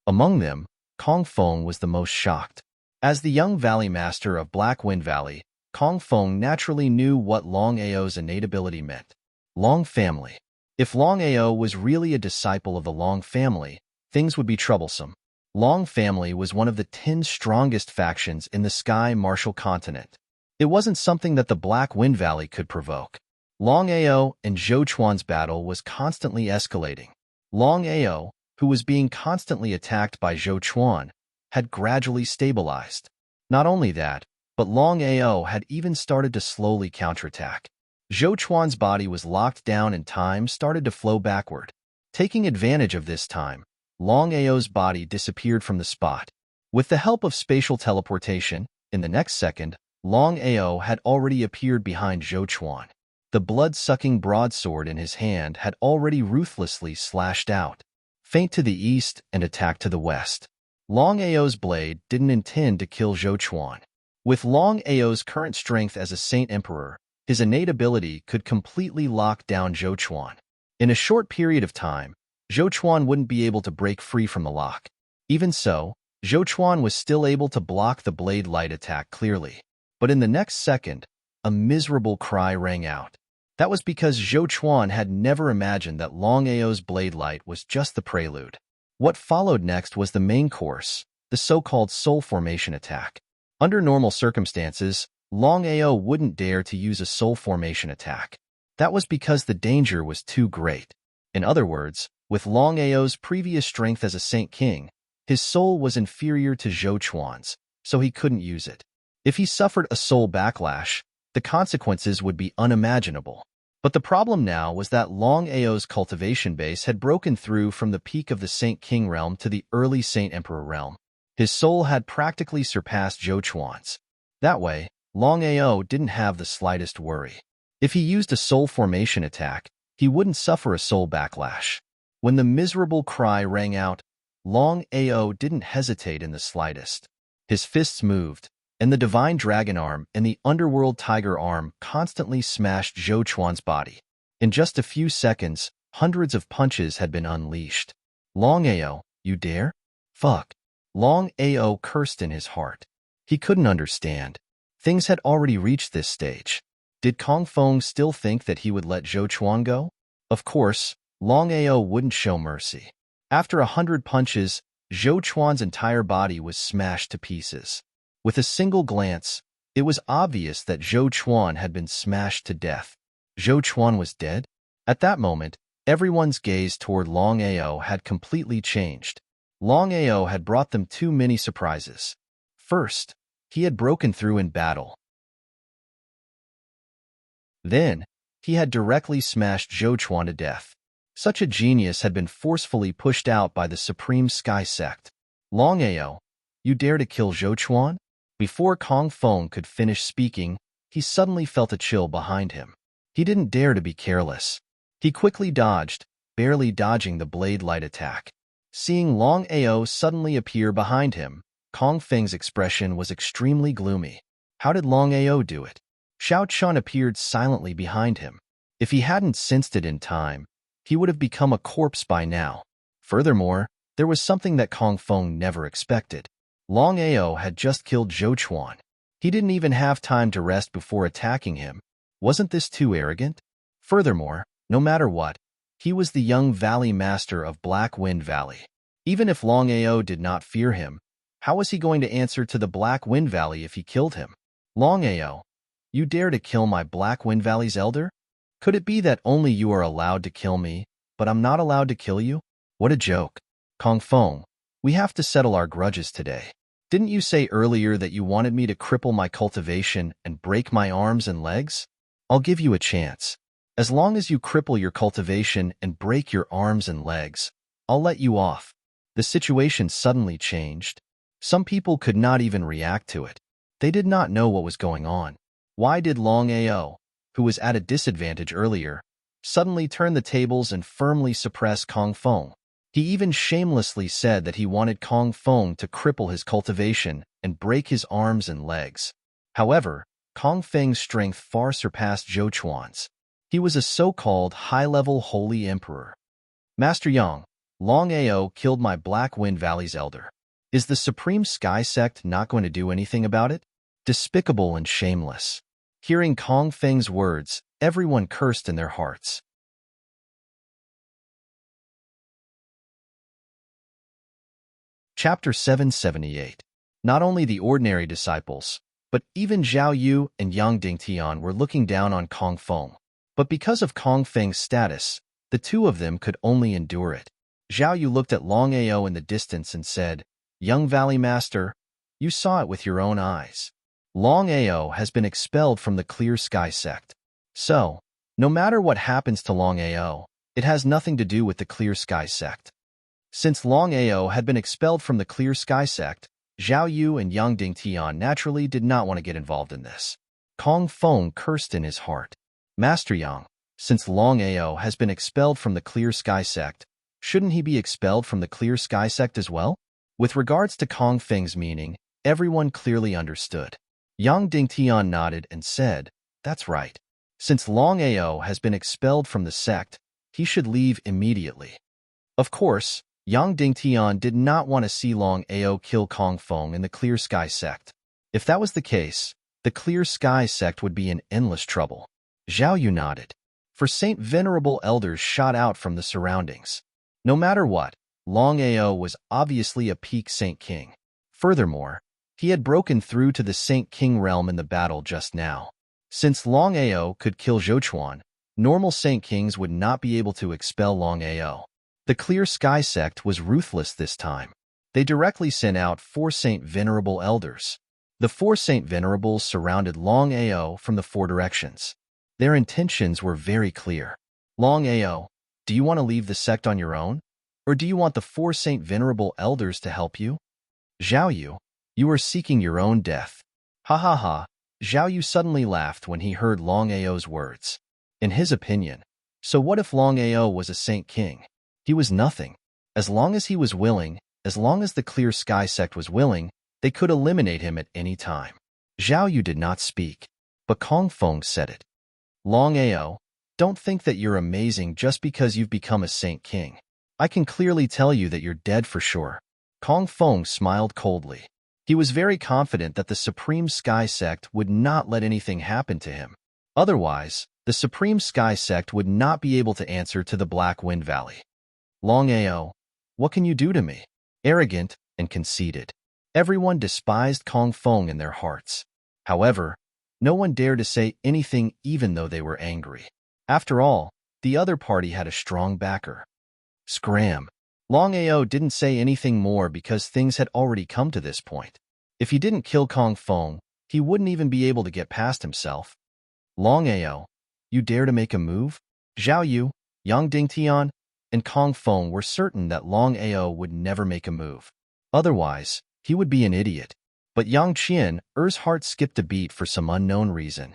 Among them, Kong Feng was the most shocked. As the young valley master of Black Wind Valley, Kong Feng naturally knew what Longao's innate ability meant. Long family. If Longao was really a disciple of the Long family, things would be troublesome. Long family was one of the 10 strongest factions in the Sky Martial Continent. It wasn't something that the Black Wind Valley could provoke. Longao and Zhou Chuan's battle was constantly escalating. Longao, who was being constantly attacked by Zhou Chuan, had gradually stabilized. Not only that, but Longao had even started to slowly counterattack. Zhou Chuan's body was locked down and time started to flow backward. Taking advantage of this time, Longao's body disappeared from the spot. With the help of spatial teleportation, in the next second, Longao had already appeared behind Zhou Chuan. The blood-sucking broadsword in his hand had already ruthlessly slashed out. Feint to the east and attack to the west. Longao's blade didn't intend to kill Zhou Chuan. With Longao's current strength as a Saint Emperor, his innate ability could completely lock down Zhou Chuan. In a short period of time, Zhou Chuan wouldn't be able to break free from the lock. Even so, Zhou Chuan was still able to block the blade light attack clearly. But in the next second, a miserable cry rang out. That was because Zhou Chuan had never imagined that Longao's blade light was just the prelude. What followed next was the main course, the so-called soul formation attack. Under normal circumstances, Longao wouldn't dare to use a soul formation attack. That was because the danger was too great. In other words, with Longao's previous strength as a Saint King, his soul was inferior to Zhou Chuan's, so he couldn't use it. If he suffered a soul backlash, the consequences would be unimaginable. But the problem now was that Longao's cultivation base had broken through from the peak of the Saint King realm to the early Saint Emperor realm. His soul had practically surpassed Zhou Chuan's. That way, Longao didn't have the slightest worry. If he used a soul formation attack, he wouldn't suffer a soul backlash. When the miserable cry rang out, Longao didn't hesitate in the slightest. His fists moved, and the Divine Dragon Arm and the Underworld Tiger Arm constantly smashed Zhou Chuan's body. In just a few seconds, hundreds of punches had been unleashed. Longao, you dare? Fuck. Longao cursed in his heart. He couldn't understand. Things had already reached this stage. Did Kong Feng still think that he would let Zhou Chuan go? Of course, Longao wouldn't show mercy. After 100 punches, Zhou Chuan's entire body was smashed to pieces. With a single glance, it was obvious that Zhou Chuan had been smashed to death. Zhou Chuan was dead? At that moment, everyone's gaze toward Longao had completely changed. Longao had brought them too many surprises. First, he had broken through in battle. Then, he had directly smashed Zhou Chuan to death. Such a genius had been forcefully pushed out by the Supreme Sky Sect. Longao, you dare to kill Zhou Chuan? Before Kong Feng could finish speaking, he suddenly felt a chill behind him. He didn't dare to be careless. He quickly dodged, barely dodging the blade light attack. Seeing Longao suddenly appear behind him, Kong Feng's expression was extremely gloomy. How did Longao do it? Xiao Chun appeared silently behind him. If he hadn't sensed it in time, he would have become a corpse by now. Furthermore, there was something that Kong Feng never expected. Longao had just killed Zhou Chuan. He didn't even have time to rest before attacking him. Wasn't this too arrogant? Furthermore, no matter what, he was the young valley master of Black Wind Valley. Even if Longao did not fear him, how was he going to answer to the Black Wind Valley if he killed him? Longao, you dare to kill my Black Wind Valley's elder? Could it be that only you are allowed to kill me, but I'm not allowed to kill you? What a joke. Kong Feng, we have to settle our grudges today. Didn't you say earlier that you wanted me to cripple my cultivation and break my arms and legs? I'll give you a chance. As long as you cripple your cultivation and break your arms and legs, I'll let you off. The situation suddenly changed. Some people could not even react to it. They did not know what was going on. Why did Longao, who was at a disadvantage earlier, suddenly turn the tables and firmly suppress Kong Feng? He even shamelessly said that he wanted Kong Feng to cripple his cultivation and break his arms and legs. However, Kong Feng's strength far surpassed Zhou Chuan's. He was a so-called high-level holy emperor. Master Yang, Longao killed my Black Wind Valley's elder. Is the Supreme Sky Sect not going to do anything about it? Despicable and shameless. Hearing Kong Feng's words, everyone cursed in their hearts. Chapter 778. Not only the ordinary disciples, but even Zhao Yu and Yang Dingtian were looking down on Kong Feng. But because of Kong Feng's status, the two of them could only endure it. Zhao Yu looked at Longao in the distance and said, "Young Valley Master, you saw it with your own eyes. Longao has been expelled from the Clear Sky Sect. So, no matter what happens to Longao, it has nothing to do with the Clear Sky Sect." Since Longao had been expelled from the Clear Sky Sect, Zhao Yu and Yang Dingtian naturally did not want to get involved in this. Kong Feng cursed in his heart. Master Yang, since Longao has been expelled from the Clear Sky Sect, shouldn't he be expelled from the Clear Sky Sect as well? With regards to Kong Feng's meaning, everyone clearly understood. Yang Dingtian nodded and said, "That's right. Since Longao has been expelled from the sect, he should leave immediately." Of course, Yang Dingtian did not want to see Longao kill Kong Feng in the Clear Sky Sect. If that was the case, the Clear Sky Sect would be in endless trouble. Zhao Yu nodded. For Saint Venerable elders shot out from the surroundings. No matter what, Longao was obviously a peak Saint King. Furthermore, he had broken through to the Saint King realm in the battle just now. Since Longao could kill Zhou Chuan, normal Saint Kings would not be able to expel Longao. The Clear Sky Sect was ruthless this time. They directly sent out 4 Saint Venerable elders. The 4 Saint Venerables surrounded Longao from the 4 directions. Their intentions were very clear. Longao, do you want to leave the sect on your own? Or do you want the 4 Saint Venerable elders to help you? Zhao Yu, you are seeking your own death. Ha ha ha. Zhao Yu suddenly laughed when he heard Longao's words. In his opinion, so what if Longao was a Saint King? He was nothing. As long as he was willing, as long as the Clear Sky Sect was willing, they could eliminate him at any time. Zhao Yu did not speak, but Kong Feng said it. Longao, don't think that you're amazing just because you've become a Saint King. I can clearly tell you that you're dead for sure. Kong Feng smiled coldly. He was very confident that the Supreme Sky Sect would not let anything happen to him. Otherwise, the Supreme Sky Sect would not be able to answer to the Black Wind Valley. Longao, what can you do to me? Arrogant and conceited. Everyone despised Kong Feng in their hearts. However, no one dared to say anything even though they were angry. After all, the other party had a strong backer. Scram. Longao didn't say anything more because things had already come to this point. If he didn't kill Kong Feng, he wouldn't even be able to get past himself. Longao, you dare to make a move? Zhao Yu, Yang Dingtian, and Kong Feng were certain that Longao would never make a move. Otherwise, he would be an idiot. But Yang Qian's heart skipped a beat for some unknown reason.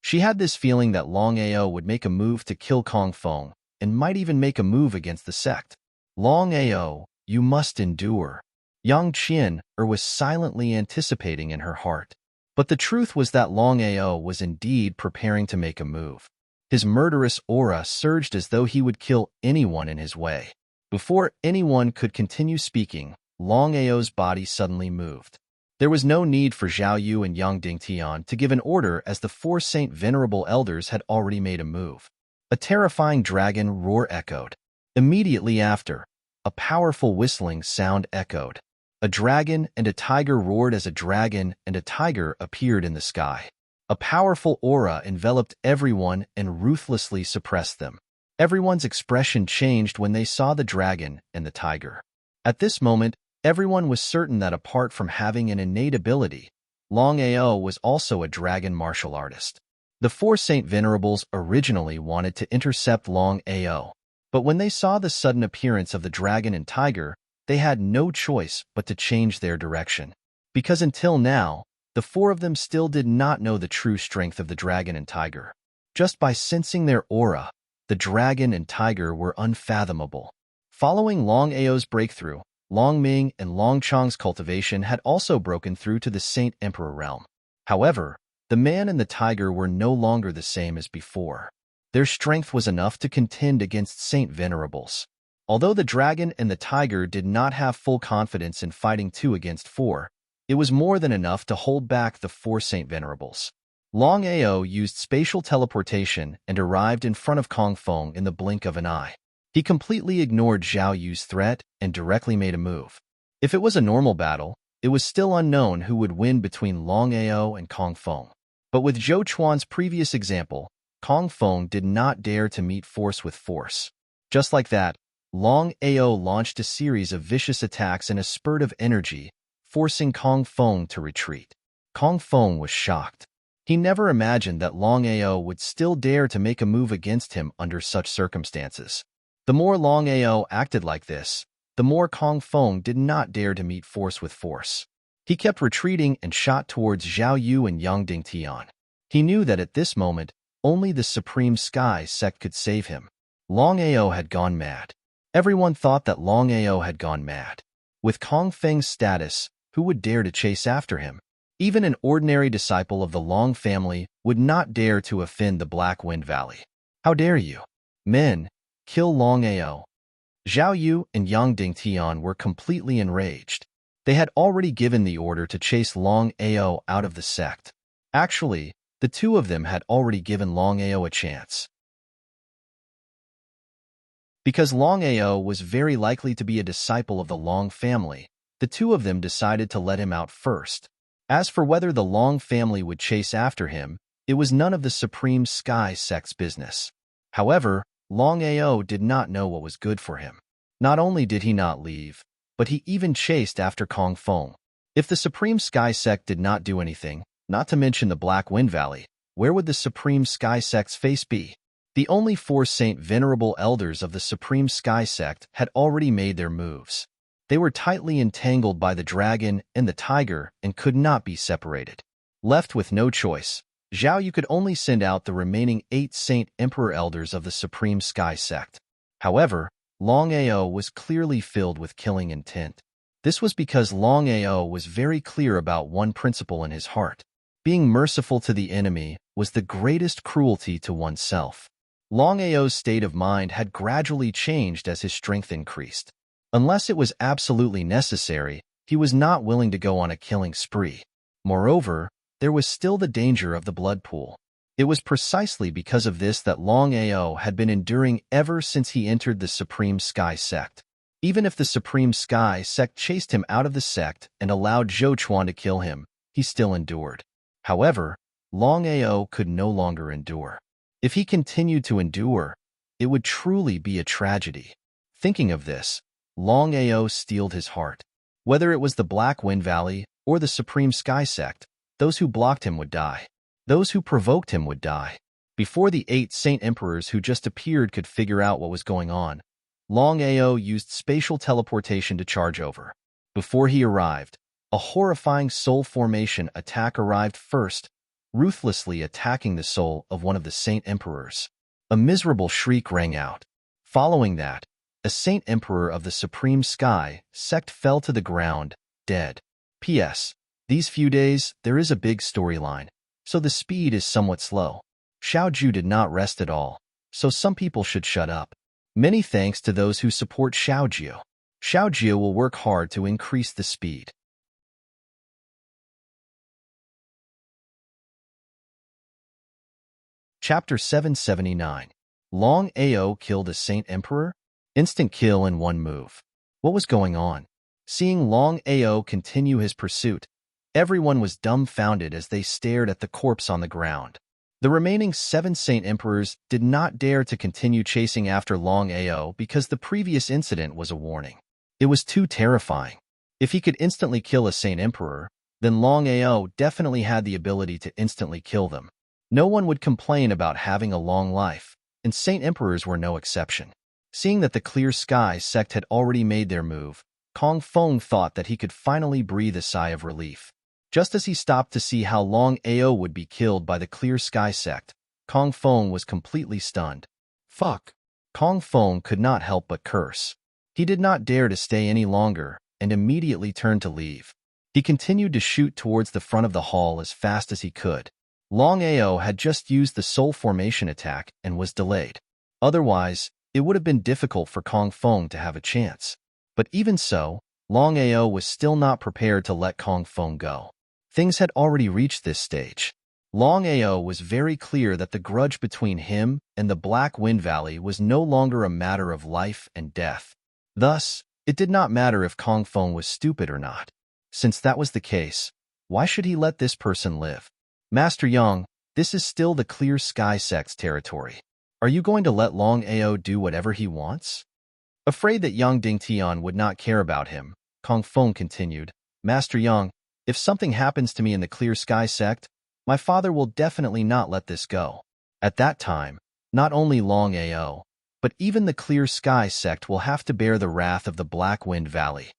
She had this feeling that Longao would make a move to kill Kong Feng, and might even make a move against the sect. Longao, you must endure. Yang Qian was silently anticipating in her heart. But the truth was that Longao was indeed preparing to make a move. His murderous aura surged as though he would kill anyone in his way. Before anyone could continue speaking, Longao's body suddenly moved. There was no need for Zhao Yu and Yang Dingtian to give an order as the 4 Saint Venerable elders had already made a move. A terrifying dragon roar echoed. Immediately after, a powerful whistling sound echoed. A dragon and a tiger roared as a dragon and a tiger appeared in the sky. A powerful aura enveloped everyone and ruthlessly suppressed them. Everyone's expression changed when they saw the dragon and the tiger. At this moment, everyone was certain that apart from having an innate ability, Longao was also a dragon martial artist. The four Saint Venerables originally wanted to intercept Longao, but when they saw the sudden appearance of the dragon and tiger, they had no choice but to change their direction. Because until now, the four of them still did not know the true strength of the dragon and tiger. Just by sensing their aura, the dragon and tiger were unfathomable. Following Longao's breakthrough, Longming and Longchang's cultivation had also broken through to the Saint Emperor realm. However, the man and the tiger were no longer the same as before. Their strength was enough to contend against Saint Venerables. Although the dragon and the tiger did not have full confidence in fighting 2 against 4, it was more than enough to hold back the 4 Saint Venerables. Longao used spatial teleportation and arrived in front of Kong Feng in the blink of an eye. He completely ignored Zhao Yu's threat and directly made a move. If it was a normal battle, it was still unknown who would win between Longao and Kong Feng. But with Zhou Chuan's previous example, Kong Feng did not dare to meet force with force. Just like that, Longao launched a series of vicious attacks in a spurt of energy, forcing Kong Feng to retreat. Kong Feng was shocked. He never imagined that Longao would still dare to make a move against him under such circumstances. The more Longao acted like this, the more Kong Feng did not dare to meet force with force. He kept retreating and shot towards Zhao Yu and Yang Dingtian. He knew that at this moment, only the Supreme Sky Sect could save him. Longao had gone mad. Everyone thought that Longao had gone mad. With Kong Feng's status, who would dare to chase after him? Even an ordinary disciple of the Long family would not dare to offend the Black Wind Valley. How dare you? Men, kill Longao. Zhao Yu and Yang Dingtian were completely enraged. They had already given the order to chase Longao out of the sect. Actually, the two of them had already given Longao a chance. Because Longao was very likely to be a disciple of the Long family, the two of them decided to let him out first. As for whether the Long family would chase after him, it was none of the Supreme Sky Sect's business. However, Longao did not know what was good for him. Not only did he not leave, but he even chased after Kong Feng. If the Supreme Sky Sect did not do anything, not to mention the Black Wind Valley, where would the Supreme Sky Sect's face be? The only 4 Saint Venerable Elders of the Supreme Sky Sect had already made their moves. They were tightly entangled by the dragon and the tiger and could not be separated. Left with no choice, Zhao Yu could only send out the remaining 8 Saint Emperor Elders of the Supreme Sky Sect. However, Longao was clearly filled with killing intent. This was because Longao was very clear about one principle in his heart. Being merciful to the enemy was the greatest cruelty to oneself. Longao's state of mind had gradually changed as his strength increased. Unless it was absolutely necessary, he was not willing to go on a killing spree. Moreover, there was still the danger of the blood pool. It was precisely because of this that Longao had been enduring ever since he entered the Supreme Sky Sect. Even if the Supreme Sky Sect chased him out of the sect and allowed Zhou Chuan to kill him, he still endured. However, Longao could no longer endure. If he continued to endure, it would truly be a tragedy. Thinking of this, Longao steeled his heart. Whether it was the Black Wind Valley or the Supreme Sky Sect, those who blocked him would die. Those who provoked him would die. Before the 8 Saint Emperors who just appeared could figure out what was going on, Longao used spatial teleportation to charge over. Before he arrived, a horrifying soul formation attack arrived first, ruthlessly attacking the soul of one of the Saint Emperors. A miserable shriek rang out. Following that, a Saint Emperor of the Supreme Sky Sect fell to the ground, dead. P.S. These few days, there is a big storyline, so the speed is somewhat slow. Xiaoju did not rest at all, so some people should shut up. Many thanks to those who support Xiaoju. Xiaoju will work hard to increase the speed. Chapter 779. Longao killed a Saint Emperor? Instant kill in one move. What was going on? Seeing Longao continue his pursuit, everyone was dumbfounded as they stared at the corpse on the ground. The remaining 7 Saint Emperors did not dare to continue chasing after Longao because the previous incident was a warning. It was too terrifying. If he could instantly kill a Saint Emperor, then Longao definitely had the ability to instantly kill them. No one would complain about having a long life, and Saint Emperors were no exception. Seeing that the Clear Sky sect had already made their move, Kong Feng thought that he could finally breathe a sigh of relief. Just as he stopped to see how Longao would be killed by the Clear Sky sect, Kong Feng was completely stunned. Fuck! Kong Feng could not help but curse. He did not dare to stay any longer and immediately turned to leave. He continued to shoot towards the front of the hall as fast as he could. Longao had just used the Soul Formation attack and was delayed. Otherwise, it would have been difficult for Kong Feng to have a chance. But even so, Longao was still not prepared to let Kong Feng go. Things had already reached this stage. Longao was very clear that the grudge between him and the Black Wind Valley was no longer a matter of life and death. Thus, it did not matter if Kong Feng was stupid or not. Since that was the case, why should he let this person live? Master Yang, this is still the Clear Sky sect's territory. Are you going to let Longao do whatever he wants? Afraid that Yang Dingtian would not care about him, Kong Feng continued, Master Yang, if something happens to me in the Clear Sky sect, my father will definitely not let this go. At that time, not only Longao, but even the Clear Sky sect will have to bear the wrath of the Black Wind Valley.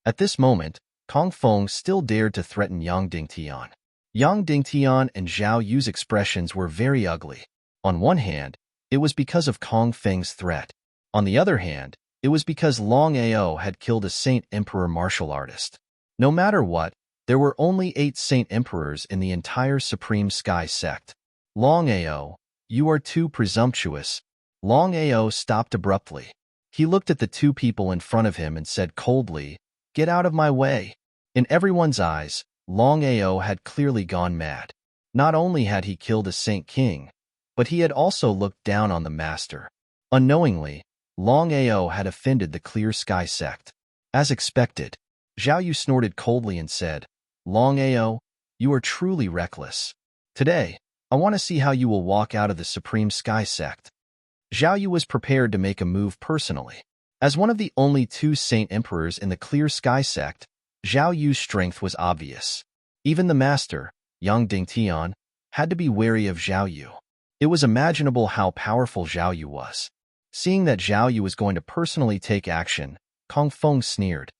At this moment, Kong Feng still dared to threaten Yang Dingtian. Yang Dingtian and Zhao Yu's expressions were very ugly. On one hand, it was because of Kong Feng's threat. On the other hand, it was because Longao had killed a Saint Emperor martial artist. No matter what, there were only 8 Saint Emperors in the entire Supreme Sky sect. Longao, you are too presumptuous. Longao stopped abruptly. He looked at the 2 people in front of him and said coldly, "Get out of my way." In everyone's eyes, Longao had clearly gone mad. Not only had he killed a Saint King, but he had also looked down on the Master. Unknowingly, Longao had offended the Clear Sky sect. As expected, Zhao Yu snorted coldly and said, Longao, you are truly reckless. Today, I want to see how you will walk out of the Supreme Sky sect. Zhao Yu was prepared to make a move personally. As one of the only 2 Saint Emperors in the Clear Sky sect, Zhao Yu's strength was obvious. Even the Master, Yang Dingtian, had to be wary of Zhao Yu. It was imaginable how powerful Zhao Yu was. Seeing that Zhao Yu was going to personally take action, Kong Feng sneered.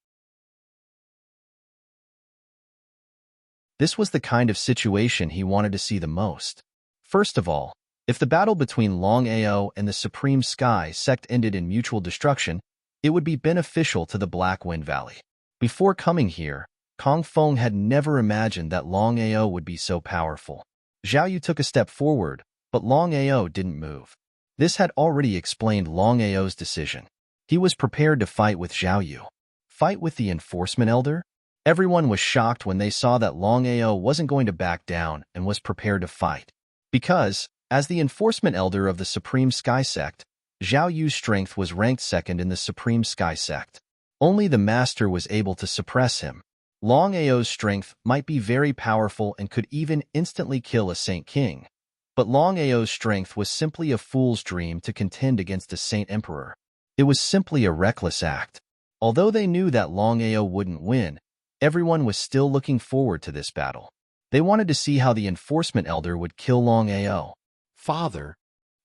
This was the kind of situation he wanted to see the most. First of all, if the battle between Longao and the Supreme Sky sect ended in mutual destruction, it would be beneficial to the Black Wind Valley. Before coming here, Kong Feng had never imagined that Longao would be so powerful. Zhao Yu took a step forward, but Longao didn't move. This had already explained Longao's decision. He was prepared to fight with Zhao Yu. Fight with the Enforcement Elder? Everyone was shocked when they saw that Longao wasn't going to back down and was prepared to fight. Because, as the Enforcement Elder of the Supreme Sky Sect, Zhao Yu's strength was ranked second in the Supreme Sky Sect. Only the Master was able to suppress him. Longao's strength might be very powerful and could even instantly kill a Saint King. But Longao's strength was simply a fool's dream to contend against a Saint Emperor. It was simply a reckless act. Although they knew that Longao wouldn't win, everyone was still looking forward to this battle. They wanted to see how the Enforcement Elder would kill Longao. Father!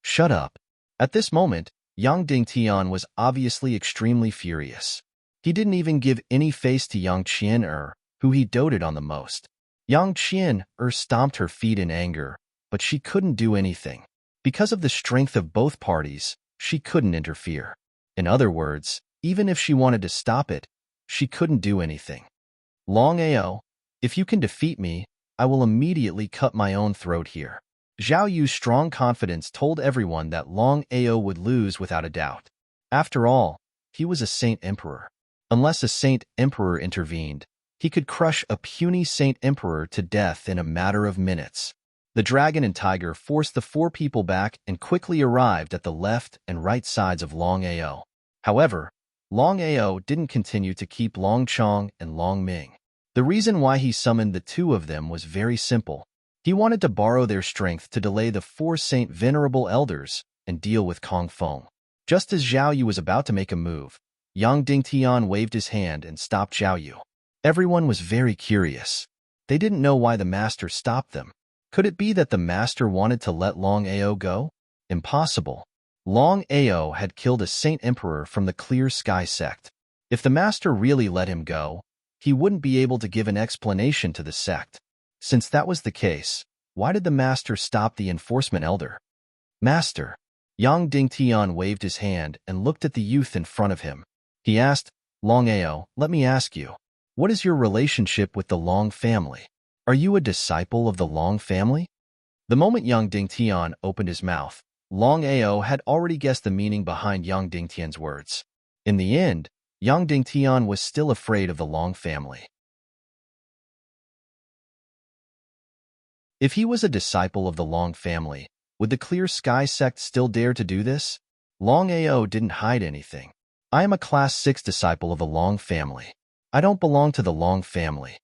Shut up. At this moment, Yang Dingtian was obviously extremely furious. He didn't even give any face to Yang Qian-er, who he doted on the most. Yang Qian-er stomped her feet in anger, but she couldn't do anything. Because of the strength of both parties, she couldn't interfere. In other words, even if she wanted to stop it, she couldn't do anything. Longao, if you can defeat me, I will immediately cut my own throat here. Zhao Yu's strong confidence told everyone that Longao would lose without a doubt. After all, he was a Saint Emperor. Unless a Saint Emperor intervened, he could crush a puny Saint Emperor to death in a matter of minutes. The dragon and tiger forced the 4 people back and quickly arrived at the left and right sides of Longao. However, Longao didn't continue to keep Long Chong and Long Ming. The reason why he summoned the two of them was very simple. He wanted to borrow their strength to delay the four Saint Venerable Elders and deal with Kong Feng. Just as Zhao Yu was about to make a move, Yang Dingtian waved his hand and stopped Zhao Yu. Everyone was very curious. They didn't know why the master stopped them. Could it be that the master wanted to let Long Ao go? Impossible. Long Ao had killed a Saint Emperor from the Clear Sky sect. If the master really let him go, he wouldn't be able to give an explanation to the sect. Since that was the case, why did the master stop the enforcement elder? Master. Yang Dingtian waved his hand and looked at the youth in front of him. He asked, Long Ao, let me ask you, what is your relationship with the Long family? Are you a disciple of the Long family? The moment Yang Dingtian opened his mouth, Long Ao had already guessed the meaning behind Yang Dingtian's words. In the end, Yang Dingtian was still afraid of the Long family. If he was a disciple of the Long family, would the Clear Sky sect still dare to do this? Long Ao didn't hide anything. I am a Class 6 disciple of the Long family. I don't belong to the Long family.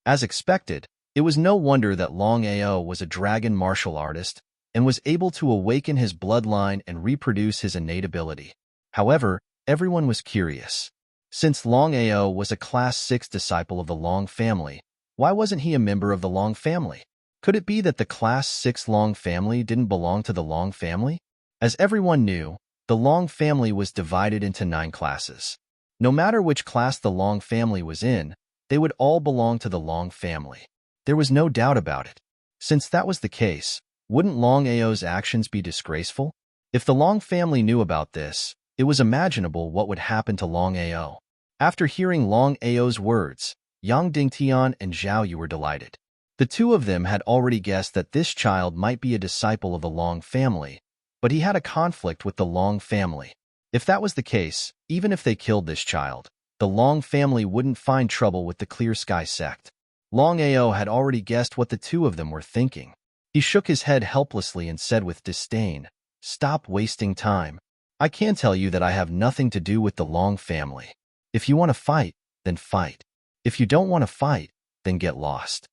As expected, it was no wonder that Long Ao was a dragon martial artist and was able to awaken his bloodline and reproduce his innate ability. However, everyone was curious. Since Long Ao was a Class 6 disciple of the Long family, why wasn't he a member of the Long family? Could it be that the Class 6 Long family didn't belong to the Long family? As everyone knew, the Long family was divided into 9 classes. No matter which class the Long family was in, they would all belong to the Long family. There was no doubt about it. Since that was the case, wouldn't Long Ao's actions be disgraceful? If the Long family knew about this, it was imaginable what would happen to Long Ao. After hearing Long Ao's words, Yang Dingtian and Zhao Yu were delighted. The two of them had already guessed that this child might be a disciple of the Long family, but he had a conflict with the Long family. If that was the case, even if they killed this child, the Long family wouldn't find trouble with the Clear Sky sect. Long Ao had already guessed what the two of them were thinking. He shook his head helplessly and said with disdain, "Stop wasting time. I can tell you that I have nothing to do with the Long family. If you want to fight, then fight. If you don't want to fight, then get lost."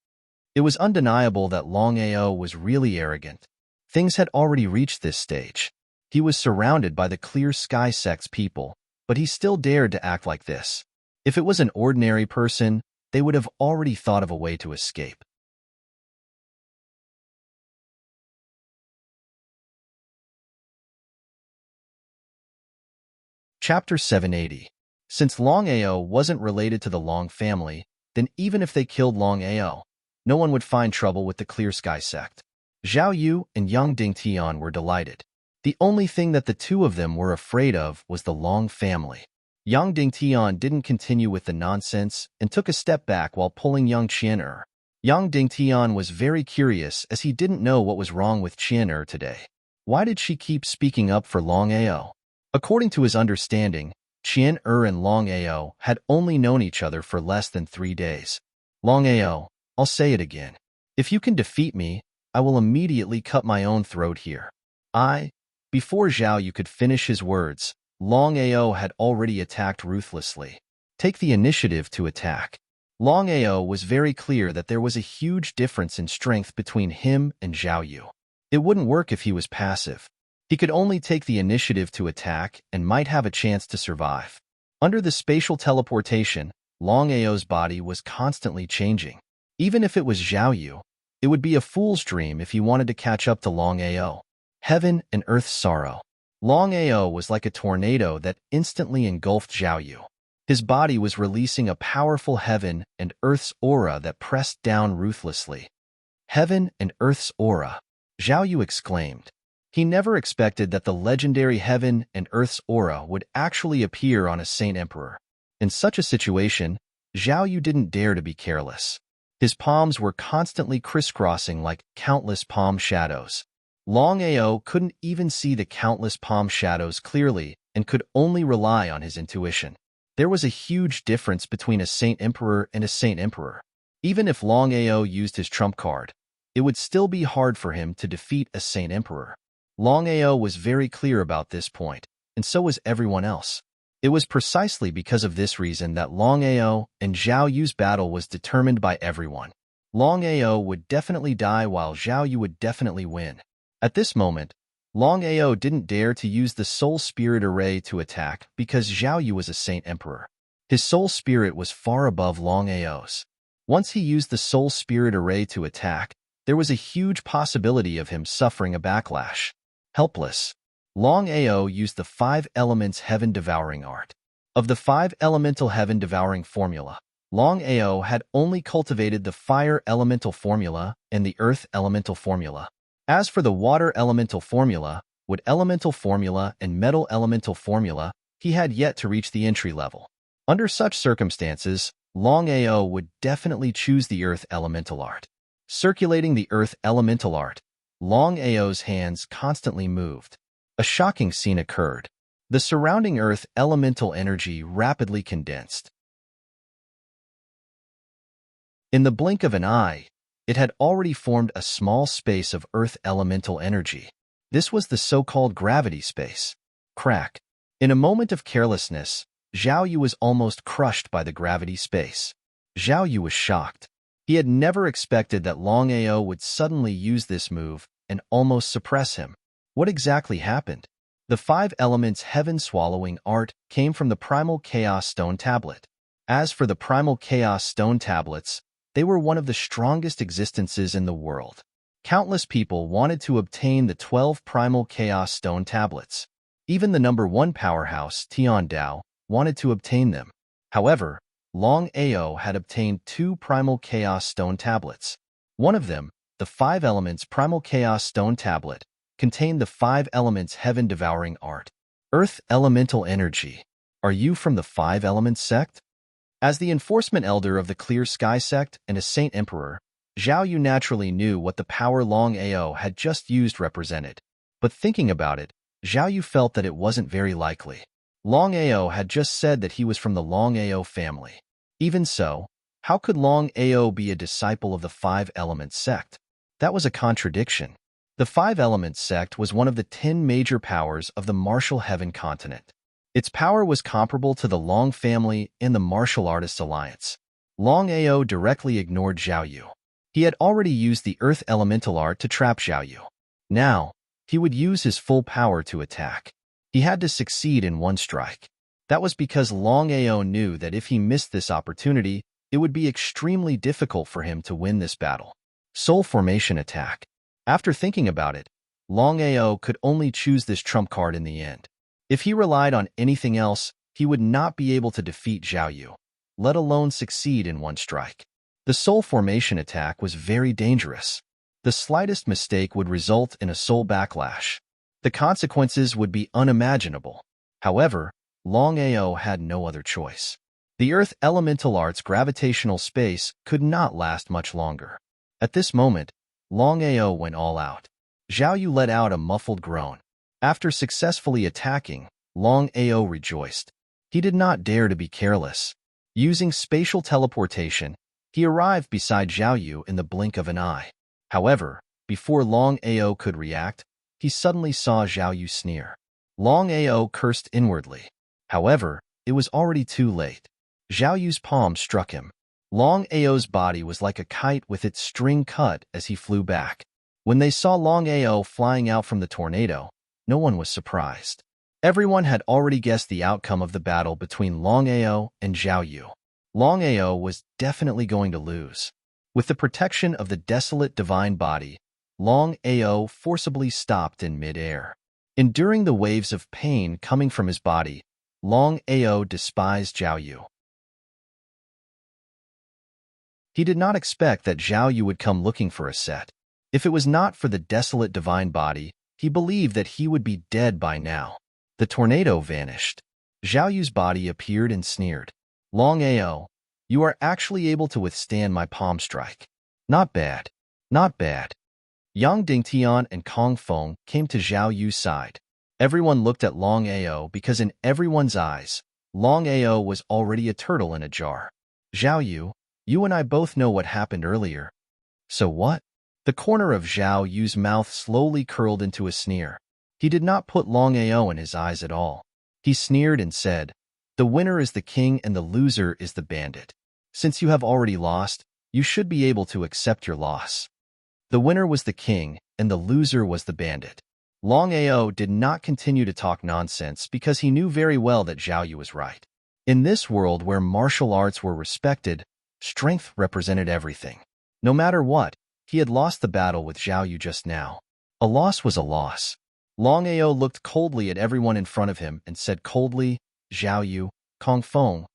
It was undeniable that Long Ao was really arrogant. Things had already reached this stage. He was surrounded by the Clear Sky sect's people, but he still dared to act like this. If it was an ordinary person, they would have already thought of a way to escape. Chapter 780. Since Long Ao wasn't related to the Long family, then even if they killed Long Ao, no one would find trouble with the Clear Sky sect. Zhao Yu and Yang Dingtian were delighted. The only thing that the two of them were afraid of was the Long family. Yang Dingtian didn't continue with the nonsense and took a step back while pulling Yang Qian'er. Yang Dingtian was very curious as he didn't know what was wrong with Qian'er today. Why did she keep speaking up for Long Ao? According to his understanding, Qian'er and Long Ao had only known each other for less than 3 days. Long Ao, I'll say it again. If you can defeat me, I will immediately cut my own throat here. Before Zhao Yu could finish his words, Long Ao had already attacked ruthlessly. Take the initiative to attack. Long Ao was very clear that there was a huge difference in strength between him and Zhao Yu. It wouldn't work if he was passive. He could only take the initiative to attack and might have a chance to survive. Under the spatial teleportation, Long Ao's body was constantly changing. Even if it was Zhao Yu, it would be a fool's dream if he wanted to catch up to Long Ao. Heaven and Earth's sorrow. Long Ao was like a tornado that instantly engulfed Zhao Yu. His body was releasing a powerful heaven and Earth's aura that pressed down ruthlessly. Heaven and Earth's aura, Zhao Yu exclaimed. He never expected that the legendary Heaven and Earth's aura would actually appear on a Saint Emperor. In such a situation, Zhao Yu didn't dare to be careless. His palms were constantly crisscrossing like countless palm shadows. Long Ao couldn't even see the countless palm shadows clearly and could only rely on his intuition. There was a huge difference between a Saint Emperor and a Saint Emperor. Even if Long Ao used his trump card, it would still be hard for him to defeat a Saint Emperor. Long Ao was very clear about this point, and so was everyone else. It was precisely because of this reason that Longao and Zhao Yu's battle was determined by everyone. Longao would definitely die while Zhao Yu would definitely win. At this moment, Longao didn't dare to use the Soul Spirit Array to attack because Zhao Yu was a Saint Emperor. His Soul Spirit was far above Longao's. Once he used the Soul Spirit Array to attack, there was a huge possibility of him suffering a backlash. Helpless, Longao used the 5 elements heaven devouring art. Of the 5 elemental heaven devouring formula, Longao had only cultivated the fire elemental formula and the earth elemental formula. As for the water elemental formula, wood elemental formula, and metal elemental formula, he had yet to reach the entry level. Under such circumstances, Longao would definitely choose the earth elemental art. Circulating the earth elemental art, Longao's hands constantly moved. A shocking scene occurred. The surrounding earth elemental energy rapidly condensed. In the blink of an eye, it had already formed a small space of earth elemental energy. This was the so-called gravity space. Crack. In a moment of carelessness, Zhao Yu was almost crushed by the gravity space. Zhao Yu was shocked. He had never expected that Longao would suddenly use this move and almost suppress him. What exactly happened? The 5 elements heaven-swallowing art came from the Primal Chaos Stone Tablet. As for the Primal Chaos Stone Tablets, they were one of the strongest existences in the world. Countless people wanted to obtain the 12 Primal Chaos Stone Tablets. Even the number 1 powerhouse, Tian Dao, wanted to obtain them. However, Longao had obtained 2 Primal Chaos Stone Tablets. One of them, the 5 Elements Primal Chaos Stone Tablet, contained the 5 Elements Heaven-Devouring Art. Earth Elemental Energy. Are you from the 5 Elements sect? As the enforcement elder of the Clear Sky sect and a Saint Emperor, Zhao Yu naturally knew what the power Longao had just used represented. But thinking about it, Zhao Yu felt that it wasn't very likely. Longao had just said that he was from the Longao family. Even so, how could Longao be a disciple of the 5 Elements sect? That was a contradiction. The 5 Elements sect was one of the 10 major powers of the Martial Heaven continent. Its power was comparable to the Long family in the Martial Artists Alliance. Longao directly ignored Zhao Yu. He had already used the Earth Elemental Art to trap Zhao Yu. Now, he would use his full power to attack. He had to succeed in one strike. That was because Longao knew that if he missed this opportunity, it would be extremely difficult for him to win this battle. Soul Formation Attack. After thinking about it, Longao could only choose this trump card in the end. If he relied on anything else, he would not be able to defeat Zhao Yu, let alone succeed in one strike. The Soul Formation Attack was very dangerous. The slightest mistake would result in a soul backlash. The consequences would be unimaginable. However, Longao had no other choice. The Earth Elemental Art's gravitational space could not last much longer. At this moment, Longao went all out. Zhao Yu let out a muffled groan. After successfully attacking, Longao rejoiced. He did not dare to be careless. Using spatial teleportation, he arrived beside Zhao Yu in the blink of an eye. However, before Longao could react, he suddenly saw Zhao Yu sneer. Longao cursed inwardly. However, it was already too late. Zhao Yu's palm struck him. Longao's body was like a kite with its string cut as he flew back. When they saw Longao flying out from the tornado, no one was surprised. Everyone had already guessed the outcome of the battle between Longao and Zhao Yu. Longao was definitely going to lose. With the protection of the desolate divine body, Longao forcibly stopped in mid-air. Enduring the waves of pain coming from his body, Longao despised Zhao Yu. He did not expect that Zhao Yu would come looking for a set. If it was not for the desolate divine body, he believed that he would be dead by now. The tornado vanished. Zhao Yu's body appeared and sneered. Longao, you are actually able to withstand my palm strike. Not bad. Not bad. Yang Dingtian and Kong Feng came to Zhao Yu's side. Everyone looked at Longao because in everyone's eyes, Longao was already a turtle in a jar. Zhao Yu, you and I both know what happened earlier. So what? The corner of Zhao Yu's mouth slowly curled into a sneer. He did not put Longao in his eyes at all. He sneered and said, The winner is the king and the loser is the bandit. Since you have already lost, you should be able to accept your loss. The winner was the king and the loser was the bandit. Longao did not continue to talk nonsense because he knew very well that Zhao Yu was right. In this world where martial arts were respected, strength represented everything. No matter what, he had lost the battle with Zhao Yu just now. A loss was a loss. Longao looked coldly at everyone in front of him and said coldly, Zhao Yu, Kong Feng,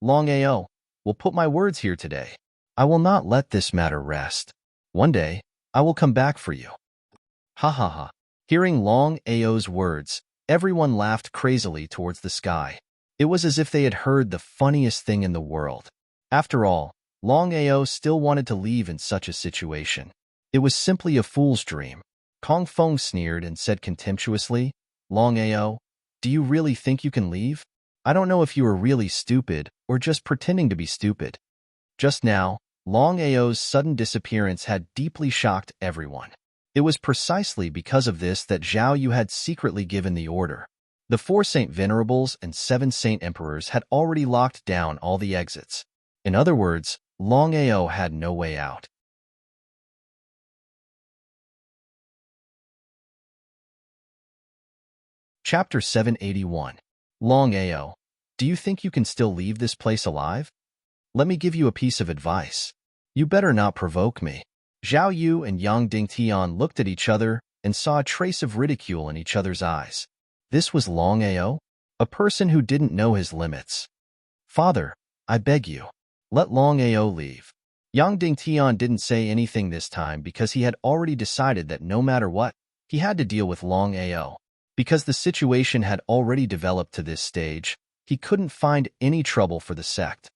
Longao, will put my words here today. I will not let this matter rest. One day, I will come back for you. Ha ha ha. Hearing Long Ao's words, everyone laughed crazily towards the sky. It was as if they had heard the funniest thing in the world. After all, Long Ao still wanted to leave in such a situation. It was simply a fool's dream. Kong Feng sneered and said contemptuously, Long Ao, do you really think you can leave? I don't know if you are really stupid or just pretending to be stupid. Just now, Long Ao's sudden disappearance had deeply shocked everyone. It was precisely because of this that Zhao Yu had secretly given the order. The 4 Saint Venerables and 7 Saint Emperors had already locked down all the exits. In other words, Long Ao had no way out. Chapter 781. Long Ao, do you think you can still leave this place alive? Let me give you a piece of advice. You better not provoke me. Zhao Yu and Yang Dingtian looked at each other and saw a trace of ridicule in each other's eyes. This was Long Ao, a person who didn't know his limits. Father, I beg you, let Long Ao leave. Yang Dingtian didn't say anything this time because he had already decided that no matter what, he had to deal with Long Ao. Because the situation had already developed to this stage, he couldn't find any trouble for the sect.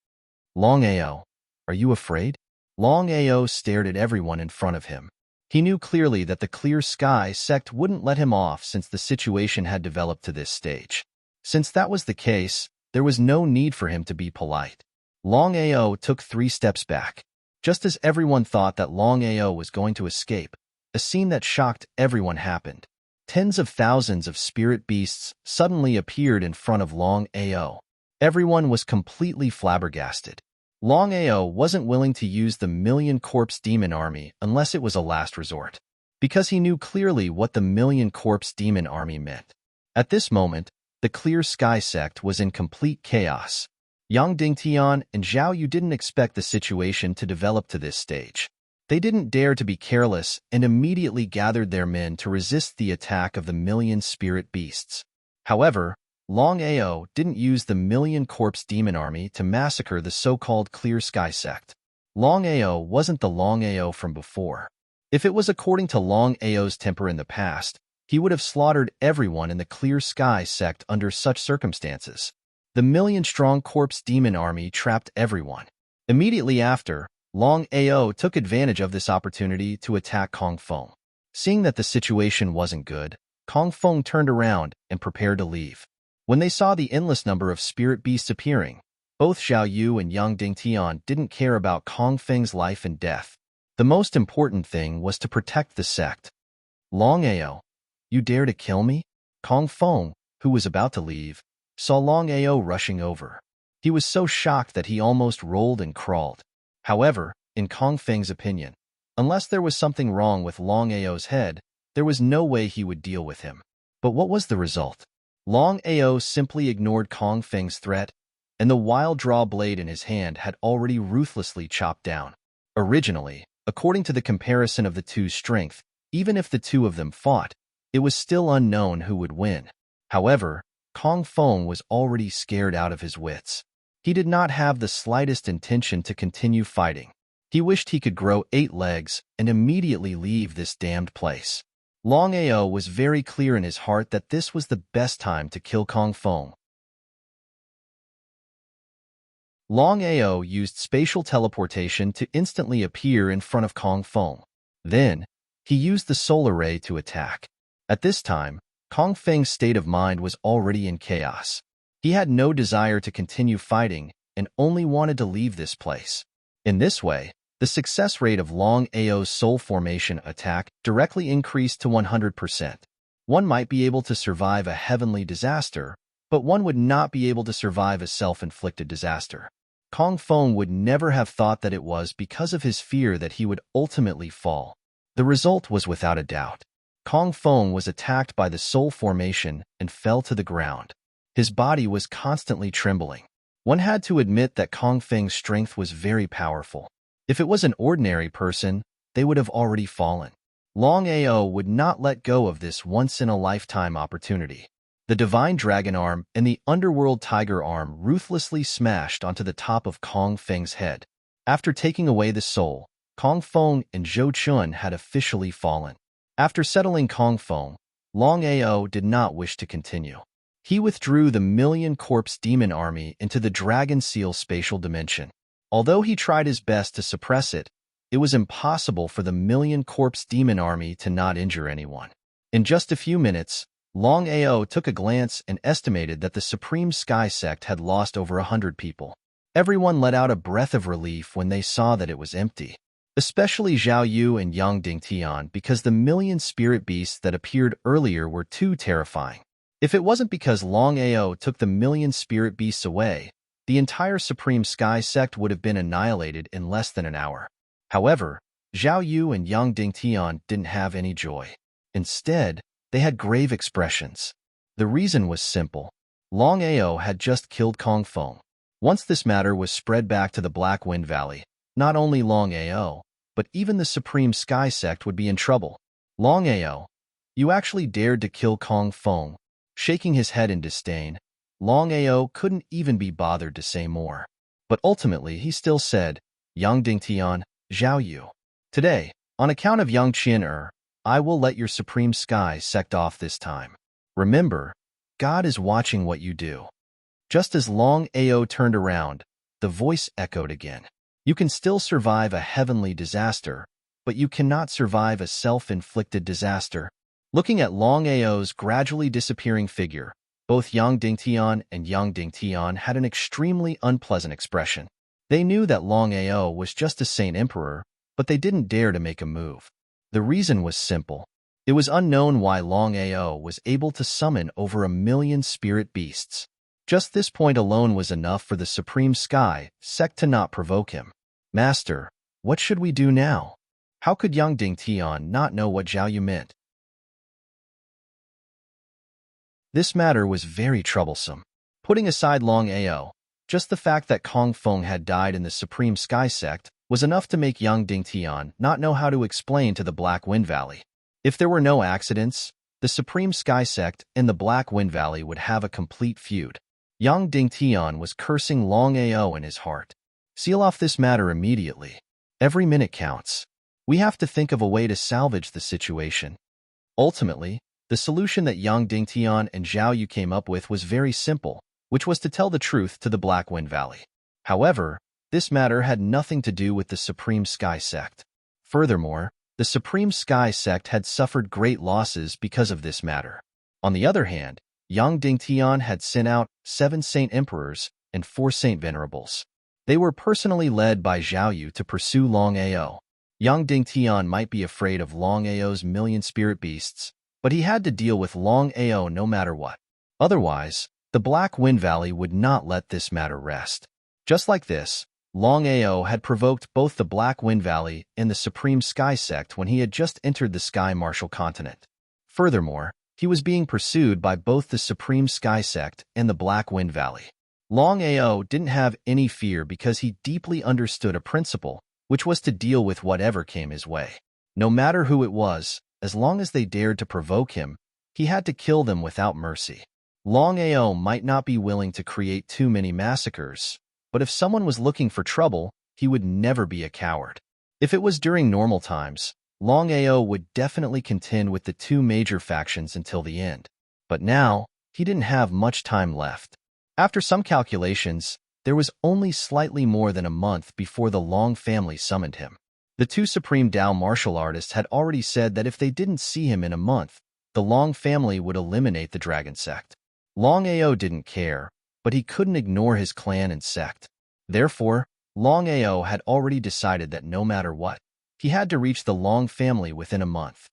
Long Ao, are you afraid? Long Ao stared at everyone in front of him. He knew clearly that the Clear Sky sect wouldn't let him off since the situation had developed to this stage. Since that was the case, there was no need for him to be polite. Long Ao took 3 steps back. Just as everyone thought that Long Ao was going to escape, a scene that shocked everyone happened. Tens of thousands of spirit beasts suddenly appeared in front of Long Ao. Everyone was completely flabbergasted. Long Ao wasn't willing to use the Million Corpse Demon Army unless it was a last resort, because he knew clearly what the Million Corpse Demon Army meant. At this moment, the Clear Sky sect was in complete chaos. Yang Dingtian and Zhao Yu didn't expect the situation to develop to this stage. They didn't dare to be careless and immediately gathered their men to resist the attack of the Million Spirit Beasts. However, Long Ao didn't use the Million Corpse Demon Army to massacre the so-called Clear Sky sect. Long Ao wasn't the Long Ao from before. If it was according to Long Ao's temper in the past, he would have slaughtered everyone in the Clear Sky sect under such circumstances. The million-strong Corpse Demon Army trapped everyone. Immediately after, Long Ao took advantage of this opportunity to attack Kong Feng. Seeing that the situation wasn't good, Kong Feng turned around and prepared to leave. When they saw the endless number of spirit beasts appearing, both Zhao Yu and Yang Dingtian didn't care about Kong Feng's life and death. The most important thing was to protect the sect. Long Ao, you dare to kill me? Kong Feng, who was about to leave, saw Long Ao rushing over. He was so shocked that he almost rolled and crawled. However, in Kong Feng's opinion, unless there was something wrong with Long Ao's head, there was no way he would deal with him. But what was the result? Long Ao simply ignored Kong Feng's threat, and the wild draw blade in his hand had already ruthlessly chopped down. Originally, according to the comparison of the two's strength, even if the two of them fought, it was still unknown who would win. However, Kong Feng was already scared out of his wits. He did not have the slightest intention to continue fighting. He wished he could grow 8 legs and immediately leave this damned place. Long Ao was very clear in his heart that this was the best time to kill Kong Feng. Long Ao used spatial teleportation to instantly appear in front of Kong Feng. Then, he used the solar ray to attack. At this time, Kong Feng's state of mind was already in chaos. He had no desire to continue fighting and only wanted to leave this place. In this way, the success rate of Long Ao's soul formation attack directly increased to 100%. One might be able to survive a heavenly disaster, but one would not be able to survive a self-inflicted disaster. Kong Feng would never have thought that it was because of his fear that he would ultimately fall. The result was without a doubt. Kong Feng was attacked by the soul formation and fell to the ground. His body was constantly trembling. One had to admit that Kong Feng's strength was very powerful. If it was an ordinary person, they would have already fallen. Longao would not let go of this once-in-a-lifetime opportunity. The divine dragon arm and the underworld tiger arm ruthlessly smashed onto the top of Kong Feng's head. After taking away the soul, Kong Feng and Zhou Chun had officially fallen. After settling Kong Feng, Longao did not wish to continue. He withdrew the million-corpse demon army into the Dragon Seal spatial dimension. Although he tried his best to suppress it, it was impossible for the million-corpse demon army to not injure anyone. In just a few minutes, Longao took a glance and estimated that the Supreme Sky Sect had lost over 100 people. Everyone let out a breath of relief when they saw that it was empty. Especially Zhao Yu and Yang Dingtian, because the million spirit beasts that appeared earlier were too terrifying. If it wasn't because Longao took the million spirit beasts away, the entire Supreme Sky Sect would have been annihilated in less than an hour. However, Zhao Yu and Yang Dingtian didn't have any joy. Instead, they had grave expressions. The reason was simple. Longao had just killed Kong Feng. Once this matter was spread back to the Black Wind Valley, not only Longao, but even the Supreme Sky Sect would be in trouble. Longao, you actually dared to kill Kong Feng. Shaking his head in disdain, Longao couldn't even be bothered to say more. But ultimately, he still said, Yang Dingtian, Zhao Yu. Today, on account of Yang Qian I will let your Supreme Sky Sect off this time. Remember, God is watching what you do. Just as Longao turned around, the voice echoed again. You can still survive a heavenly disaster, but you cannot survive a self-inflicted disaster. Looking at Longao's gradually disappearing figure, both Yang Dingtian and Yang Dingtian had an extremely unpleasant expression. They knew that Longao was just a Saint Emperor, but they didn't dare to make a move. The reason was simple. It was unknown why Longao was able to summon over 1 million spirit beasts. Just this point alone was enough for the Supreme Sky Sect to not provoke him. Master, what should we do now? How could Yang Dingtian not know what Zhao Yu meant? This matter was very troublesome. Putting aside Longao, just the fact that Kong Feng had died in the Supreme Sky Sect was enough to make Yang Dingtian not know how to explain to the Black Wind Valley. If there were no accidents, the Supreme Sky Sect and the Black Wind Valley would have a complete feud. Yang Dingtian was cursing Longao in his heart. Seal off this matter immediately. Every minute counts. We have to think of a way to salvage the situation. Ultimately, the solution that Yang Dingtian and Zhao Yu came up with was very simple, which was to tell the truth to the Black Wind Valley. However, this matter had nothing to do with the Supreme Sky Sect. Furthermore, the Supreme Sky Sect had suffered great losses because of this matter. On the other hand, Yang Dingtian had sent out 7 Saint Emperors and 4 Saint Venerables. They were personally led by Zhao Yu to pursue Longao. Yang Dingtian might be afraid of Longao's million spirit beasts, but he had to deal with Longao no matter what. Otherwise, the Black Wind Valley would not let this matter rest. Just like this, Longao had provoked both the Black Wind Valley and the Supreme Sky Sect when he had just entered the Sky Martial continent. Furthermore, he was being pursued by both the Supreme Sky Sect and the Black Wind Valley. Longao didn't have any fear because he deeply understood a principle, which was to deal with whatever came his way. No matter who it was, as long as they dared to provoke him, he had to kill them without mercy. Longao might not be willing to create too many massacres, but if someone was looking for trouble, he would never be a coward. If it was during normal times, Longao would definitely contend with the 2 major factions until the end. But now, he didn't have much time left. After some calculations, there was only slightly more than a month before the Long family summoned him. The 2 Supreme Dao martial artists had already said that if they didn't see him in a month, the Long family would eliminate the Dragon Sect. Longao didn't care, but he couldn't ignore his clan and sect. Therefore, Longao had already decided that no matter what, he had to reach the Long family within a month.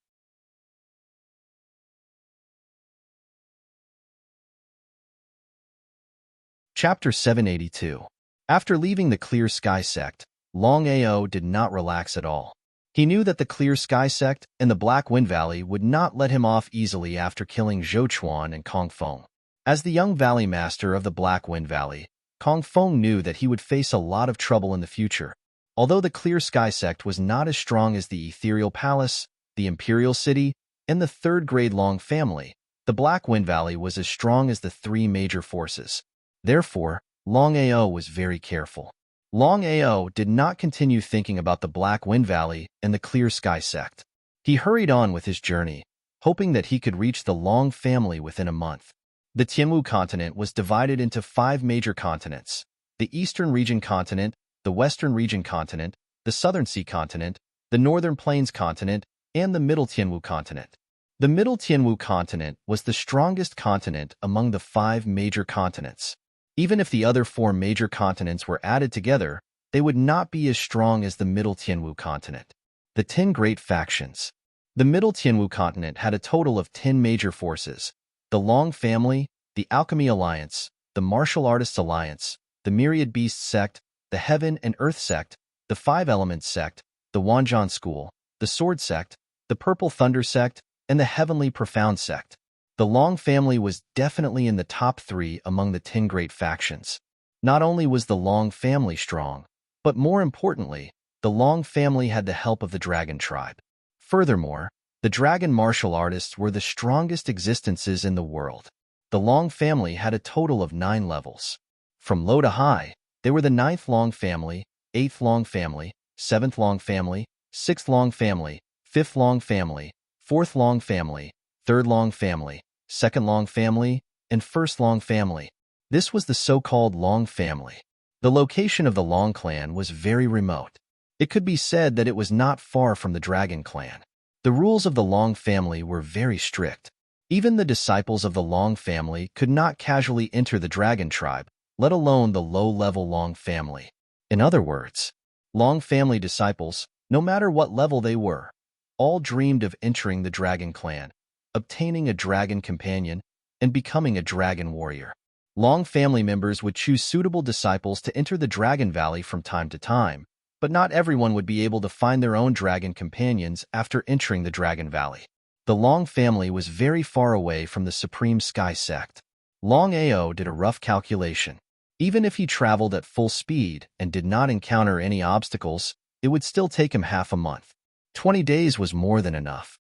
Chapter 782. After leaving the Clear Sky sect, Longao did not relax at all. He knew that the Clear Sky sect and the Black Wind Valley would not let him off easily after killing Zhou Chuan and Kong Feng. As the young valley master of the Black Wind Valley, Kong Feng knew that he would face a lot of trouble in the future. Although the Clear Sky sect was not as strong as the Ethereal Palace, the Imperial City, and the third-grade Long family, the Black Wind Valley was as strong as the three major forces. Therefore, Longao was very careful. Longao did not continue thinking about the Black Wind Valley and the Clear Sky sect. He hurried on with his journey, hoping that he could reach the Long family within a month. The Tianwu continent was divided into 5 major continents: the Eastern Region continent, the Western Region continent, the Southern Sea continent, the Northern Plains continent, and the Middle Tianwu continent. The Middle Tianwu continent was the strongest continent among the 5 major continents. Even if the other 4 major continents were added together, they would not be as strong as the Middle Tianwu continent. The 10 Great Factions. The Middle Tianwu continent had a total of 10 major forces: the Long family, the Alchemy Alliance, the Martial Artists Alliance, the Myriad Beasts sect, the Heaven and Earth sect, the 5 Elements sect, the Wanzhan school, the Sword sect, the Purple Thunder sect, and the Heavenly Profound sect. The Long family was definitely in the top 3 among the 10 great factions. Not only was the Long family strong, but more importantly, the Long family had the help of the Dragon tribe. Furthermore, the Dragon martial artists were the strongest existences in the world. The Long family had a total of 9 levels. From low to high, they were the 9th Long family, 8th Long family, 7th Long family, 6th Long family, 5th Long family, 4th Long family, 3rd Long family, 2nd Long family, and 1st Long family. This was the so-called Long family. The location of the Long clan was very remote. It could be said that it was not far from the Dragon clan. The rules of the Long family were very strict. Even the disciples of the Long family could not casually enter the Dragon tribe, let alone the low-level Long family. In other words, Long family disciples, no matter what level they were, all dreamed of entering the Dragon clan, obtaining a dragon companion, and becoming a dragon warrior. Long family members would choose suitable disciples to enter the Dragon Valley from time to time, but not everyone would be able to find their own dragon companions after entering the Dragon Valley. The Long family was very far away from the Supreme Sky sect. Longao did a rough calculation. Even if he traveled at full speed and did not encounter any obstacles, it would still take him half a month. 20 days was more than enough.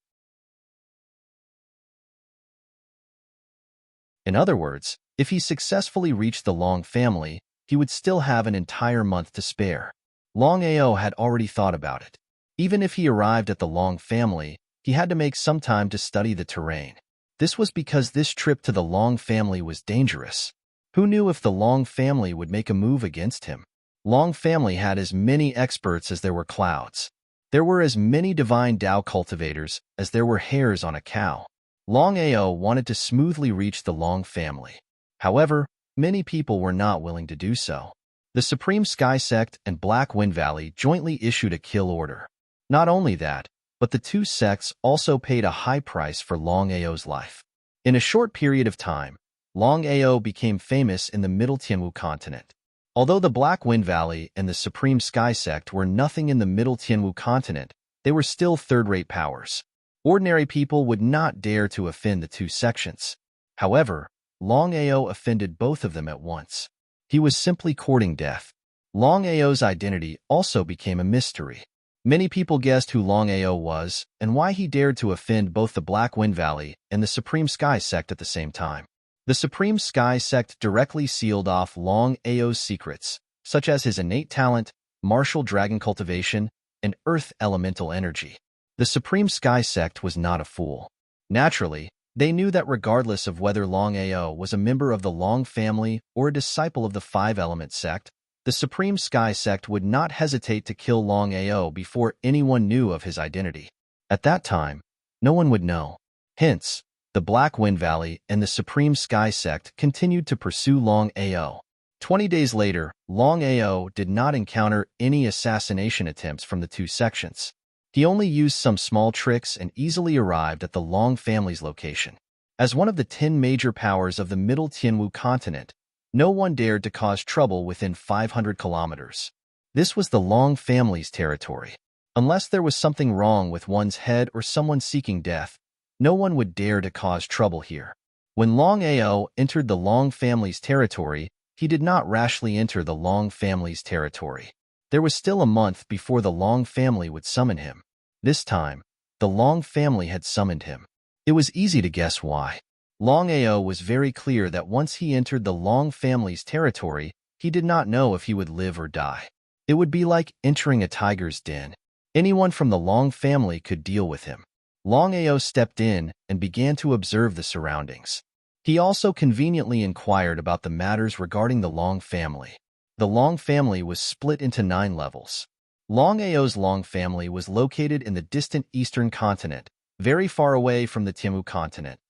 In other words, if he successfully reached the Long family, he would still have an entire month to spare. Longao had already thought about it. Even if he arrived at the Long family, he had to make some time to study the terrain. This was because this trip to the Long family was dangerous. Who knew if the Long family would make a move against him? Long family had as many experts as there were clouds. There were as many divine Tao cultivators as there were hairs on a cow. Longao wanted to smoothly reach the Long family. However, many people were not willing to do so. The Supreme Sky sect and Black Wind Valley jointly issued a kill order. Not only that, but the 2 sects also paid a high price for Longao's life. In a short period of time, Longao became famous in the Middle Tianwu continent. Although the Black Wind Valley and the Supreme Sky sect were nothing in the Middle Tianwu continent, they were still third-rate powers. Ordinary people would not dare to offend the 2 sections. However, Longao offended both of them at once. He was simply courting death. Longao's identity also became a mystery. Many people guessed who Longao was and why he dared to offend both the Black Wind Valley and the Supreme Sky sect at the same time. The Supreme Sky sect directly sealed off Longao's secrets, such as his innate talent, martial dragon cultivation, and earth elemental energy. The Supreme Sky sect was not a fool. Naturally, they knew that regardless of whether Longao was a member of the Long family or a disciple of the 5 Element sect, the Supreme Sky sect would not hesitate to kill Longao before anyone knew of his identity. At that time, no one would know. Hence, the Black Wind Valley and the Supreme Sky sect continued to pursue Longao. 20 days later, Longao did not encounter any assassination attempts from the 2 sections. He only used some small tricks and easily arrived at the Long family's location. As one of the 10 major powers of the Middle Tianwu continent, No one dared to cause trouble within 500 kilometers. This was the Long family's territory. Unless there was something wrong with one's head or someone seeking death, no one would dare to cause trouble here. When Longao entered the Long family's territory, he did not rashly enter the Long family's territory. There was still a month before the Long family would summon him. This time, the Long family had summoned him. It was easy to guess why. Longao was very clear that once he entered the Long family's territory, he did not know if he would live or die. It would be like entering a tiger's den. Anyone from the Long family could deal with him. Longao stepped in and began to observe the surroundings. He also conveniently inquired about the matters regarding the Long family. The Long family was split into 9 levels. Longao's Long family was located in the distant eastern continent, very far away from the Tianwu continent.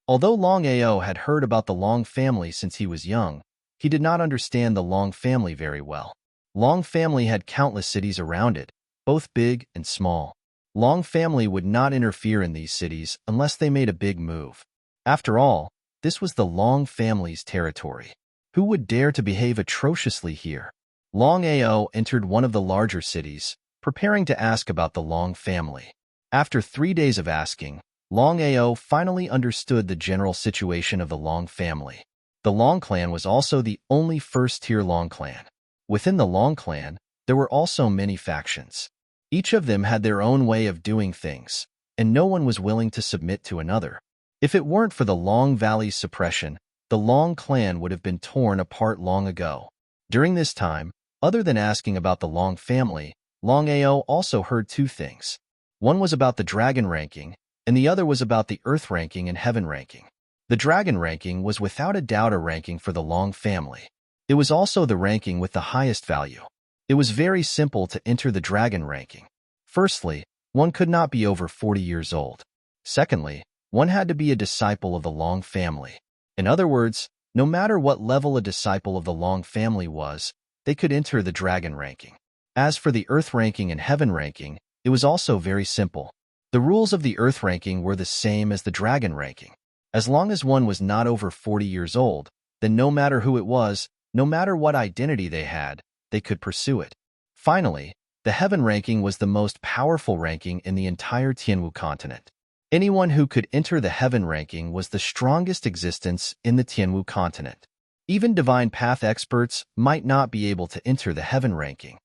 Although Longao had heard about the Long family since he was young, he did not understand the Long family very well. Long family had countless cities around it, both big and small. Long family would not interfere in these cities unless they made a big move. After all, this was the Long family's territory. Who would dare to behave atrociously here? Longao entered one of the larger cities, preparing to ask about the Long family. After 3 days of asking, Longao finally understood the general situation of the Long family. The Long clan was also the only first-tier Long clan. Within the Long clan, there were also many factions. Each of them had their own way of doing things, and no one was willing to submit to another. If it weren't for the Long Valley's suppression, the Long clan would have been torn apart long ago. During this time, other than asking about the Long family, Longao also heard 2 things. One was about the dragon ranking, and the other was about the earth ranking and heaven ranking. The dragon ranking was without a doubt a ranking for the Long family. It was also the ranking with the highest value. It was very simple to enter the dragon ranking. Firstly, one could not be over 40 years old. Secondly, one had to be a disciple of the Long family. In other words, no matter what level a disciple of the Long family was, they could enter the dragon ranking. As for the earth ranking and heaven ranking, it was also very simple. The rules of the earth ranking were the same as the dragon ranking. As long as one was not over 40 years old, then no matter who it was, no matter what identity they had, they could pursue it. Finally, the heaven ranking was the most powerful ranking in the entire Tianwu continent. Anyone who could enter the heaven ranking was the strongest existence in the Tianwu continent. Even divine path experts might not be able to enter the heaven ranking.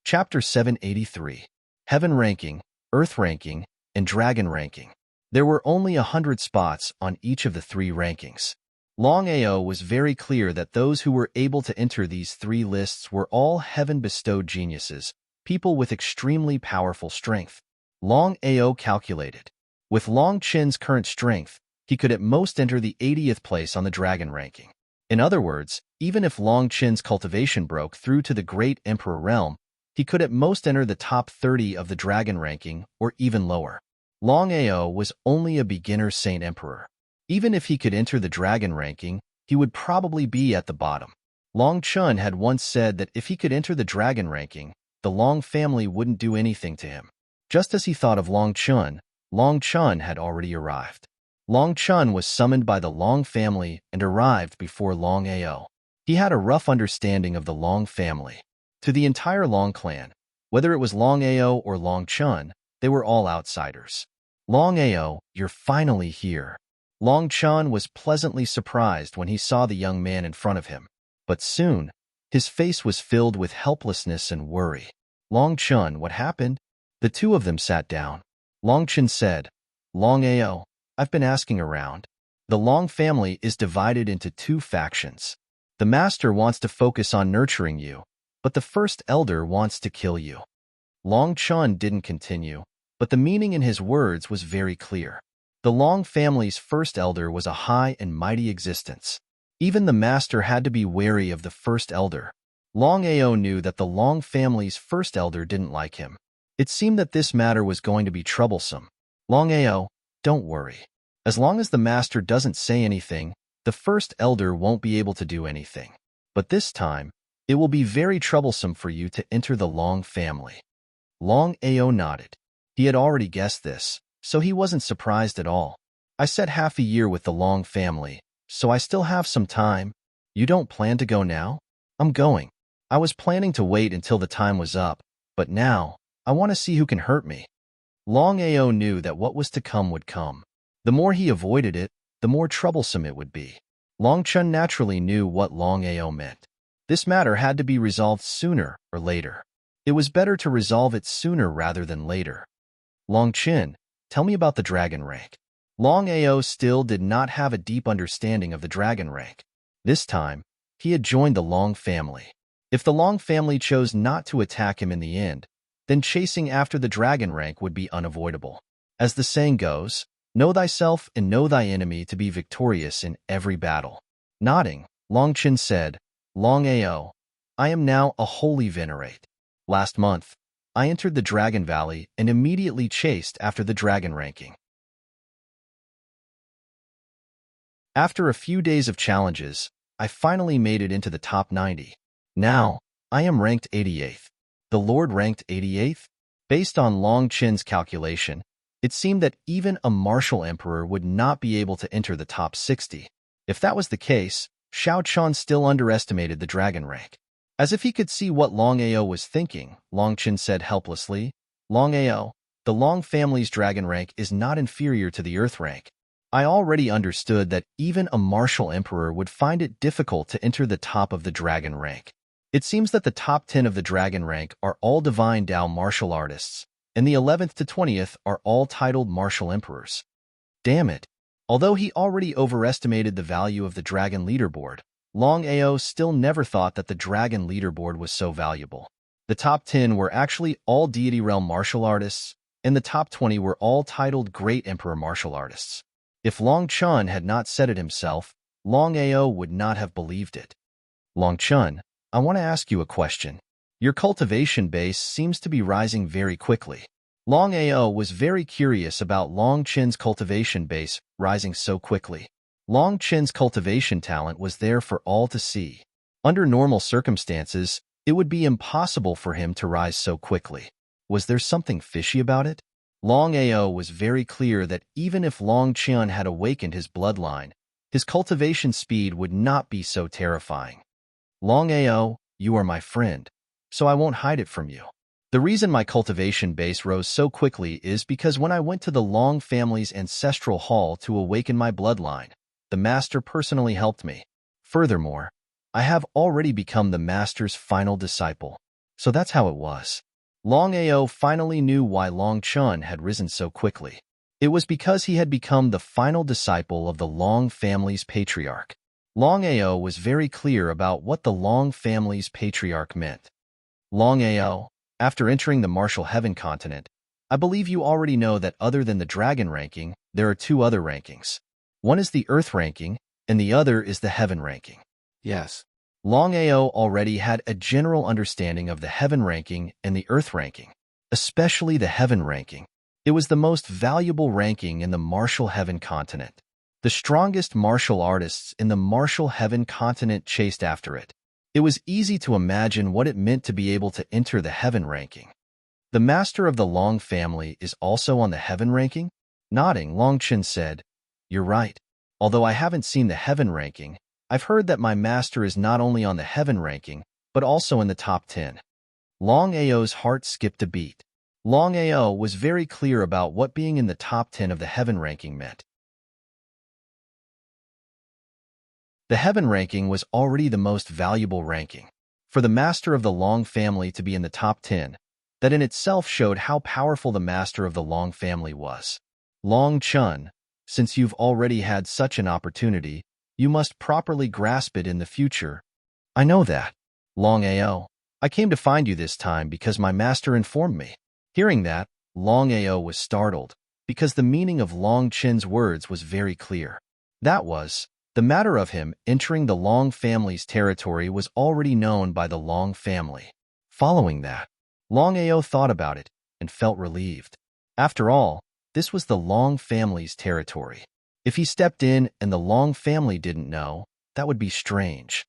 Chapter 783. Heaven Ranking, Earth Ranking, and Dragon Ranking. There were only 100 spots on each of the 3 rankings. Longao was very clear that those who were able to enter these 3 lists were all heaven-bestowed geniuses, people with extremely powerful strength. Longao calculated. With Long Qin's current strength, he could at most enter the 80th place on the Dragon ranking. In other words, even if Long Qin's cultivation broke through to the Great Emperor realm, he could at most enter the top 30 of the Dragon ranking or even lower. Longao was only a beginner Saint Emperor. Even if he could enter the Dragon ranking, he would probably be at the bottom. Long Chun had once said that if he could enter the Dragon ranking, the Long family wouldn't do anything to him. Just as he thought of Long Chun had already arrived. Long Chun was summoned by the Long family and arrived before Longao. He had a rough understanding of the Long family. To the entire Long clan, whether it was Longao or Long Chun, they were all outsiders. Longao, you're finally here. Long Chun was pleasantly surprised when he saw the young man in front of him. But soon, his face was filled with helplessness and worry. Long Chun, what happened? The 2 of them sat down. Long Chun said, Longao, I've been asking around. The Long family is divided into 2 factions. The master wants to focus on nurturing you, but the first elder wants to kill you. Long Chun didn't continue, but the meaning in his words was very clear. The Long family's first elder was a high and mighty existence. Even the master had to be wary of the first elder. Longao knew that the Long family's first elder didn't like him. It seemed that this matter was going to be troublesome. Longao, don't worry. As long as the master doesn't say anything, the first elder won't be able to do anything. But this time, It will be very troublesome for you to enter the Long family. Longao nodded. He had already guessed this, so he wasn't surprised at all. I said half a year with the Long family, so I still have some time. You don't plan to go now? I'm going. I was planning to wait until the time was up, but now, I want to see who can hurt me. Longao knew that what was to come would come. The more he avoided it, the more troublesome it would be. Longchun naturally knew what Longao meant. This matter had to be resolved sooner or later. It was better to resolve it sooner rather than later. Longchen, tell me about the dragon rank. Longao still did not have a deep understanding of the dragon rank. This time, he had joined the Long family. If the Long family chose not to attack him in the end, then chasing after the dragon rank would be unavoidable. As the saying goes, know thyself and know thy enemy to be victorious in every battle. Nodding, Longchen said, Longao, I am now a holy venerate. Last month, I entered the Dragon Valley and immediately chased after the dragon ranking. After a few days of challenges, I finally made it into the top 90. Now, I am ranked 88th. The Lord ranked 88th? Based on Long Chen's calculation, it seemed that even a martial emperor would not be able to enter the top 60. If that was the case, Xiao Chuan still underestimated the dragon rank. As if he could see what Longao was thinking, Long Chen said helplessly, Longao, the Long family's dragon rank is not inferior to the earth rank. I already understood that even a martial emperor would find it difficult to enter the top of the dragon rank. It seems that the top 10 of the dragon rank are all divine Dao martial artists, and the 11th to 20th are all titled martial emperors. Damn it. Although he already overestimated the value of the dragon leaderboard, Longao still never thought that the dragon leaderboard was so valuable. The top 10 were actually all deity realm martial artists, and the top 20 were all titled great emperor martial artists. If Long Chun had not said it himself, Longao would not have believed it. Long Chun, I want to ask you a question. Your cultivation base seems to be rising very quickly. Longao was very curious about Long Chen's cultivation base rising so quickly. Long Chen's cultivation talent was there for all to see. Under normal circumstances, it would be impossible for him to rise so quickly. Was there something fishy about it? Longao was very clear that even if Long Chen had awakened his bloodline, his cultivation speed would not be so terrifying. Longao, you are my friend, so I won't hide it from you. The reason my cultivation base rose so quickly is because when I went to the Long family's ancestral hall to awaken my bloodline, the master personally helped me. Furthermore, I have already become the master's final disciple. So that's how it was. Longao finally knew why Long Chun had risen so quickly. It was because he had become the final disciple of the Long family's patriarch. Longao was very clear about what the Long family's patriarch meant. Longao, after entering the martial heaven continent, I believe you already know that other than the dragon ranking, there are two other rankings. One is the earth ranking, and the other is the heaven ranking. Yes. Longao already had a general understanding of the heaven ranking and the earth ranking, especially the heaven ranking. It was the most valuable ranking in the martial heaven continent. The strongest martial artists in the martial heaven continent chased after it. It was easy to imagine what it meant to be able to enter the heaven ranking. The master of the Long family is also on the heaven ranking? Nodding, Longchen said, You're right. Although I haven't seen the heaven ranking, I've heard that my master is not only on the heaven ranking, but also in the top 10. Longao's heart skipped a beat. Longao was very clear about what being in the top 10 of the heaven ranking meant. The heaven ranking was already the most valuable ranking. For the master of the Long family to be in the top 10, that in itself showed how powerful the master of the Long family was. Long Chun, since you've already had such an opportunity, you must properly grasp it in the future. I know that. Longao, I came to find you this time because my master informed me. Hearing that, Longao was startled, because the meaning of Long Chen's words was very clear. That was, the matter of him entering the Long family's territory was already known by the Long family. Following that, Longao thought about it and felt relieved. After all, this was the Long family's territory. If he stepped in and the Long family didn't know, that would be strange.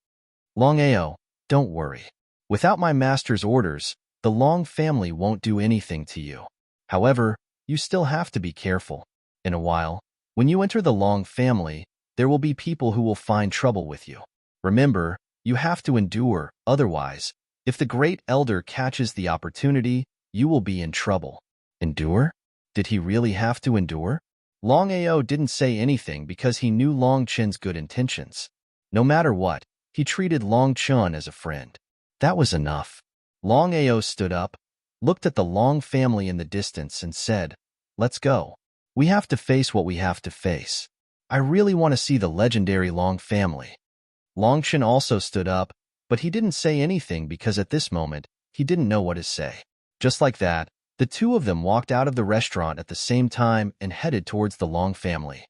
Longao, Don't worry. Without my master's orders, the Long family won't do anything to you. However, you still have to be careful. In a while, when you enter the Long family, there will be people who will find trouble with you. Remember, you have to endure, otherwise, if the Great Elder catches the opportunity, you will be in trouble. Endure? Did he really have to endure? Longao didn't say anything because he knew Long Chen's good intentions. No matter what, he treated Long Chen as a friend. That was enough. Longao stood up, looked at the Long family in the distance and said, "Let's go. We have to face what we have to face. I really want to see the legendary Long family." Long Chen also stood up, but he didn't say anything because at this moment, he didn't know what to say. Just like that, the two of them walked out of the restaurant at the same time and headed towards the Long family.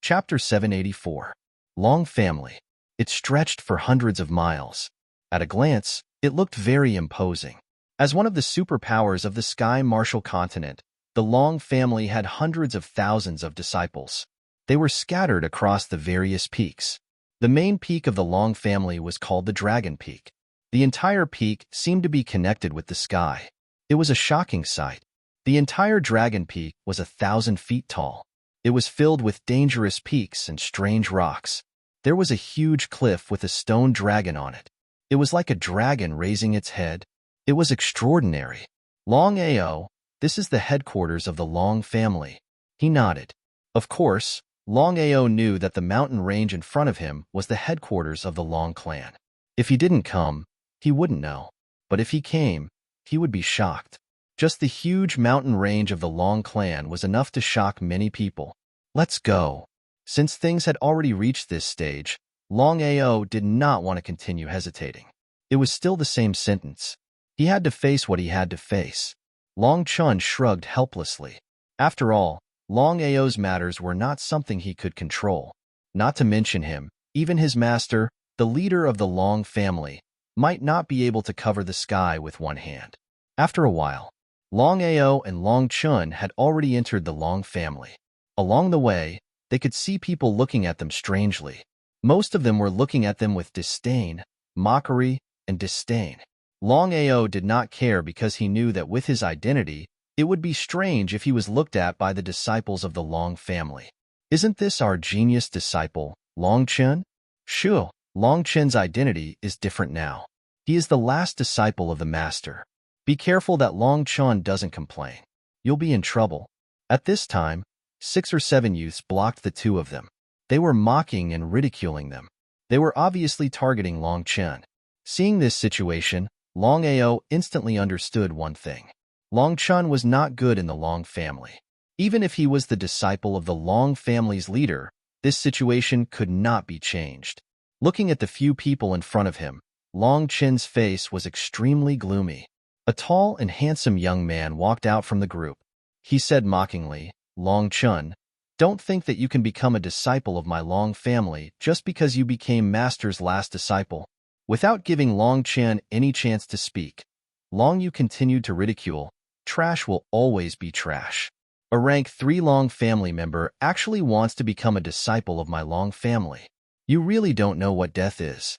Chapter 784. Long family. It stretched for hundreds of miles. At a glance, it looked very imposing. As one of the superpowers of the Sky Martial continent, the Long family had hundreds of thousands of disciples. They were scattered across the various peaks. The main peak of the Long family was called the Dragon Peak. The entire peak seemed to be connected with the sky. It was a shocking sight. The entire Dragon Peak was 1,000 feet tall. It was filled with dangerous peaks and strange rocks. There was a huge cliff with a stone dragon on it. It was like a dragon raising its head. It was extraordinary. Longao, this is the headquarters of the Long family. He nodded. Of course, Longao knew that the mountain range in front of him was the headquarters of the Long clan. If he didn't come, he wouldn't know. But if he came, he would be shocked. Just the huge mountain range of the Long clan was enough to shock many people. Let's go. Since things had already reached this stage, Longao did not want to continue hesitating. It was still the same sentence. He had to face what he had to face. Long Chun shrugged helplessly. After all, Longao's matters were not something he could control. Not to mention him, even his master, the leader of the Long family, might not be able to cover the sky with one hand. After a while, Longao and Long Chun had already entered the Long family. Along the way, they could see people looking at them strangely. Most of them were looking at them with disdain, mockery, and disdain. Longao did not care because he knew that with his identity, it would be strange if he was looked at by the disciples of the Long family. Isn't this our genius disciple, Long Chen? Sure, Long Chen's identity is different now. He is the last disciple of the master. Be careful that Long Chen doesn't complain. You'll be in trouble. At this time, 6 or 7 youths blocked the two of them. They were mocking and ridiculing them. They were obviously targeting Long Chen. Seeing this situation, Longao instantly understood one thing. Long Chen was not good in the Long family. Even if he was the disciple of the Long family's leader, this situation could not be changed. Looking at the few people in front of him, Long Chen's face was extremely gloomy. A tall and handsome young man walked out from the group. He said mockingly, "Long Chen, don't think that you can become a disciple of my Long family just because you became master's last disciple." Without giving Long Chen any chance to speak, Long Yu continued to ridicule, "Trash will always be trash. A rank 3 Long family member actually wants to become a disciple of my Long family. You really don't know what death is."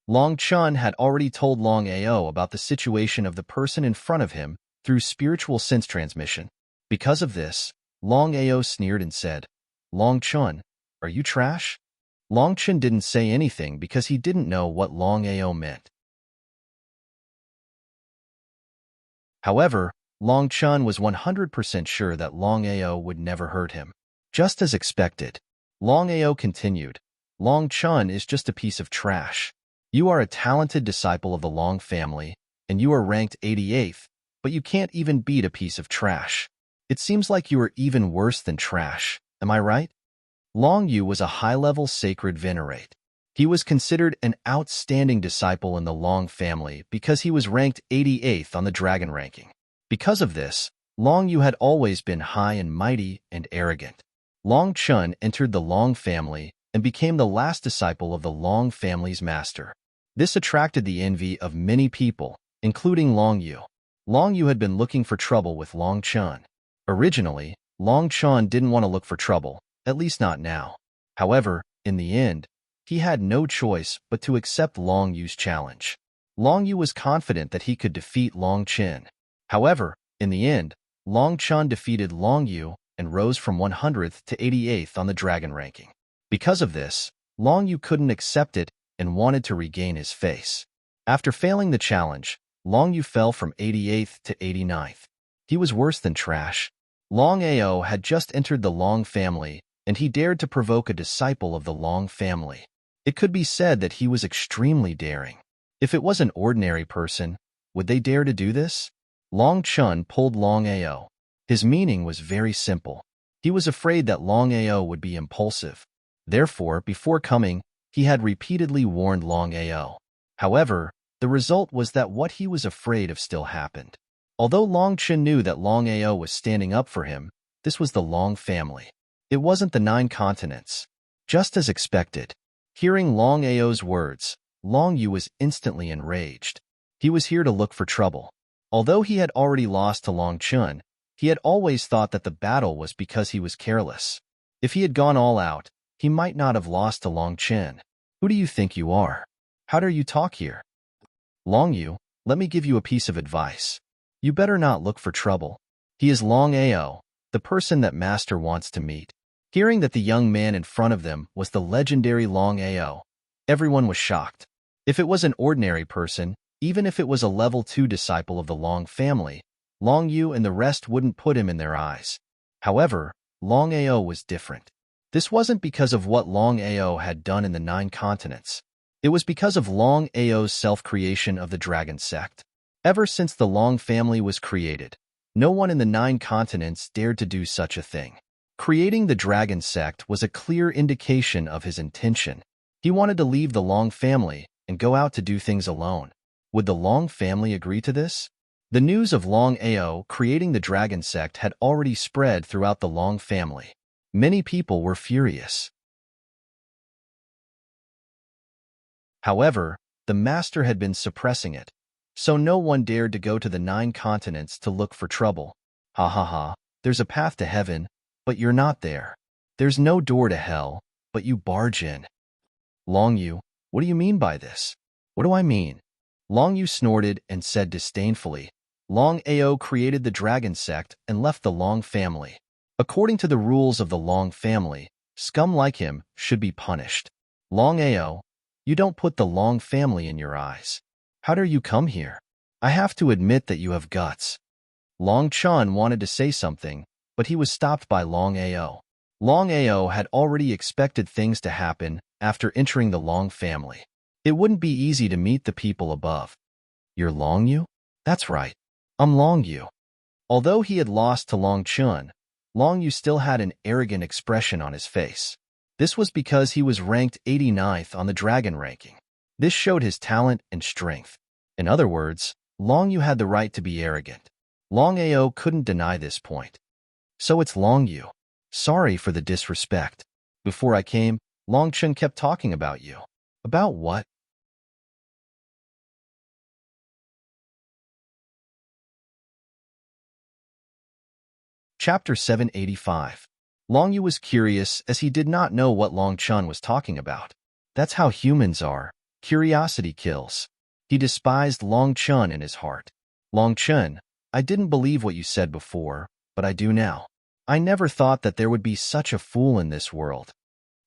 Long Chun had already told Long Ao about the situation of the person in front of him through spiritual sense transmission. Because of this, Long Ao sneered and said, "Long Chun, are you trash?" Long Chun didn't say anything because he didn't know what Long Ao meant. However, Long Chun was 100% sure that Long Ao would never hurt him. Just as expected, Long Ao continued, "Long Chun is just a piece of trash. You are a talented disciple of the Long family, and you are ranked 88th, but you can't even beat a piece of trash. It seems like you are even worse than trash, am I right?" Long Yu was a high-level sacred venerate. He was considered an outstanding disciple in the Long family because he was ranked 88th on the dragon ranking. Because of this, Long Yu had always been high and mighty and arrogant. Long Chun entered the Long family and became the last disciple of the Long family's master. This attracted the envy of many people, including Long Yu. Long Yu had been looking for trouble with Long Chun. Originally, Long Chun didn't want to look for trouble, at least not now. However, in the end, he had no choice but to accept Long Yu's challenge. Long Yu was confident that he could defeat Long Chen. However, in the end, Long Chun defeated Long Yu and rose from 100th to 88th on the dragon ranking. Because of this, Long Yu couldn't accept it and wanted to regain his face. After failing the challenge, Long Yu fell from 88th to 89th. He was worse than trash. Long Ao had just entered the Long family, and he dared to provoke a disciple of the Long family. It could be said that he was extremely daring. If it was an ordinary person, would they dare to do this? Long Chun pulled Long Ao. His meaning was very simple. He was afraid that Long Ao would be impulsive. Therefore, before coming, he had repeatedly warned Long Ao. However, the result was that what he was afraid of still happened. Although Long Chen knew that Long Ao was standing up for him, this was the Long family. It wasn't the 9 continents. Just as expected. Hearing Long Ao's words, Long Yu was instantly enraged. He was here to look for trouble. Although he had already lost to Long Chun, he had always thought that the battle was because he was careless. If he had gone all out, he might not have lost to Long Chen. Who do you think you are? How dare you talk here? Long Yu, let me give you a piece of advice. You better not look for trouble. He is Long Ao, the person that Master wants to meet. Hearing that the young man in front of them was the legendary Long Ao, everyone was shocked. If it was an ordinary person, even if it was a level 2 disciple of the Long family, Long Yu and the rest wouldn't put him in their eyes. However, Long Ao was different. This wasn't because of what Long Ao had done in the 9 continents. It was because of Long Ao's self-creation of the dragon sect. Ever since the Long family was created, no one in the 9 continents dared to do such a thing. Creating the dragon sect was a clear indication of his intention. He wanted to leave the Long family and go out to do things alone. Would the Long family agree to this? The news of Long Ao creating the dragon sect had already spread throughout the Long family. Many people were furious. However, the master had been suppressing it, so no one dared to go to the 9 continents to look for trouble. Ha ha ha, there's a path to heaven, but you're not there. There's no door to hell, but you barge in. Long Yu, what do you mean by this? What do I mean? Long Yu snorted and said disdainfully, Long Ao created the dragon sect and left the Long family. According to the rules of the Long family, scum like him should be punished. Long Ao, you don't put the Long family in your eyes. How dare you come here? I have to admit that you have guts. Long Chun wanted to say something, but he was stopped by Long Ao. Long Ao had already expected things to happen after entering the Long family. It wouldn't be easy to meet the people above. You're Long Yu? That's right. I'm Long Yu. Although he had lost to Long Chun, Long Yu still had an arrogant expression on his face. This was because he was ranked 89th on the dragon ranking. This showed his talent and strength. In other words, Long Yu had the right to be arrogant. Long Ao couldn't deny this point. So it's Long Yu. Sorry for the disrespect. Before I came, Long Chun kept talking about you. About what? Chapter 785. Long Yu was curious as he did not know what Long Chun was talking about. That's how humans are. Curiosity kills. He despised Long Chun in his heart. Long Chun, I didn't believe what you said before, but I do now. I never thought that there would be such a fool in this world.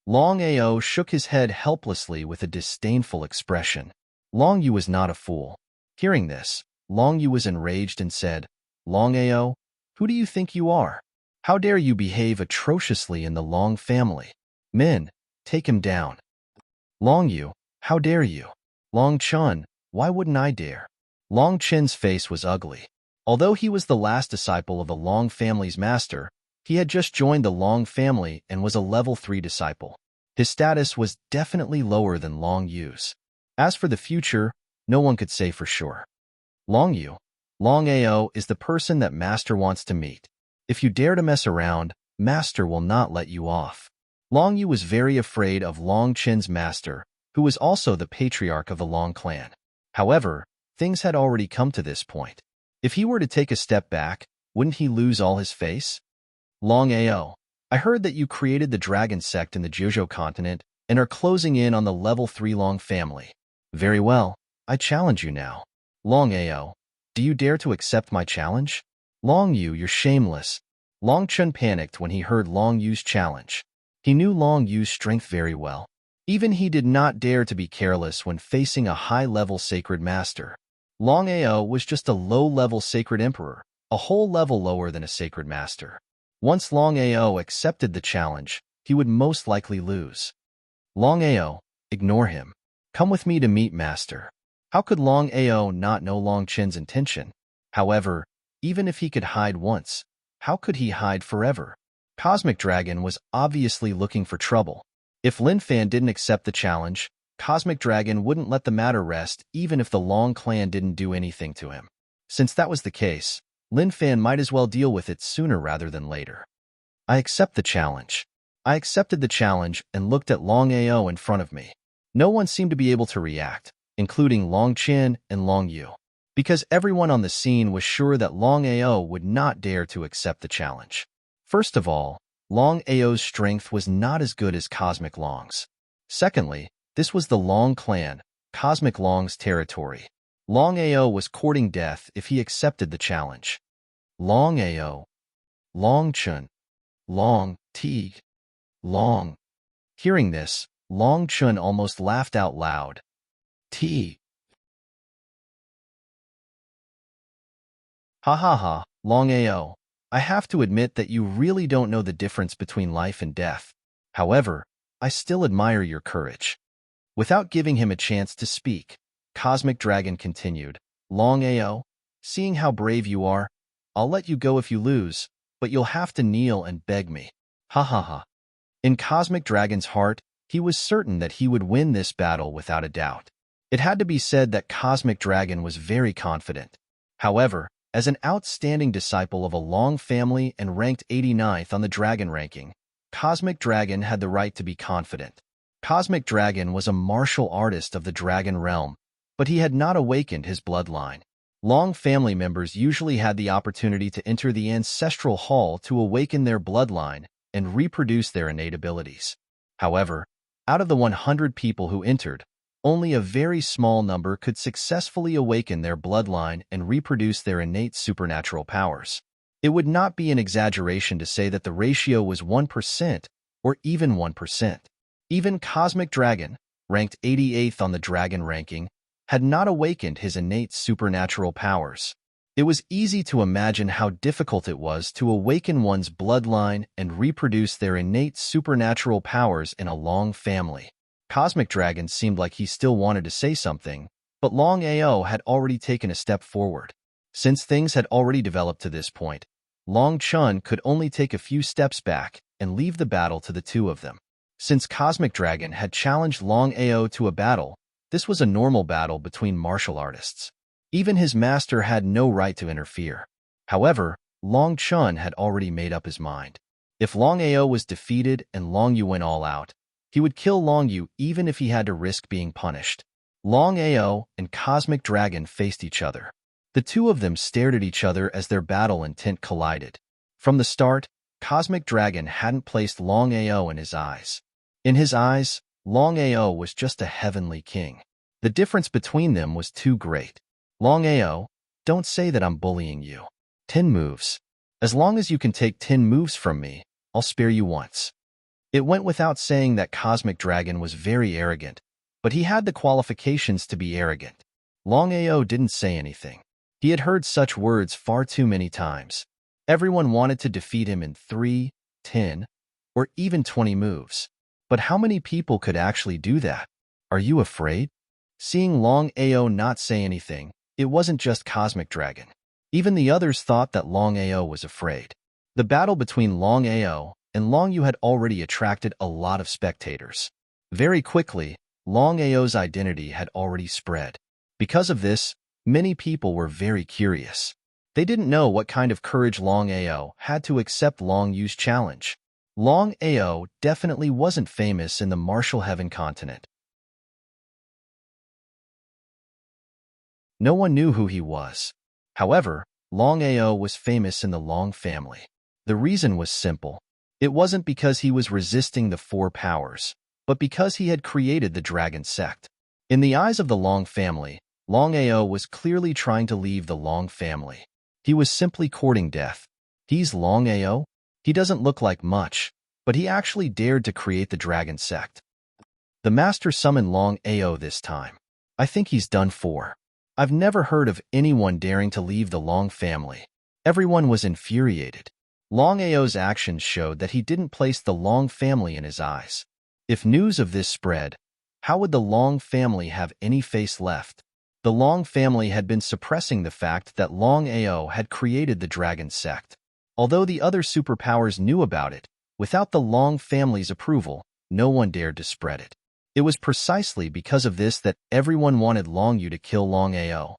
Long Ao shook his head helplessly with a disdainful expression. Long Yu was not a fool. Hearing this, Long Yu was enraged and said, Long Ao, who do you think you are? How dare you behave atrociously in the Long family? Men, take him down. Long Yu, how dare you? Long Chun, why wouldn't I dare? Long Chen's face was ugly. Although he was the last disciple of the Long family's master, he had just joined the Long family and was a level 3 disciple. His status was definitely lower than Long Yu's. As for the future, no one could say for sure. Long Yu, Long Ao is the person that Master wants to meet. If you dare to mess around, Master will not let you off. Long Yu was very afraid of Long Chen's master, who was also the patriarch of the Long clan. However, things had already come to this point. If he were to take a step back, wouldn't he lose all his face? Longao, I heard that you created the dragon sect in the Jojo continent and are closing in on the level 3 Long family. Very well, I challenge you now. Longao, do you dare to accept my challenge? Long Yu, you're shameless. Long Chun panicked when he heard Long Yu's challenge. He knew Long Yu's strength very well. Even he did not dare to be careless when facing a high-level sacred master. Long Ao was just a low-level sacred emperor, a whole level lower than a sacred master. Once Long Ao accepted the challenge, he would most likely lose. Long Ao, ignore him. Come with me to meet master. How could Long Ao not know Long Chen's intention? However, even if he could hide once, how could he hide forever? Cosmic Dragon was obviously looking for trouble. If Lin Fan didn't accept the challenge, Cosmic Dragon wouldn't let the matter rest even if the Long clan didn't do anything to him. Since that was the case, Lin Fan might as well deal with it sooner rather than later. I accept the challenge. I accepted the challenge and looked at Long Ao in front of me. No one seemed to be able to react, including Long Chen and Long Yu, because everyone on the scene was sure that Long Ao would not dare to accept the challenge. First of all, Long Ao's strength was not as good as Cosmic Long's. Secondly, this was the Long clan, Cosmic Long's territory. Long Ao was courting death if he accepted the challenge. Long Ao, Long Chun, Long Teague, Long. Hearing this, Long Chun almost laughed out loud. T. Ha ha ha, Long Ao. I have to admit that you really don't know the difference between life and death. However, I still admire your courage. Without giving him a chance to speak, Cosmic Dragon continued, Long Ao, seeing how brave you are, I'll let you go if you lose, but you'll have to kneel and beg me. Ha ha ha. In Cosmic Dragon's heart, he was certain that he would win this battle without a doubt. It had to be said that Cosmic Dragon was very confident. However, as an outstanding disciple of a Long family and ranked 89th on the Dragon ranking, Cosmic Dragon had the right to be confident. Cosmic Dragon was a martial artist of the Dragon realm, but he had not awakened his bloodline. Long family members usually had the opportunity to enter the ancestral hall to awaken their bloodline and reproduce their innate abilities. However, out of the 100 people who entered, only a very small number could successfully awaken their bloodline and reproduce their innate supernatural powers. It would not be an exaggeration to say that the ratio was 1% or even 1%. Even Cosmic Dragon, ranked 88th on the Dragon ranking, had not awakened his innate supernatural powers. It was easy to imagine how difficult it was to awaken one's bloodline and reproduce their innate supernatural powers in a Long family. Cosmic Dragon seemed like he still wanted to say something, but Long Ao had already taken a step forward. Since things had already developed to this point, Long Chun could only take a few steps back and leave the battle to the two of them. Since Cosmic Dragon had challenged Long Ao to a battle, this was a normal battle between martial artists. Even his master had no right to interfere. However, Long Chun had already made up his mind. If Long Ao was defeated and Long Yu went all out, he would kill Long Yu even if he had to risk being punished. Long Ao and Cosmic Dragon faced each other. The two of them stared at each other as their battle intent collided. From the start, Cosmic Dragon hadn't placed Long Ao in his eyes. In his eyes, Long Ao was just a heavenly king. The difference between them was too great. Long Ao, don't say that I'm bullying you. 10 moves. As long as you can take 10 moves from me, I'll spare you once. It went without saying that Cosmic Dragon was very arrogant, but he had the qualifications to be arrogant. Long Ao didn't say anything. He had heard such words far too many times. Everyone wanted to defeat him in 3, 10, or even 20 moves. But how many people could actually do that? Are you afraid? Seeing Long Ao not say anything, it wasn't just Cosmic Dragon. Even the others thought that Long Ao was afraid. The battle between Long Ao and Long Yu had already attracted a lot of spectators. Very quickly, Long Ao's identity had already spread. Because of this, many people were very curious. They didn't know what kind of courage Long Ao had to accept Long Yu's challenge. Long Ao definitely wasn't famous in the martial heaven continent. No one knew who he was. However, Long Ao was famous in the Long family. The reason was simple. It wasn't because he was resisting the four powers, but because he had created the dragon sect. In the eyes of the Long family, Longao was clearly trying to leave the Long family. He was simply courting death. He's Longao? He doesn't look like much, but he actually dared to create the dragon sect. The master summoned Longao this time. I think he's done for. I've never heard of anyone daring to leave the Long family. Everyone was infuriated. Longao's actions showed that he didn't place the Long family in his eyes. If news of this spread, how would the Long family have any face left? The Long family had been suppressing the fact that Longao had created the dragon sect. Although the other superpowers knew about it, without the Long family's approval, no one dared to spread it. It was precisely because of this that everyone wanted Longyu to kill Longao.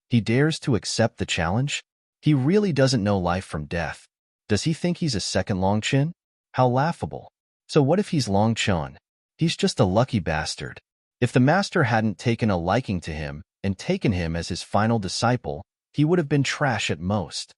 He dares to accept the challenge? He really doesn't know life from death. Does he think he's a second Longchen? How laughable. So what if he's Longchun? He's just a lucky bastard. If the master hadn't taken a liking to him and taken him as his final disciple, he would have been trash at most.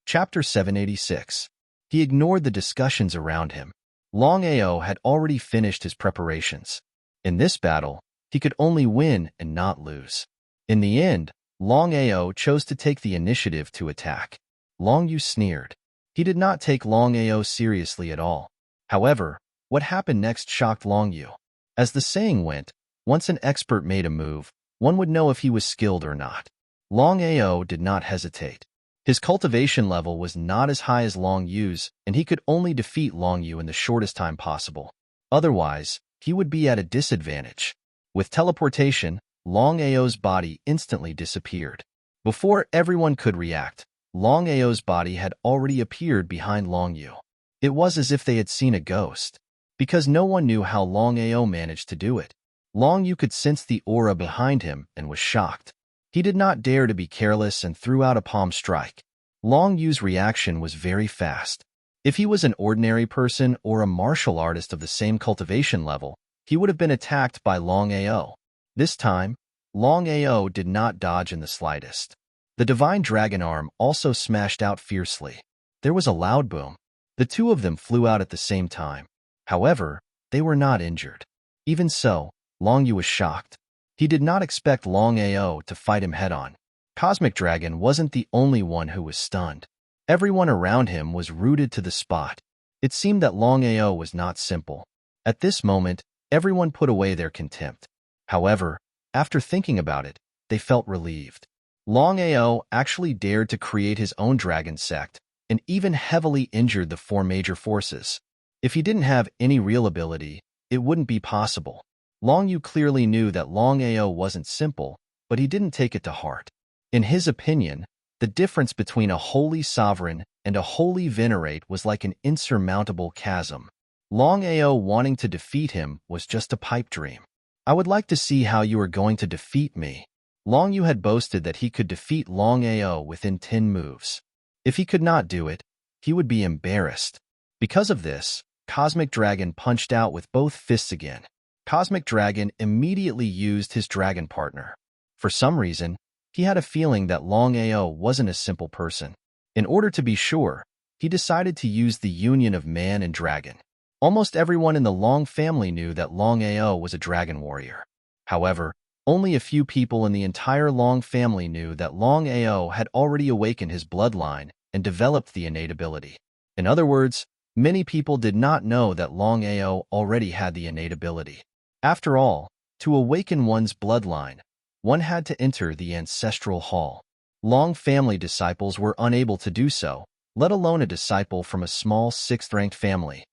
Chapter 786. He ignored the discussions around him. Longao had already finished his preparations. In this battle, he could only win and not lose. In the end, Longao chose to take the initiative to attack. Longyu sneered. He did not take Longao seriously at all. However, what happened next shocked Longyu. As the saying went, once an expert made a move, one would know if he was skilled or not. Longao did not hesitate. His cultivation level was not as high as Longyu's, and he could only defeat Longyu in the shortest time possible. Otherwise, he would be at a disadvantage. With teleportation, Longao's body instantly disappeared. Before everyone could react, Longao's body had already appeared behind Longyu. It was as if they had seen a ghost. Because no one knew how Longao managed to do it. Longyu could sense the aura behind him and was shocked. He did not dare to be careless and threw out a palm strike. Longyu's reaction was very fast. If he was an ordinary person or a martial artist of the same cultivation level, he would have been attacked by Longao. This time, Longao did not dodge in the slightest. The divine dragon arm also smashed out fiercely. There was a loud boom. The two of them flew out at the same time. However, they were not injured. Even so, Longyu was shocked. He did not expect Longao to fight him head-on. Cosmic Dragon wasn't the only one who was stunned. Everyone around him was rooted to the spot. It seemed that Longao was not simple. At this moment, everyone put away their contempt. However, after thinking about it, they felt relieved. Longao actually dared to create his own dragon sect and even heavily injured the four major forces. If he didn't have any real ability, it wouldn't be possible. Longyu clearly knew that Longao wasn't simple, but he didn't take it to heart. In his opinion, the difference between a holy sovereign and a holy venerate was like an insurmountable chasm. Longao wanting to defeat him was just a pipe dream. I would like to see how you are going to defeat me. Longyu had boasted that he could defeat Longao within 10 moves. If he could not do it, he would be embarrassed. Because of this, Cosmic Dragon punched out with both fists again. Cosmic Dragon immediately used his dragon partner. For some reason, he had a feeling that Longao wasn't a simple person. In order to be sure, he decided to use the union of man and dragon. Almost everyone in the Long family knew that Longao was a dragon warrior. However, only a few people in the entire Long family knew that Longao had already awakened his bloodline and developed the innate ability. In other words, many people did not know that Longao already had the innate ability. After all, to awaken one's bloodline, one had to enter the ancestral hall. Long family disciples were unable to do so, let alone a disciple from a small 6th-ranked family.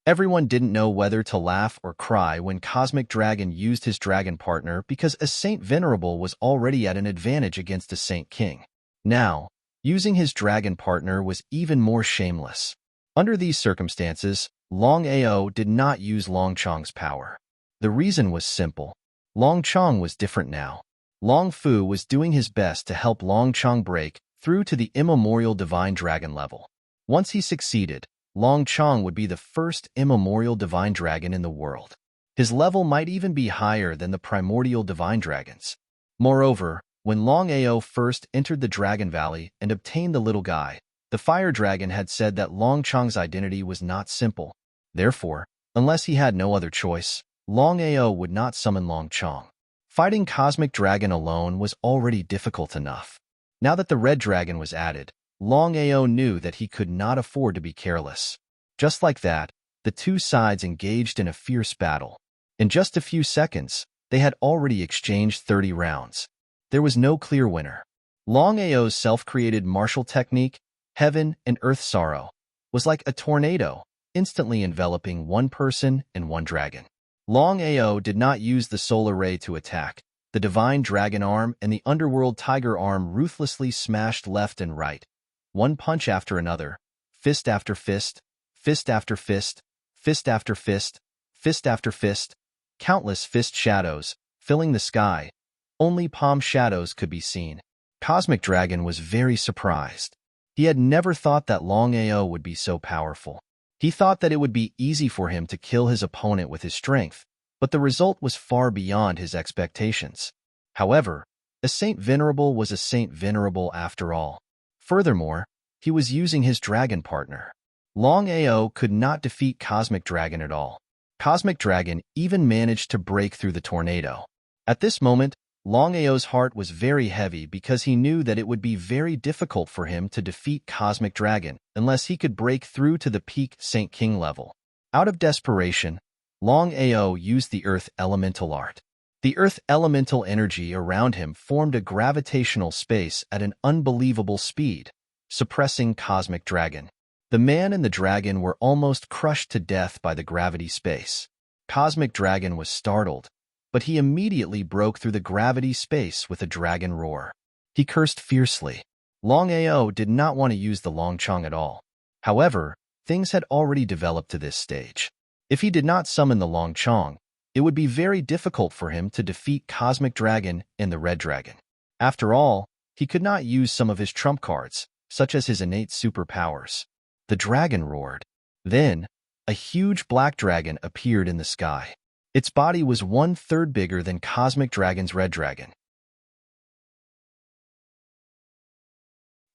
Everyone didn't know whether to laugh or cry when Cosmic Dragon used his dragon partner because a Saint Venerable was already at an advantage against a Saint King. Now, using his dragon partner was even more shameless. Under these circumstances, Longao did not use Longchong's power. The reason was simple. Longchong was different now. Long Fu was doing his best to help Longchong break through to the immemorial divine dragon level. Once he succeeded, Longchong would be the first immemorial divine dragon in the world. His level might even be higher than the primordial divine dragons. Moreover, when Longao first entered the Dragon Valley and obtained the little guy, the fire dragon had said that Longchang's identity was not simple. Therefore, unless he had no other choice, Longao would not summon Longchang. Fighting Cosmic Dragon alone was already difficult enough. Now that the Red Dragon was added, Longao knew that he could not afford to be careless. Just like that, the two sides engaged in a fierce battle. In just a few seconds, they had already exchanged 30 rounds. There was no clear winner. Longao's self-created martial technique, Heaven and Earth Sorrow, was like a tornado, instantly enveloping one person and one dragon. Longao did not use the solar ray to attack. The divine dragon arm and the underworld tiger arm ruthlessly smashed left and right. One punch after another, fist after fist, fist after fist, fist after fist, fist after fist, countless fist shadows, filling the sky. Only palm shadows could be seen. Cosmic Dragon was very surprised. He had never thought that Longao would be so powerful. He thought that it would be easy for him to kill his opponent with his strength, but the result was far beyond his expectations. However, a Saint Venerable was a Saint Venerable after all. Furthermore, he was using his dragon partner. Longao could not defeat Cosmic Dragon at all. Cosmic Dragon even managed to break through the tornado. At this moment, Longao's heart was very heavy because he knew that it would be very difficult for him to defeat Cosmic Dragon unless he could break through to the peak Saint King level. Out of desperation, Longao used the Earth Elemental art. The Earth Elemental energy around him formed a gravitational space at an unbelievable speed, suppressing Cosmic Dragon. The man and the dragon were almost crushed to death by the gravity space. Cosmic Dragon was startled, but he immediately broke through the gravity space with a dragon roar. He cursed fiercely. Longao did not want to use the Longchang at all. However, things had already developed to this stage. If he did not summon the Longchang, it would be very difficult for him to defeat Cosmic Dragon and the Red Dragon. After all, he could not use some of his trump cards, such as his innate superpowers. The dragon roared. Then, a huge black dragon appeared in the sky. Its body was 1/3 bigger than Cosmic Dragon's Red Dragon.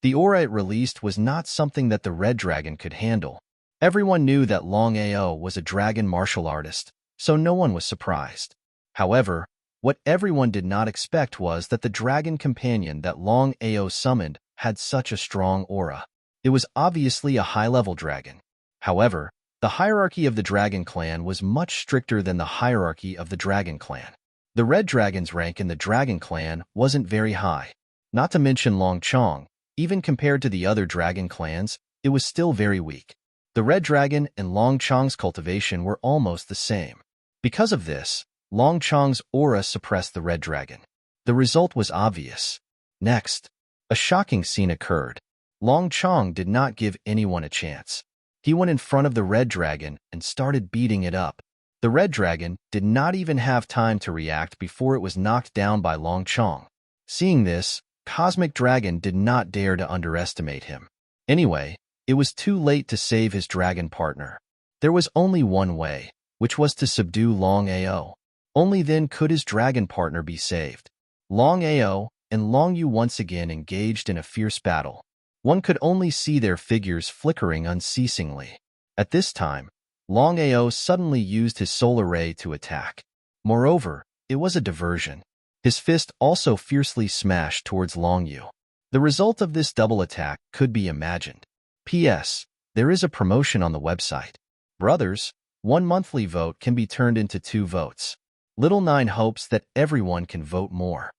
The aura it released was not something that the Red Dragon could handle. Everyone knew that Longao was a dragon martial artist, so no one was surprised. However, what everyone did not expect was that the dragon companion that Longao summoned had such a strong aura. It was obviously a high-level dragon. However, the hierarchy of the Dragon Clan was much stricter than the hierarchy of the Dragon Clan. The Red Dragon's rank in the Dragon Clan wasn't very high. Not to mention Longchang, even compared to the other Dragon Clans, it was still very weak. The Red Dragon and Longchang's cultivation were almost the same. Because of this, Longchang's aura suppressed the Red Dragon. The result was obvious. Next, a shocking scene occurred. Longchang did not give anyone a chance. He went in front of the Red Dragon and started beating it up. The Red Dragon did not even have time to react before it was knocked down by Longchang. Seeing this, Cosmic Dragon did not dare to underestimate him. Anyway, it was too late to save his dragon partner. There was only one way, which was to subdue Longao. Only then could his dragon partner be saved. Longao and Longyu once again engaged in a fierce battle. One could only see their figures flickering unceasingly. At this time, Longao suddenly used his solar ray to attack. Moreover, it was a diversion. His fist also fiercely smashed towards Longyu. The result of this double attack could be imagined. P.S. There is a promotion on the website. Brothers, 1 monthly vote can be turned into 2 votes. Little Nine hopes that everyone can vote more.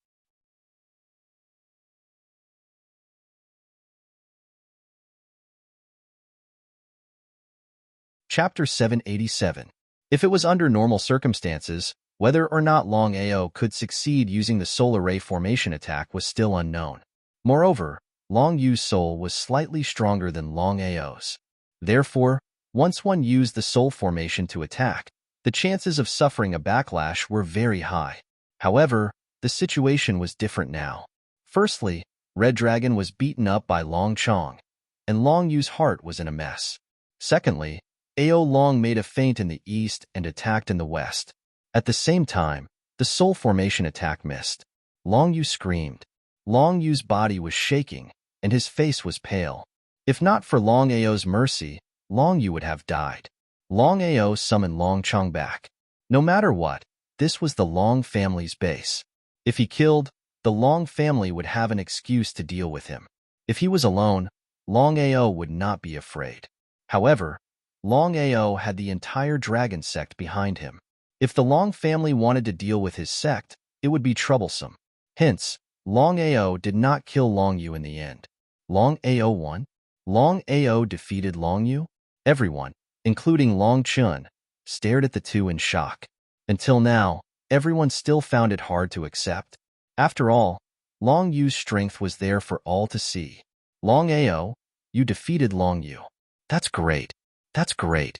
Chapter 787. If it was under normal circumstances, whether or not Longao could succeed using the solar ray formation attack was still unknown. Moreover, Longyu's soul was slightly stronger than Longao's. Therefore, once one used the soul formation to attack, the chances of suffering a backlash were very high. However, the situation was different now. Firstly, Red Dragon was beaten up by Longchang, and Longyu's heart was in a mess. Secondly, Ao Long made a feint in the east and attacked in the west. At the same time, the soul formation attack missed. Longyu screamed. Longyu's body was shaking, and his face was pale. If not for Longao's mercy, Longyu would have died. Longao summoned Longcheng back. No matter what, this was the Long family's base. If he killed, the Long family would have an excuse to deal with him. If he was alone, Longao would not be afraid. However, Longao had the entire dragon sect behind him. If the Long family wanted to deal with his sect, it would be troublesome. Hence, Longao did not kill Longyu in the end. Longao won? Longao defeated Longyu? Everyone, including Longchun, stared at the two in shock. Until now, everyone still found it hard to accept. After all, Longyu's strength was there for all to see. Longao, you defeated Longyu. That's great. That's great.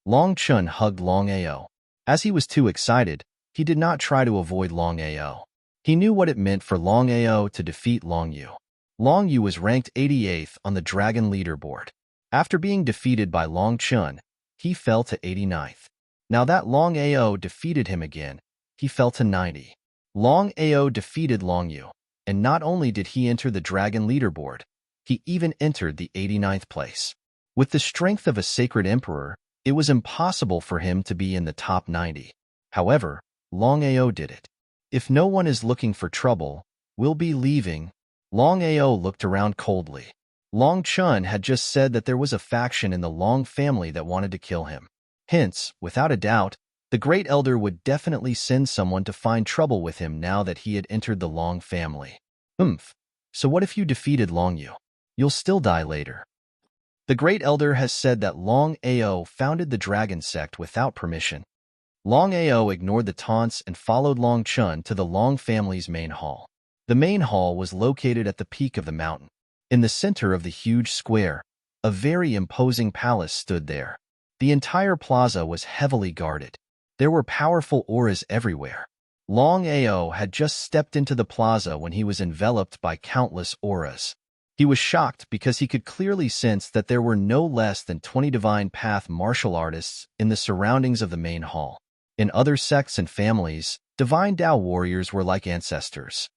Longchun hugged Longao. As he was too excited, he did not try to avoid Longao. He knew what it meant for Longao to defeat Longyu. Longyu was ranked 88th on the dragon leaderboard. After being defeated by Longchun, he fell to 89th. Now that Longao defeated him again, he fell to 90. Longao defeated Longyu, and not only did he enter the dragon leaderboard, he even entered the 89th place. With the strength of a sacred emperor, it was impossible for him to be in the top 90. However, Longao did it. If no one is looking for trouble, we'll be leaving. Longao looked around coldly. Longchun had just said that there was a faction in the Long family that wanted to kill him. Hence, without a doubt, the Great Elder would definitely send someone to find trouble with him now that he had entered the Long family. So what if you defeated Longyu? You'll still die later. The Great Elder has said that Longao founded the dragon sect without permission. Longao ignored the taunts and followed Longchun to the Long family's main hall. The main hall was located at the peak of the mountain. In the center of the huge square, a very imposing palace stood there. The entire plaza was heavily guarded. There were powerful auras everywhere. Longao had just stepped into the plaza when he was enveloped by countless auras. He was shocked because he could clearly sense that there were no less than 20 divine path martial artists in the surroundings of the main hall. In other sects and families, divine Tao warriors were like ancestors.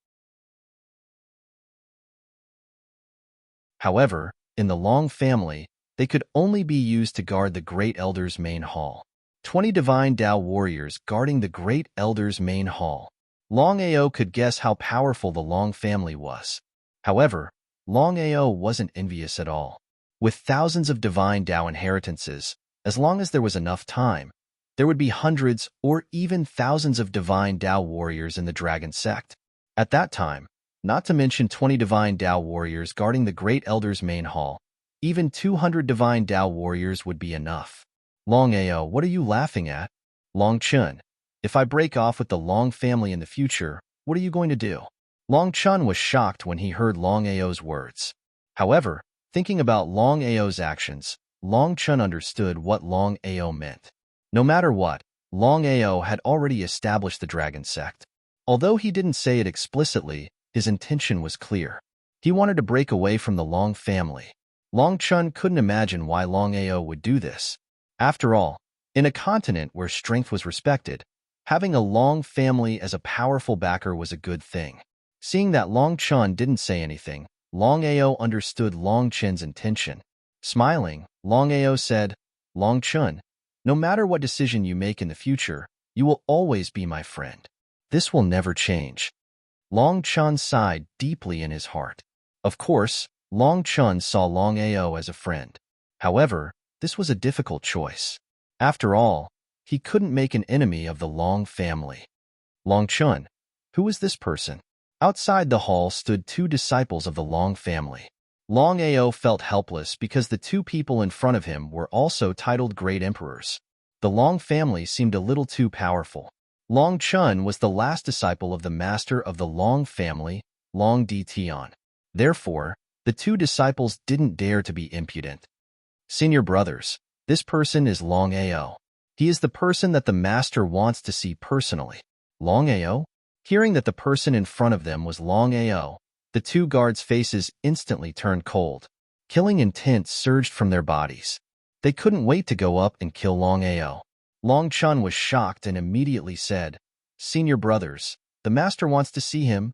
However, in the Long family, they could only be used to guard the Great Elder's main hall. 20 divine Tao warriors guarding the Great Elder's main hall. Longao could guess how powerful the Long family was. However, Longao wasn't envious at all. With thousands of divine Tao inheritances, as long as there was enough time, there would be hundreds or even thousands of divine Tao warriors in the dragon sect. At that time, not to mention 20 divine Tao warriors guarding the Great Elder's main hall, even 200 divine Tao warriors would be enough. Longao, what are you laughing at? Longchun, if I break off with the Long family in the future, what are you going to do? Longchun was shocked when he heard Longao's words. However, thinking about Longao's actions, Longchun understood what Longao meant. No matter what, Longao had already established the dragon sect. Although he didn't say it explicitly, his intention was clear. He wanted to break away from the Long family. Longchun couldn't imagine why Longao would do this. After all, in a continent where strength was respected, having a Long family as a powerful backer was a good thing. Seeing that Longchun didn't say anything, Longao understood Longchun's intention. Smiling, Longao said, Longchun, no matter what decision you make in the future, you will always be my friend. This will never change. Longchun sighed deeply in his heart. Of course, Longchun saw Longao as a friend. However, this was a difficult choice. After all, he couldn't make an enemy of the Long family. Longchun, who is this person? Outside the hall stood 2 disciples of the Long family. Longao felt helpless because the 2 people in front of him were also titled Great Emperors. The Long family seemed a little too powerful. Longchun was the last disciple of the master of the Long family, Long Di Tian. Therefore, the 2 disciples didn't dare to be impudent. Senior brothers, this person is Longao. He is the person that the master wants to see personally. Longao? Hearing that the person in front of them was Longao, the 2 guards' faces instantly turned cold. Killing intent surged from their bodies. They couldn't wait to go up and kill Longao. Long Chun was shocked and immediately said, "Senior brothers, the master wants to see him."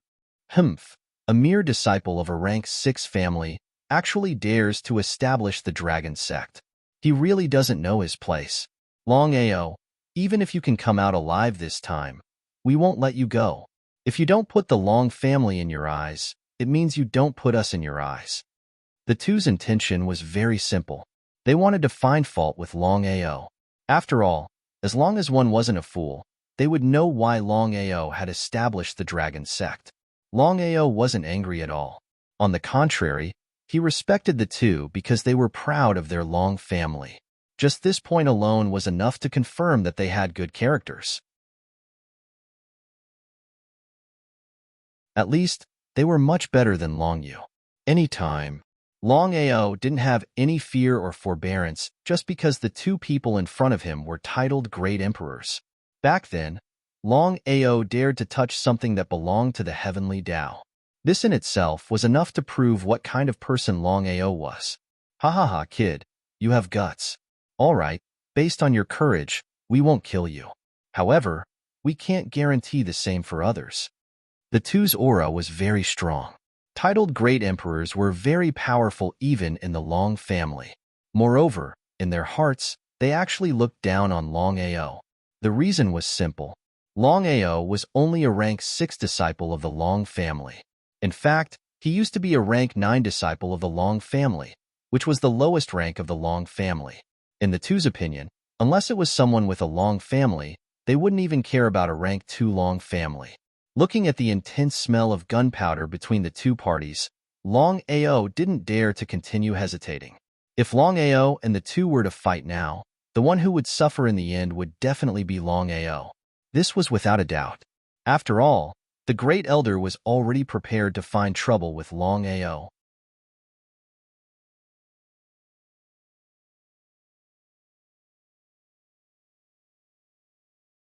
Humph, a mere disciple of a rank 6 family, actually dares to establish the dragon sect. He really doesn't know his place. Longao, even if you can come out alive this time, we won't let you go. If you don't put the Long family in your eyes, it means you don't put us in your eyes. The two's intention was very simple. They wanted to find fault with Longao. After all, as long as one wasn't a fool, they would know why Longao had established the dragon sect. Longao wasn't angry at all. On the contrary, he respected the two because they were proud of their Long family. Just this point alone was enough to confirm that they had good characters. At least, they were much better than Longyu. Anytime, Longao didn't have any fear or forbearance just because the two people in front of him were titled great emperors. Back then, Longao dared to touch something that belonged to the heavenly Tao. This in itself was enough to prove what kind of person Longao was. Ha ha ha, kid, you have guts. All right, based on your courage, we won't kill you. However, we can't guarantee the same for others. The two's aura was very strong. Titled great emperors were very powerful even in the Long family. Moreover, in their hearts, they actually looked down on Longao. The reason was simple. Longao was only a rank 6 disciple of the Long family. In fact, he used to be a rank 9 disciple of the Long family, which was the lowest rank of the Long family. In the two's opinion, unless it was someone with a Long family, they wouldn't even care about a rank 2 Long family. Looking at the intense smell of gunpowder between the two parties, Longao didn't dare to continue hesitating. If Longao and the two were to fight now, the one who would suffer in the end would definitely be Longao. This was without a doubt. After all, the Great Elder was already prepared to find trouble with Longao.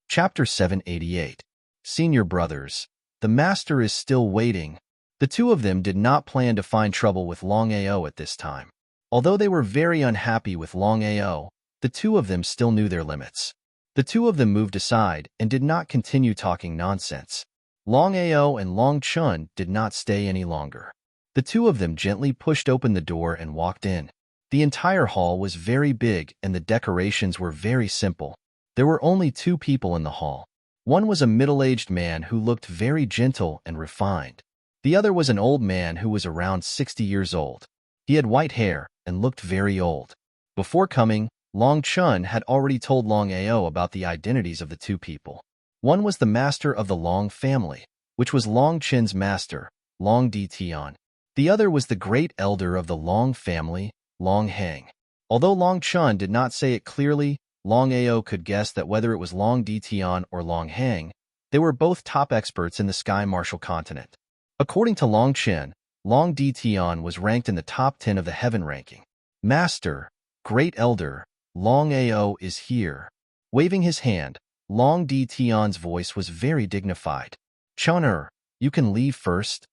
Chapter 788. Senior Brothers. The Master is still waiting. The two of them did not plan to find trouble with Longao at this time. Although they were very unhappy with Longao, the two of them still knew their limits. The two of them moved aside and did not continue talking nonsense. Longao and Long Chun did not stay any longer. The two of them gently pushed open the door and walked in. The entire hall was very big and the decorations were very simple. There were only two people in the hall. One was a middle-aged man who looked very gentle and refined. The other was an old man who was around 60 years old. He had white hair and looked very old. Before coming, Long Chun had already told Longao about the identities of the two people. One was the master of the Long family, which was Long Chin's master, Long Di Tian. The other was the great elder of the Long family, Long Heng. Although Long Chun did not say it clearly, Longao could guess that whether it was Long Di Tian or Long Heng, they were both top experts in the Sky Martial continent. According to Long Chen, Long Di Tian was ranked in the top 10 of the heaven ranking. Master, Great Elder, Longao is here. Waving his hand, Long Di Tian's voice was very dignified. Chun, you can leave first.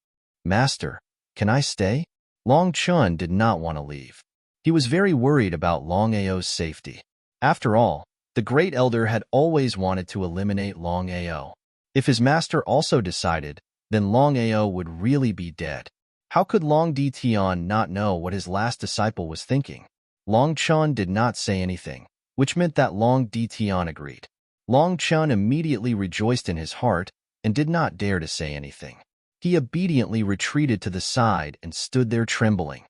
Master, can I stay? Long Chun did not want to leave. He was very worried about Longao's safety. After all, the Great Elder had always wanted to eliminate Longao. If his master also decided, then Longao would really be dead. How could Long Di Tian not know what his last disciple was thinking? Long Chun did not say anything, which meant that Long Di Tian agreed. Long Chun immediately rejoiced in his heart and did not dare to say anything. He obediently retreated to the side and stood there trembling.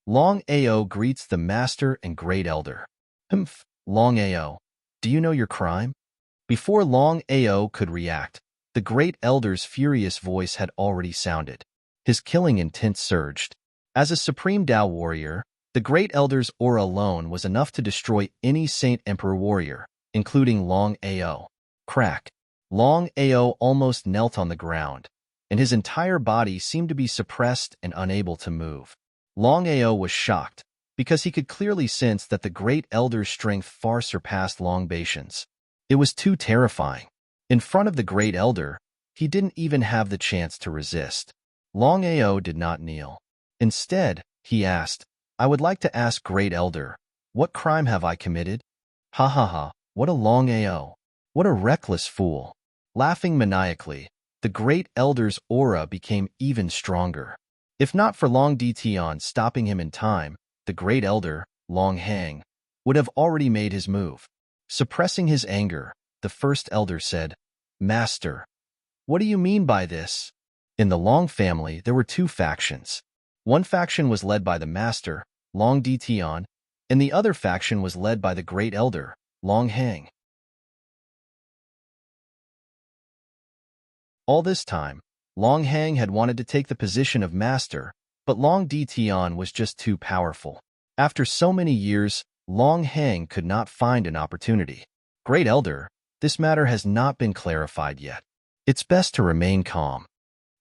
Longao greets the Master and Great Elder. Humph, Longao, do you know your crime? Before Longao could react, the Great Elder's furious voice had already sounded. His killing intent surged. As a supreme Tao warrior, the Great Elder's aura alone was enough to destroy any Saint Emperor warrior, including Longao. Crack. Longao almost knelt on the ground, and his entire body seemed to be suppressed and unable to move. Longao was shocked, because he could clearly sense that the Great Elder's strength far surpassed Long Baishan's. It was too terrifying. In front of the Great Elder, he didn't even have the chance to resist. Longao did not kneel. Instead, he asked, I would like to ask Great Elder, what crime have I committed? Ha ha ha, What a Longao! What a reckless fool! Laughing maniacally, the great elder's aura became even stronger. If not for Long Tion stopping him in time, the great elder, Long Hang, would have already made his move. Suppressing his anger, the first elder said, "Master, what do you mean by this?" In the Long family, there were two factions. One faction was led by the master, Long Tion, and the other faction was led by the great elder, Long Hang. All this time, Long Hang had wanted to take the position of master, but Long Tion was just too powerful. After so many years, Long Hang could not find an opportunity. Great Elder, this matter has not been clarified yet. It's best to remain calm.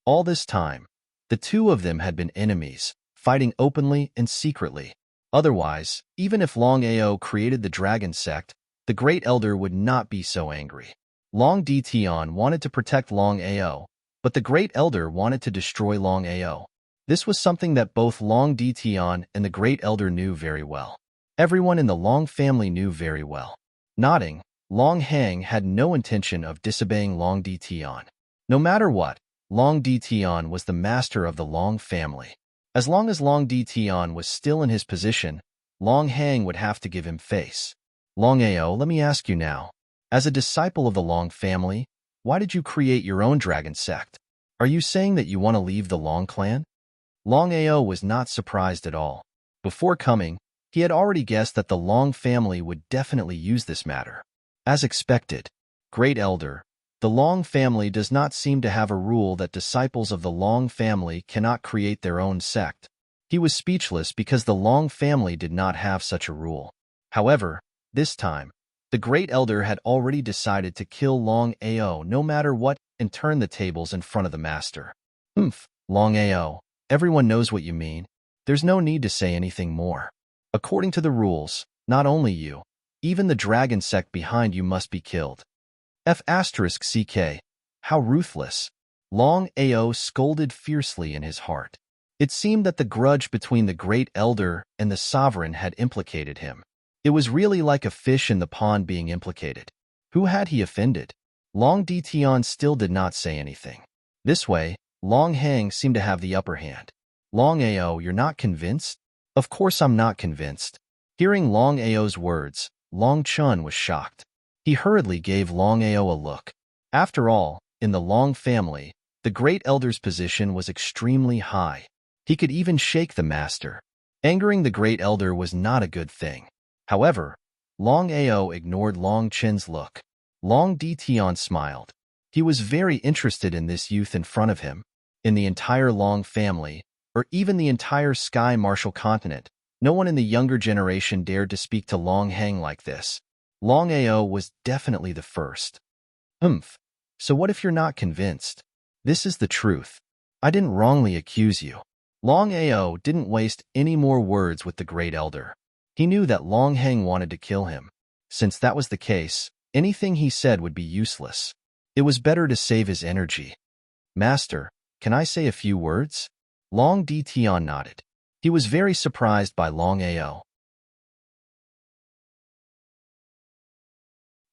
All this time, the two of them had been enemies, fighting openly and secretly. Otherwise, even if Long Ao created the dragon sect, the Great Elder would not be so angry. Long Tion wanted to protect Long Ao, but the Great Elder wanted to destroy Long Ao. This was something that both Long Tion and the Great Elder knew very well. Everyone in the Long family knew very well. Nodding, Long Hang had no intention of disobeying Long Tion. No matter what, Long Tion was the master of the Long family. As long as Long Tion was still in his position, Long Hang would have to give him face. Long Ao, let me ask you now. As a disciple of the Long family, why did you create your own dragon sect? Are you saying that you want to leave the Long clan? Long Ao was not surprised at all. Before coming, he had already guessed that the Long family would definitely use this matter. As expected, Great Elder, the Long family does not seem to have a rule that disciples of the Long family cannot create their own sect. He was speechless because the Long family did not have such a rule. However, this time, the Great Elder had already decided to kill Long Ao no matter what and turn the tables in front of the master. Long Ao, everyone knows what you mean. There's no need to say anything more. According to the rules, not only you, even the dragon sect behind you must be killed. F***ck, how ruthless. Long Ao scolded fiercely in his heart. It seemed that the grudge between the Great Elder and the Sovereign had implicated him. It was really like a fish in the pond being implicated. Who had he offended? Long Tion still did not say anything. This way, Long Hang seemed to have the upper hand. Long Ao, you're not convinced? Of course I'm not convinced. Hearing Long Ao's words, Long Chun was shocked. He hurriedly gave Long Ao a look. After all, in the Long family, the Great Elder's position was extremely high. He could even shake the master. Angering the Great Elder was not a good thing. However, Long Ao ignored Long Chen's look. Long Tion smiled. He was very interested in this youth in front of him. In the entire Long family, or even the entire Sky Martial continent, no one in the younger generation dared to speak to Long Hang like this. Long Ao was definitely the first. So what if you're not convinced? This is the truth. I didn't wrongly accuse you. Long Ao didn't waste any more words with the Great Elder. He knew that Long Hang wanted to kill him. Since that was the case, anything he said would be useless. It was better to save his energy. Master, can I say a few words? Long Tion nodded. He was very surprised by Long Ao.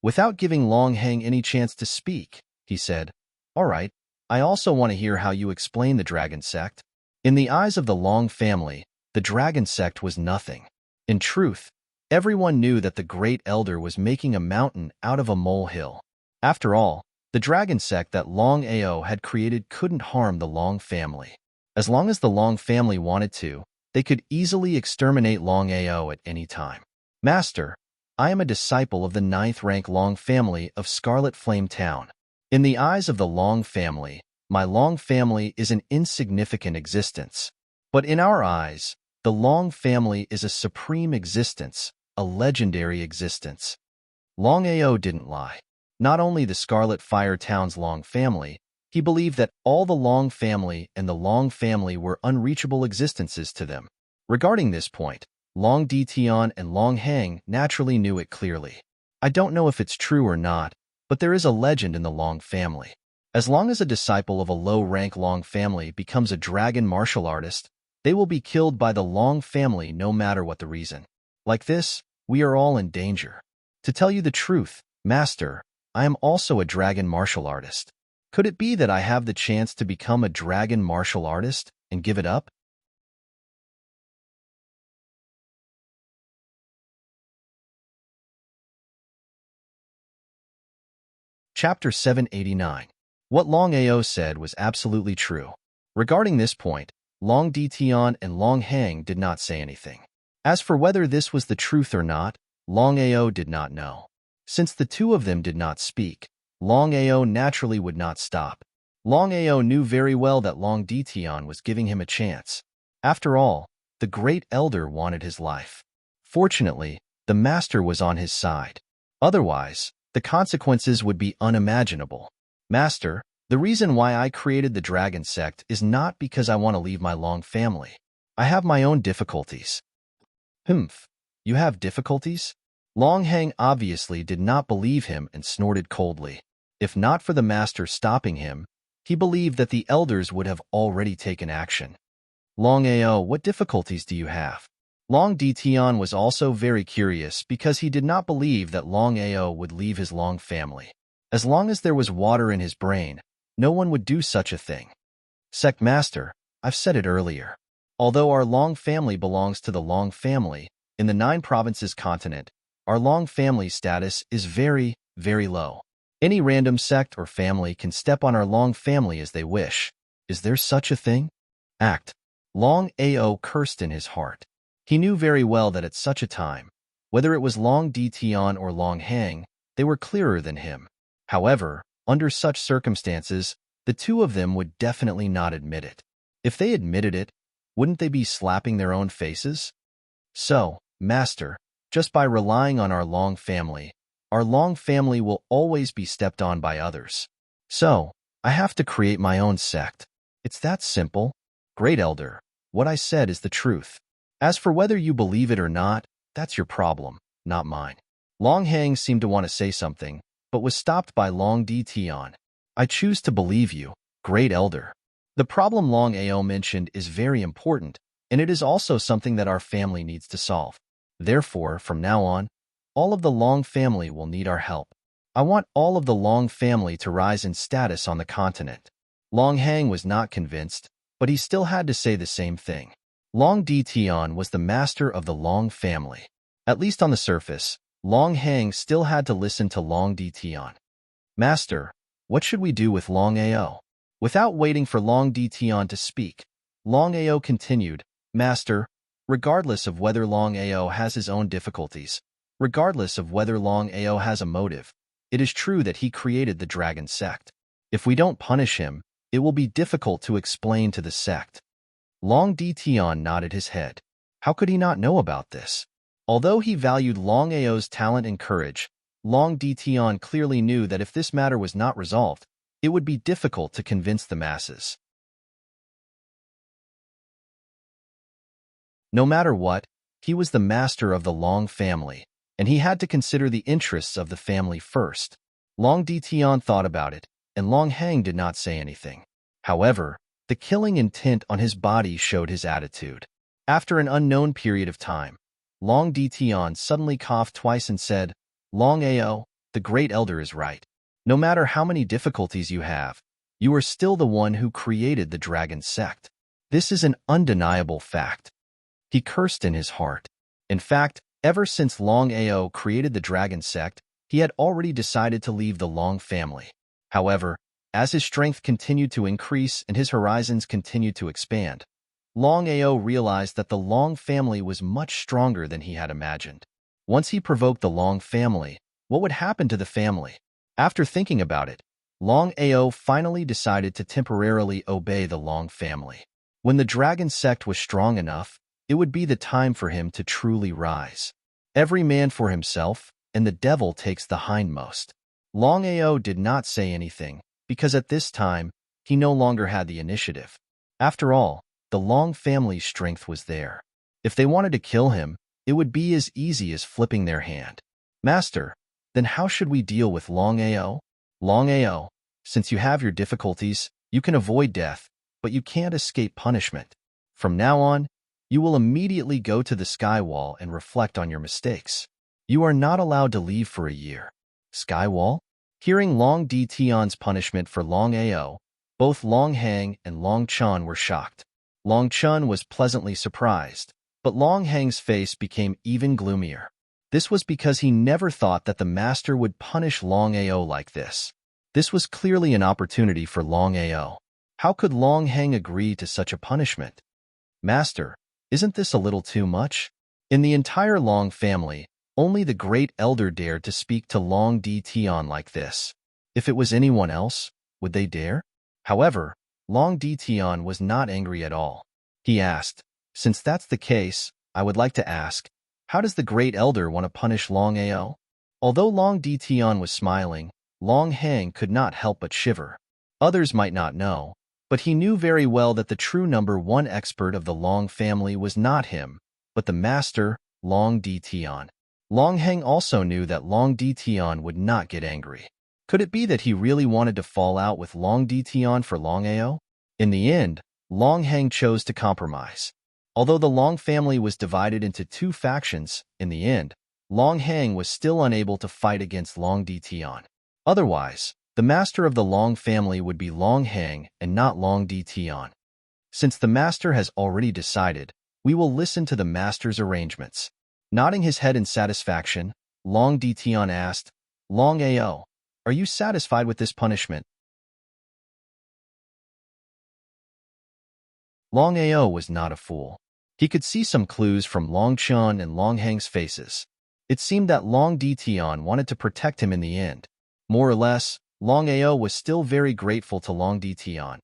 Without giving Long Hang any chance to speak, he said, "All right, I also want to hear how you explain the dragon sect." In the eyes of the Long family, the dragon sect was nothing. In truth, everyone knew that the Great Elder was making a mountain out of a molehill. After all, the dragon sect that Long Ao had created couldn't harm the Long family. As long as the Long family wanted to, they could easily exterminate Long Ao at any time. Master, I am a disciple of the 9th rank Long family of Scarlet Flame Town. In the eyes of the Long family, my Long family is an insignificant existence. But in our eyes, the Long family is a supreme existence, a legendary existence. Long Ao didn't lie. Not only the Scarlet Fire Town's Long family, he believed that all the Long family and the Long family were unreachable existences to them. Regarding this point, Long Tion and Long Hang naturally knew it clearly. I don't know if it's true or not, but there is a legend in the Long family. As long as a disciple of a low-rank Long family becomes a dragon martial artist, they will be killed by the Long family no matter what the reason. Like this, we are all in danger. To tell you the truth, Master, I am also a dragon martial artist. Could it be that I have the chance to become a dragon martial artist and give it up? Chapter 789. What Long Ao said was absolutely true. Regarding this point, Long Dition and Long Hang did not say anything. As for whether this was the truth or not, Long Ao did not know. Since the two of them did not speak, Long Ao naturally would not stop. Long Ao knew very well that Long Dition was giving him a chance. After all, the great elder wanted his life. Fortunately, the master was on his side. Otherwise, the consequences would be unimaginable. Master, the reason why I created the dragon sect is not because I want to leave my Long family. I have my own difficulties. Humph, you have difficulties? Long Hang obviously did not believe him and snorted coldly. If not for the master stopping him, he believed that the elders would have already taken action. Long Ao, what difficulties do you have? Long Dition was also very curious because he did not believe that Long Ao would leave his Long family. As long as there was water in his brain, no one would do such a thing. Sect Master, I've said it earlier. Although our Long family belongs to the Long family, in the 9 provinces continent, our Long family status is very, very low. Any random sect or family can step on our Long family as they wish. Is there such a thing? Act. Long Ao cursed in his heart. He knew very well that at such a time, whether it was Long Dition or Long Hang, they were clearer than him. However, under such circumstances, the two of them would definitely not admit it. If they admitted it, wouldn't they be slapping their own faces? So, Master, just by relying on our Long family will always be stepped on by others. So, I have to create my own sect. It's that simple. Great Elder, what I said is the truth. As for whether you believe it or not, that's your problem, not mine. Long Hang seemed to want to say something, but was stopped by Long Dition. I choose to believe you, Great Elder. The problem Long Ao mentioned is very important, and it is also something that our family needs to solve. Therefore, from now on, all of the Long family will need our help. I want all of the Long family to rise in status on the continent. Long Hang was not convinced, but he still had to say the same thing. Long Dition was the master of the Long family. At least on the surface, Long Hang still had to listen to Long Dition. Master, what should we do with Long Ao? Without waiting for Long Dition to speak, Long Ao continued, Master, regardless of whether Long Ao has his own difficulties, regardless of whether Long Ao has a motive, it is true that he created the dragon sect. If we don't punish him, it will be difficult to explain to the sect. Long Dition nodded his head. How could he not know about this? Although he valued Long Ao's talent and courage, Long Dition clearly knew that if this matter was not resolved, it would be difficult to convince the masses. No matter what, he was the master of the Long family, and he had to consider the interests of the family first. Long Dition thought about it, and Long Hang did not say anything. However, the killing intent on his body showed his attitude. After an unknown period of time, Long Dition suddenly coughed twice and said, Long Ao, the great elder is right. No matter how many difficulties you have, you are still the one who created the dragon sect. This is an undeniable fact. He cursed in his heart. In fact, ever since Long Ao created the dragon sect, he had already decided to leave the Long family. However, as his strength continued to increase and his horizons continued to expand, Long Ao realized that the Long family was much stronger than he had imagined. Once he provoked the Long family, what would happen to the family? After thinking about it, Long Ao finally decided to temporarily obey the Long family. When the dragon sect was strong enough, it would be the time for him to truly rise. Every man for himself, and the devil takes the hindmost. Long Ao did not say anything, because at this time, he no longer had the initiative. After all, the Long family's strength was there. If they wanted to kill him, it would be as easy as flipping their hand. Master, then how should we deal with Long Ao? Long Ao, since you have your difficulties, you can avoid death, but you can't escape punishment. From now on, you will immediately go to the sky wall and reflect on your mistakes. You are not allowed to leave for a year. Skywall? Hearing Long Di Tian's punishment for Long Ao, both Long Hang and Long Chun were shocked. Long Chun was pleasantly surprised, but Long Hang's face became even gloomier. This was because he never thought that the master would punish Long Ao like this. This was clearly an opportunity for Long Ao. How could Long Hang agree to such a punishment? Master, isn't this a little too much? In the entire Long family, only the great elder dared to speak to Long Di Tian like this. If it was anyone else, would they dare? However, Long Di Tian was not angry at all. He asked, since that's the case, I would like to ask, how does the great elder want to punish Long Ao? Although Long Di Tian was smiling, Long Hang could not help but shiver. Others might not know, but he knew very well that the true number one expert of the Long family was not him, but the master, Long Di Tian. Long Hang also knew that Long Di Tian would not get angry. Could it be that he really wanted to fall out with Long Di Tian for Long Ao? In the end, Long Hang chose to compromise. Although the Long family was divided into two factions, in the end, Long Hang was still unable to fight against Long Di Tian. Otherwise, the master of the Long family would be Long Hang and not Long Di Tian. Since the master has already decided, we will listen to the master's arrangements. Nodding his head in satisfaction, Long Di Tian asked, Long Ao, are you satisfied with this punishment? Long Ao was not a fool. He could see some clues from Long Chun and Long Hang's faces. It seemed that Long Di Tian wanted to protect him in the end. More or less, Long Ao was still very grateful to Long Di Tian,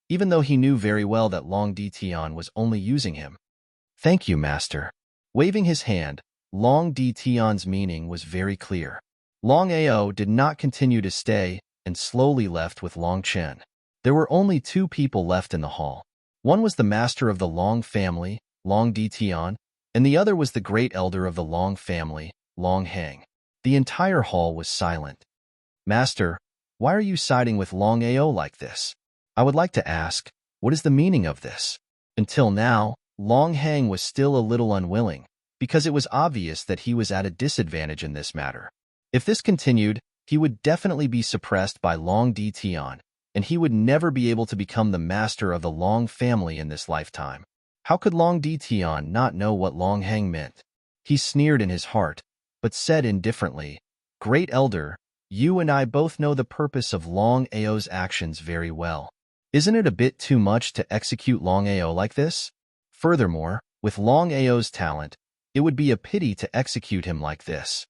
even though he knew very well that Long Di Tian was only using him. Thank you, master. Waving his hand, Long Di Tian's meaning was very clear. Long Ao did not continue to stay and slowly left with Long Chen. There were only two people left in the hall. One was the master of the Long family, Long Di Tian, and the other was the great elder of the Long family, Long Hang. The entire hall was silent. Master, why are you siding with Long Ao like this? I would like to ask, what is the meaning of this? Until now, Long Hang was still a little unwilling, because it was obvious that he was at a disadvantage in this matter. If this continued, he would definitely be suppressed by Long Di Tian, and he would never be able to become the master of the Long family in this lifetime. How could Long Di Tian not know what Long Hang meant? He sneered in his heart, but said indifferently, Great Elder, you and I both know the purpose of Long Ao's actions very well. Isn't it a bit too much to execute Long Ao like this? Furthermore, with Long Ao's talent, it would be a pity to execute him like this.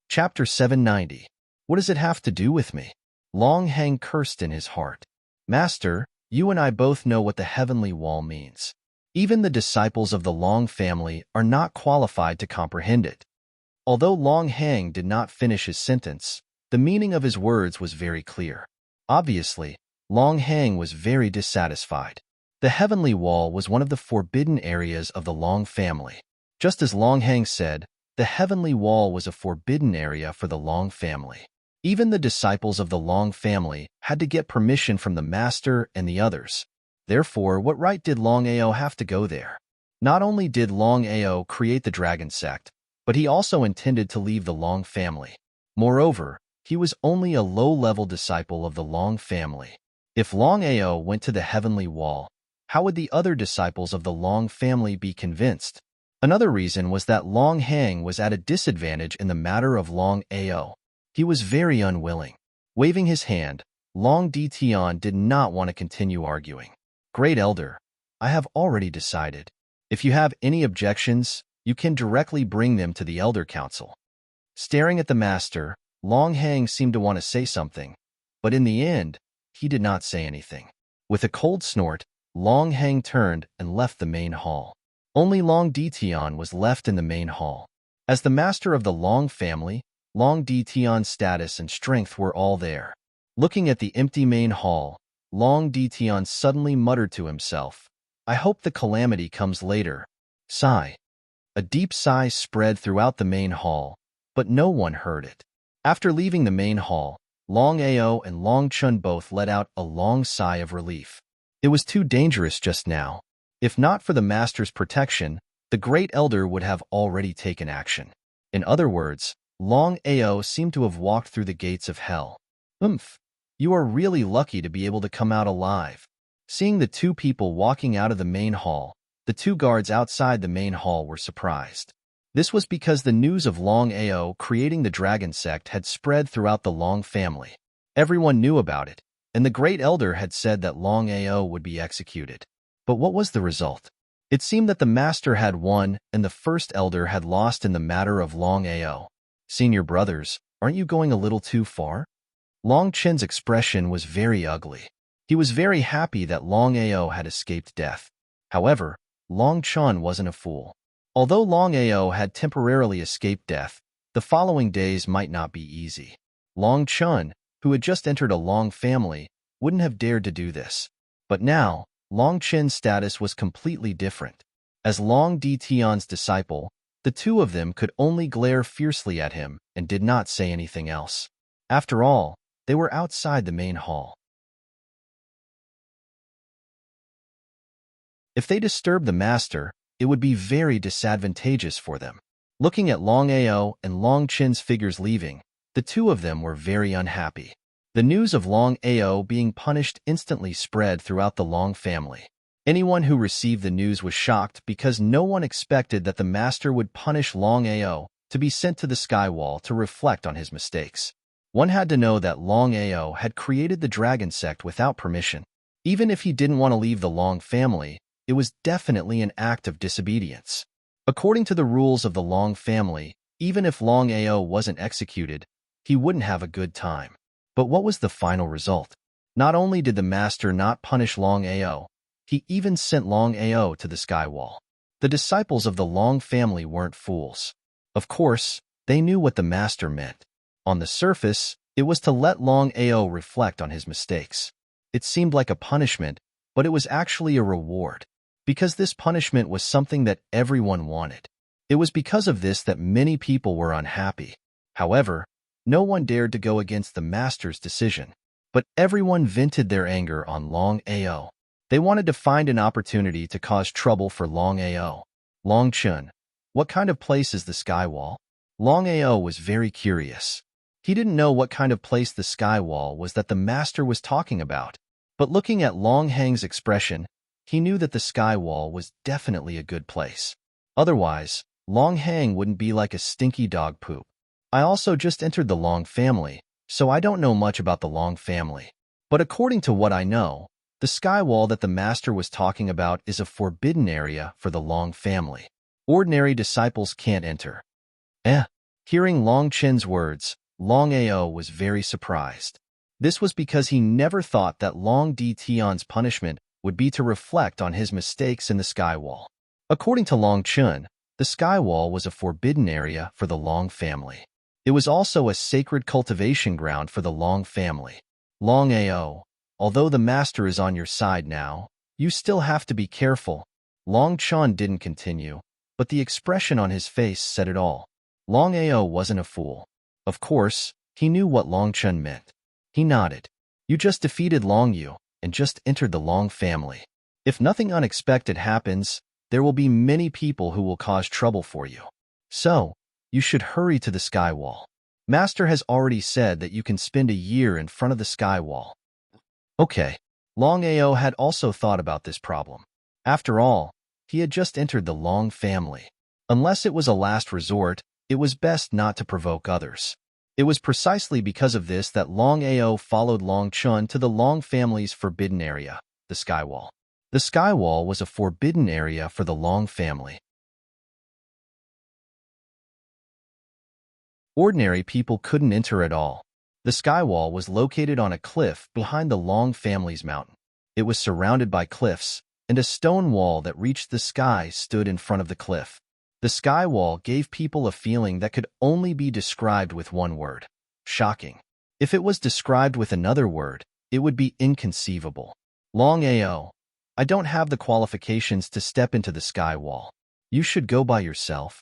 Chapter 790. What does it have to do with me? Long Hang cursed in his heart. Master, you and I both know what the heavenly wall means. Even the disciples of the Long family are not qualified to comprehend it. Although Long Hang did not finish his sentence, the meaning of his words was very clear. Obviously, Long Hang was very dissatisfied. The heavenly wall was one of the forbidden areas of the Long family. Just as Long Hang said, the heavenly wall was a forbidden area for the Long family. Even the disciples of the Long family had to get permission from the master and the others. Therefore, what right did Long Ao have to go there? Not only did Long Ao create the dragon sect, but he also intended to leave the Long family. Moreover, he was only a low-level disciple of the Long family. If Long Ao went to the heavenly wall, how would the other disciples of the Long family be convinced? Another reason was that Long Hang was at a disadvantage in the matter of Long Ao. He was very unwilling. Waving his hand, Long Di Tian did not want to continue arguing. Great Elder, I have already decided. If you have any objections, you can directly bring them to the Elder Council. Staring at the master, Long Hang seemed to want to say something, but in the end, he did not say anything. With a cold snort, Long Hang turned and left the main hall. Only Long Di Tian was left in the main hall. As the master of the Long family, Long Di Tian's status and strength were all there. Looking at the empty main hall, Long Di Tian suddenly muttered to himself, I hope the calamity comes later. Sigh. A deep sigh spread throughout the main hall, but no one heard it. After leaving the main hall, Longao and Long Chun both let out a long sigh of relief. It was too dangerous just now. If not for the master's protection, the Great Elder would have already taken action. In other words, Long Ao seemed to have walked through the gates of hell. Oomph! You are really lucky to be able to come out alive. Seeing the two people walking out of the main hall, the two guards outside the main hall were surprised. This was because the news of Long Ao creating the dragon sect had spread throughout the Long family. Everyone knew about it, and the Great Elder had said that Long Ao would be executed. But what was the result? It seemed that the Master had won and the First Elder had lost in the matter of Long Ao. Senior brothers, aren't you going a little too far? Long Chen's expression was very ugly. He was very happy that Long Ao had escaped death. However, Long Chun wasn't a fool. Although Long Ao had temporarily escaped death, the following days might not be easy. Long Chun, who had just entered a Long family, wouldn't have dared to do this. But now, Long Chen's status was completely different. As Long Di Tian's disciple, the two of them could only glare fiercely at him and did not say anything else. After all, they were outside the main hall. If they disturbed the Master, it would be very disadvantageous for them. Looking at Long Ao and Long Chen's figures leaving, the two of them were very unhappy. The news of Long Ao being punished instantly spread throughout the Long family. Anyone who received the news was shocked because no one expected that the Master would punish Long Ao to be sent to the Sky Wall to reflect on his mistakes. One had to know that Long Ao had created the dragon sect without permission. Even if he didn't want to leave the Long family, it was definitely an act of disobedience. According to the rules of the Long family, even if Long Ao wasn't executed, he wouldn't have a good time. But what was the final result? Not only did the Master not punish Long Ao, he even sent Long Ao to the Sky Wall. The disciples of the Long family weren't fools. Of course, they knew what the Master meant. On the surface, it was to let Long Ao reflect on his mistakes. It seemed like a punishment, but it was actually a reward. Because this punishment was something that everyone wanted. It was because of this that many people were unhappy. However, no one dared to go against the Master's decision. But everyone vented their anger on Long Ao. They wanted to find an opportunity to cause trouble for Long Ao. Long Chun, what kind of place is the Sky Wall? Long Ao was very curious. He didn't know what kind of place the Sky Wall was that the Master was talking about. But looking at Long Hang's expression, he knew that the Sky Wall was definitely a good place. Otherwise, Long Hang wouldn't be like a stinky dog poop. I also just entered the Long family, so I don't know much about the Long family. But according to what I know, the Sky Wall that the Master was talking about is a forbidden area for the Long family. Ordinary disciples can't enter. Hearing Long Chen's words, Long Ao was very surprised. This was because he never thought that Long Di Tian's punishment would be to reflect on his mistakes in the Sky Wall. According to Long Chun, the Sky Wall was a forbidden area for the Long family. It was also a sacred cultivation ground for the Long family. Long Ao, although the Master is on your side now, you still have to be careful. Long Chun didn't continue, but the expression on his face said it all. Long Ao wasn't a fool. Of course, he knew what Long Chun meant. He nodded. You just defeated Long Yu and just entered the Long family. If nothing unexpected happens, there will be many people who will cause trouble for you. So, you should hurry to the Sky Wall. Master has already said that you can spend a year in front of the Sky Wall. Okay. Long Ao had also thought about this problem. After all, he had just entered the Long family. Unless it was a last resort, it was best not to provoke others. It was precisely because of this that Long Ao followed Long Chun to the Long family's forbidden area, the Sky Wall. The Sky Wall was a forbidden area for the Long family. Ordinary people couldn't enter at all. The Sky Wall was located on a cliff behind the Long family's mountain. It was surrounded by cliffs, and a stone wall that reached the sky stood in front of the cliff. The Sky Wall gave people a feeling that could only be described with one word: shocking. If it was described with another word, it would be inconceivable. Long Ao, I don't have the qualifications to step into the Sky Wall. You should go by yourself.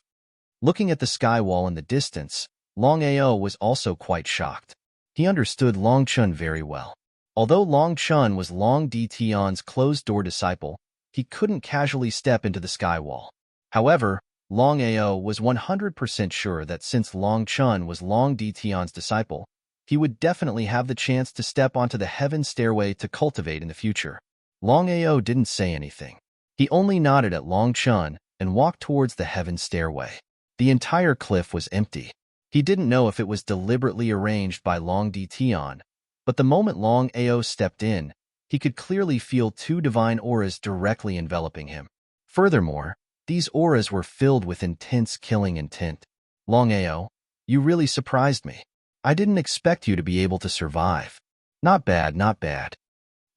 Looking at the Sky Wall in the distance, Long Ao was also quite shocked. He understood Long Chun very well. Although Long Chun was Long Dtion's closed-door disciple, he couldn't casually step into the sky wall. However, Long Ao was 100% sure that since Long Chun was Long Dtion's disciple, he would definitely have the chance to step onto the heaven stairway to cultivate in the future. Long Ao didn't say anything. He only nodded at Long Chun and walked towards the heaven stairway. The entire cliff was empty. He didn't know if it was deliberately arranged by Long Dtion, but the moment Long Ao stepped in, he could clearly feel two divine auras directly enveloping him. Furthermore, these auras were filled with intense killing intent. Long Ao, you really surprised me. I didn't expect you to be able to survive. Not bad, not bad.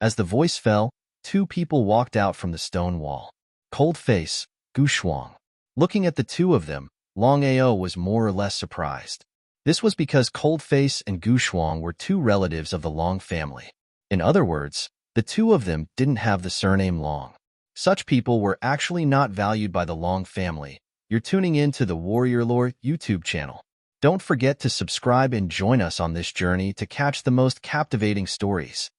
As the voice fell, two people walked out from the stone wall. Cold Face, Gu Shuang. Looking at the two of them, Long Ao was more or less surprised. This was because Cold Face and Gu Shuang were two relatives of the Long family. In other words, the two of them didn't have the surname Long. Such people were actually not valued by the Long family. You're tuning in to the Warrior Lore YouTube channel. Don't forget to subscribe and join us on this journey to catch the most captivating stories.